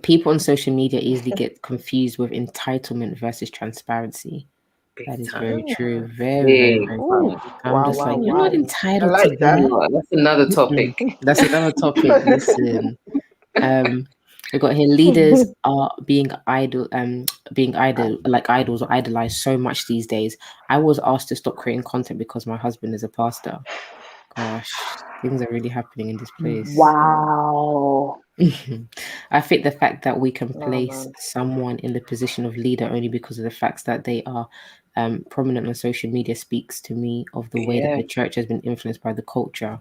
People on social media easily get confused with entitlement versus transparency. That is very true. Very, very true. I'm just like, you're not entitled to that. That's another topic. That's another topic. Listen. We got here, leaders are being like idols or idolized so much these days. I was asked to stop creating content because my husband is a pastor. Gosh, things are really happening in this place. Wow. I think the fact that we can No, place man. someone in the position of leader only because of the facts that they are prominent on social media speaks to me of the way that the church has been influenced by the culture.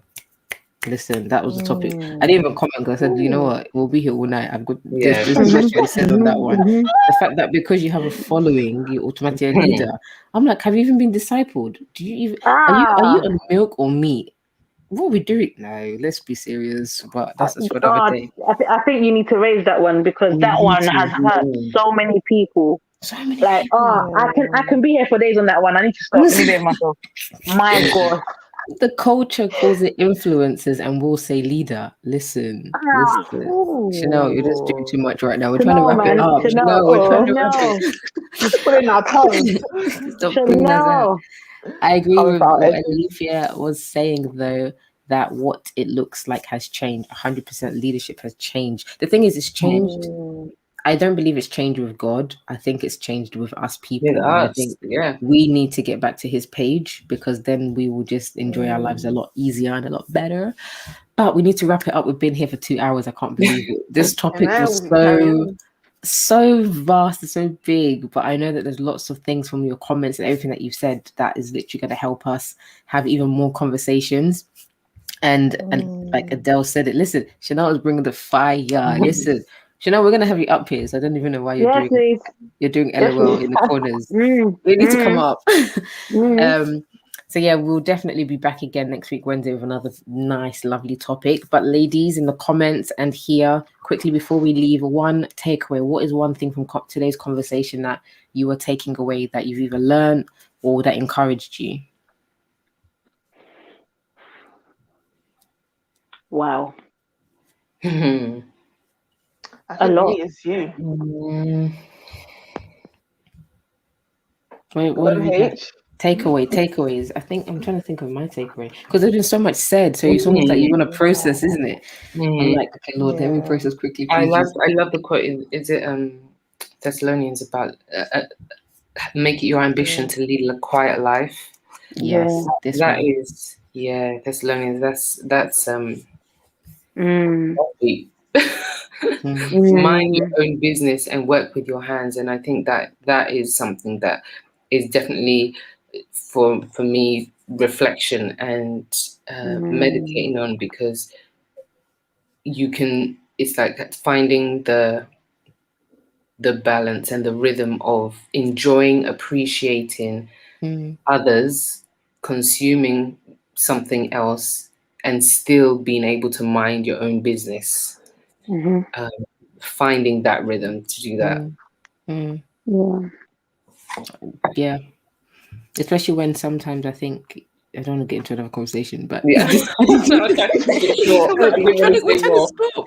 Listen, that was the topic. I didn't even comment because I said, you know what, we'll be here all night. I've got Yeah. there's too much to be said on that one. The fact that because you have a following, you're automatically a leader. I'm like, have you even been discipled? Do you even are you on milk or meat? What are we doing? No, let's be serious. But that's just for another God, day. I think you need to raise that one because We that need one to. has hurt so many people. So many Like, people. I can be here for days on that one. I need to stop. Let me behave myself. My God. The culture calls it influencers and we'll say leader. Listen. Chanel, you're just doing too much right now. We're trying to wrap it up. Chanel, we're trying to wrap it. Just putting our tongues. Stop bringing us out. I agree with what edges. Alethea was saying, though, that what it looks like has changed. 100% leadership has changed. The thing is, it's changed. I don't believe it's changed with God. I think it's changed with us people. With I us, think we need to get back to his page because then we will just enjoy our lives a lot easier and a lot better. But we need to wrap it up. We've been here for 2 hours. I can't believe it. This topic was so vast and so big, but I know that there's lots of things from your comments and everything that you've said that is literally going to help us have even more conversations. And like Adele said it, listen, Chanel is bringing the fire. Listen, Chanel, we're going to have you up here, so I don't even know why you're doing LOL in the corners. You need to come up. So yeah, we'll definitely be back again next week, Wednesday, with another nice, lovely topic. But ladies, in the comments and here, quickly before we leave, one takeaway. What is one thing from today's conversation that you are taking away that you've either learned or that encouraged you? Wow. I think A lot. me is you. Wait, what did we get? Takeaways. I think I'm trying to think of my takeaway because there's been so much said. So it's almost like you want to process, isn't it? I'm like, okay, Lord, let me process quickly. I Please. love the quote. Is it Thessalonians about make it your ambition to lead a quiet life? Yes, that is Thessalonians. That's deep. Mind your own business and work with your hands, and I think that is something that is definitely for me reflection and meditating on, because it's like finding the balance and the rhythm of enjoying, appreciating others, consuming something else, and still being able to mind your own business. Finding that rhythm to do that. Yeah. Especially when sometimes I think, I don't want to get into another conversation, but we're trying to stop.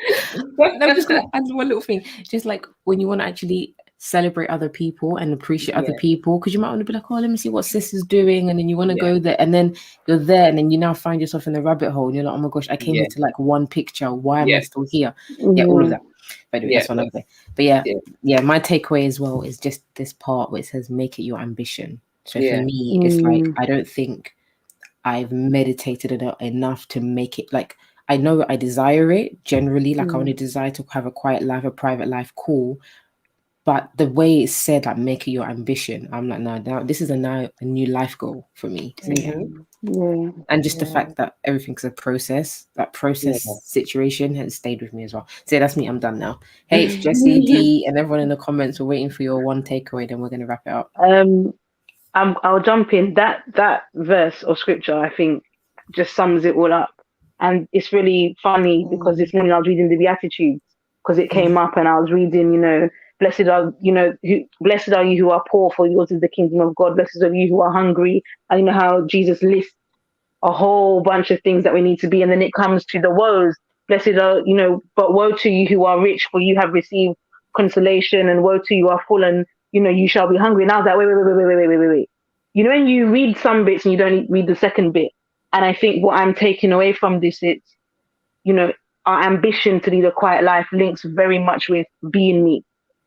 I'm just going to add one little thing. Just like when you want to actually celebrate other people and appreciate other people, because you might want to be like, oh, let me see what sis is doing, and then you want to go there, and then you're there, and then you now find yourself in the rabbit hole, and you're like, oh my gosh, I came here to like one picture. Why am I still here? All of that. But anyway, that's one other thing. But yeah, my takeaway as well is just this part where it says, make it your ambition. So for me, it's like, I don't think I've meditated enough to make it, like, I know I desire it generally, like I want to desire to have a quiet life, a private life, cool. But the way it's said, like, make it your ambition, I'm like, no, now this is a new life goal for me. So and just the fact that everything's a process, that process situation has stayed with me as well. So that's me, I'm done now. Hey, it's Jessie, D, and everyone in the comments, we're waiting for your one takeaway, then we're going to wrap it up. I'll jump in. That verse or scripture, I think, just sums it all up. And it's really funny because this morning I was reading the Beatitudes because it came up, and I was reading, blessed are you who are poor, for yours is the kingdom of God. Blessed are you who are hungry. And you know how Jesus lists a whole bunch of things that we need to be, and then it comes to the woes. Blessed are, but woe to you who are rich, for you have received consolation, and woe to you who are full, and you shall be hungry. And I was like, wait. When you read some bits and you don't read the second bit, and I think what I'm taking away from this is, our ambition to lead a quiet life links very much with being meek,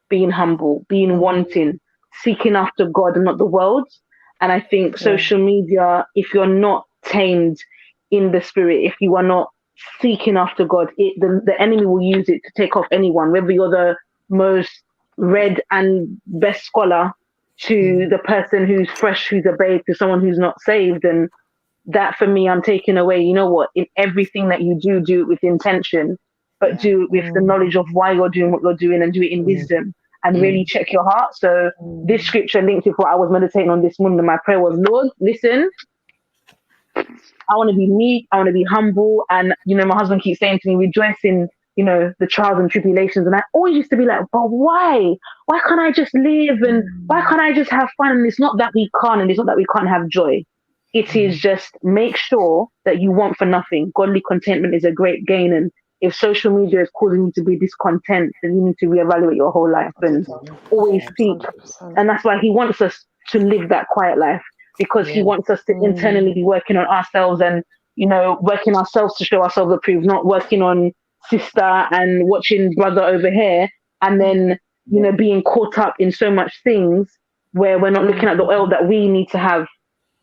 being humble, being wanting, seeking after God and not the world. And I think social media, if you're not tamed in the spirit, if you are not seeking after God, the enemy will use it to take off anyone, whether you're the most read and best scholar to the person who's fresh, who's a babe, to someone who's not saved. And that for me, I'm taking away, you know what, in everything that you do, do it with intention, but do it with the knowledge of why you're doing what you're doing, and do it in wisdom, and really check your heart. So this scripture linked with what I was meditating on this morning. My prayer was, Lord, listen, I want to be meek, I want to be humble. And, you know, my husband keeps saying to me, rejoice in, you know, the trials and tribulations. And I always used to be like, but why? Why can't I just live? And why can't I just have fun? And it's not that we can't, and it's not that we can't have joy. It is just make sure that you want for nothing. Godly contentment is a great gain. And if social media is causing you to be discontent, then you need to reevaluate your whole life and always seek. 100%. And that's why he wants us to live that quiet life, because he wants us to internally be working on ourselves and, you know, working ourselves to show ourselves approved, not working on sister and watching brother over here, and then, you know, being caught up in so much things where we're not looking at the oil that we need to have.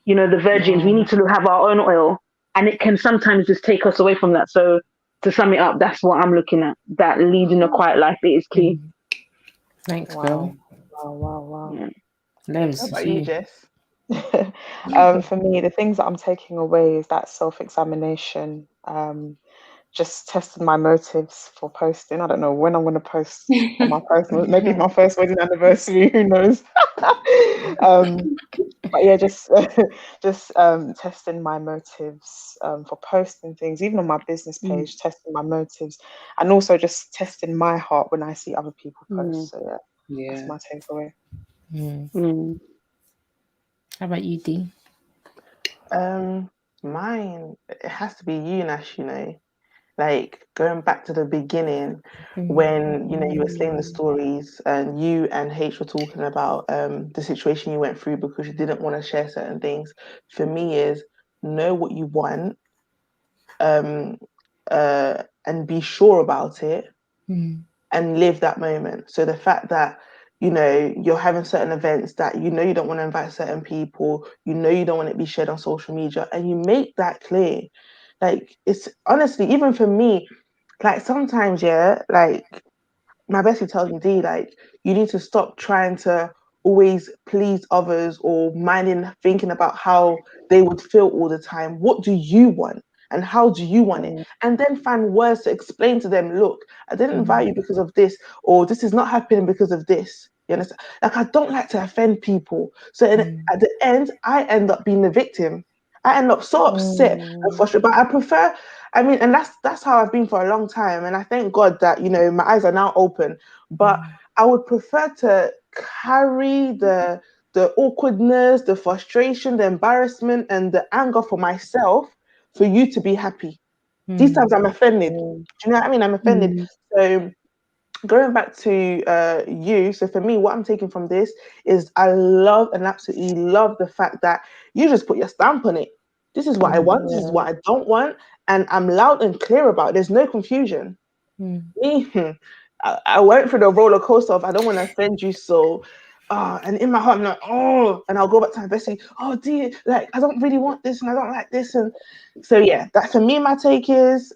You know, the virgins, we need to have our own oil, and it can sometimes just take us away from that. So to sum it up, that's what I'm looking at, that leading a quiet life, it is key. Thanks, girl. Wow. Yeah. Lems, How about you, Jess? For me, the things that I'm taking away is that self-examination. Just testing my motives for posting. I don't know when I'm going to post on my personal, maybe my first wedding anniversary, who knows? But yeah, just testing my motives for posting things, even on my business page, testing my motives, and also just testing my heart when I see other people post. So yeah, that's my takeaway. How about you, Dee? Mine, it has to be you, Nash, you know. Like going back to the beginning when, you know, you were saying the stories and you and H were talking about the situation you went through because you didn't want to share certain things. For me is know what you want and be sure about it and live that moment. So the fact that, you know, you're having certain events that you know you don't want to invite certain people, you know you don't want it to be shared on social media, and you make that clear. Like, it's honestly, even for me, like sometimes, like my bestie tells me, D, like, you need to stop trying to always please others or thinking about how they would feel all the time. What do you want? And how do you want it? And then find words to explain to them, look, I didn't invite you because of this, or this is not happening because of this. You understand? Like, I don't like to offend people. So at the end, I end up being the victim. I end up so upset and frustrated. But I prefer, I mean, and that's how I've been for a long time. And I thank God that, you know, my eyes are now open. But I would prefer to carry the awkwardness, the frustration, the embarrassment, and the anger for myself for you to be happy. These times I'm offended. Do you know what I mean? I'm offended. So going back to you, so for me, what I'm taking from this is I love and absolutely love the fact that you just put your stamp on it. This is what I want, this is what I don't want, and I'm loud and clear about it. There's no confusion. Me, I went through the roller coaster of I don't want to offend you, so and in my heart I'm like, and I'll go back to my bestie, dear, like I don't really want this and I don't like this. And so yeah, that for me, my take is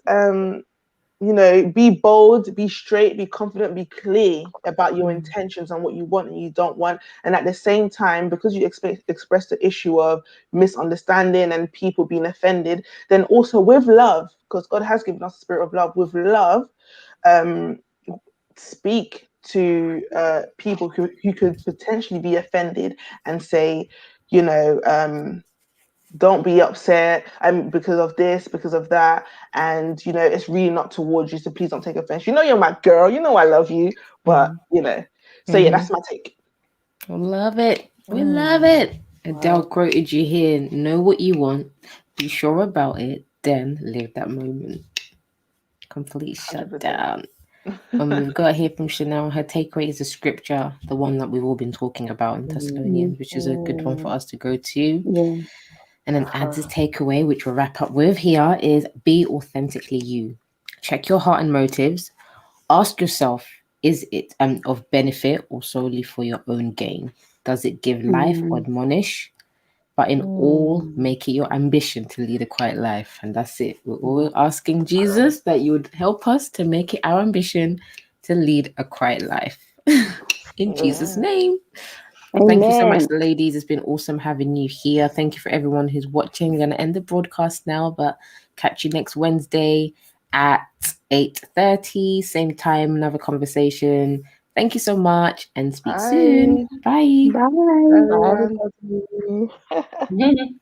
you know, be bold, be straight, be confident, be clear about your intentions and what you want and you don't want. And at the same time, because you express the issue of misunderstanding and people being offended, then also with love, because God has given us a spirit of love, with love, speak to people who could potentially be offended and say, you know, don't be upset because of this, because of that, and you know it's really not towards you, so please don't take offense. You know you're my girl, you know I love you, but you know. So yeah, that's my take. We love it. We love it. Adele quoted you here. Know what you want, be sure about it, then live that moment. Complete 100%. shutdown. We've got here from Chanel. Her takeaway is a scripture, the one that we've all been talking about in Thessalonians, which is a good one for us to go to. And then adds a takeaway, which we'll wrap up with here, is be authentically you. Check your heart and motives. Ask yourself, is it of benefit or solely for your own gain? Does it give life or admonish? But in all, make it your ambition to lead a quiet life. And that's it. We're all asking Jesus that you would help us to make it our ambition to lead a quiet life. In Jesus' name. Thank you so much, ladies. It's been awesome having you here. Thank you for everyone who's watching. We're going to end the broadcast now, but catch you next Wednesday at 8:30, same time, another conversation. Thank you so much and speak soon. Bye. Bye. Bye, everybody.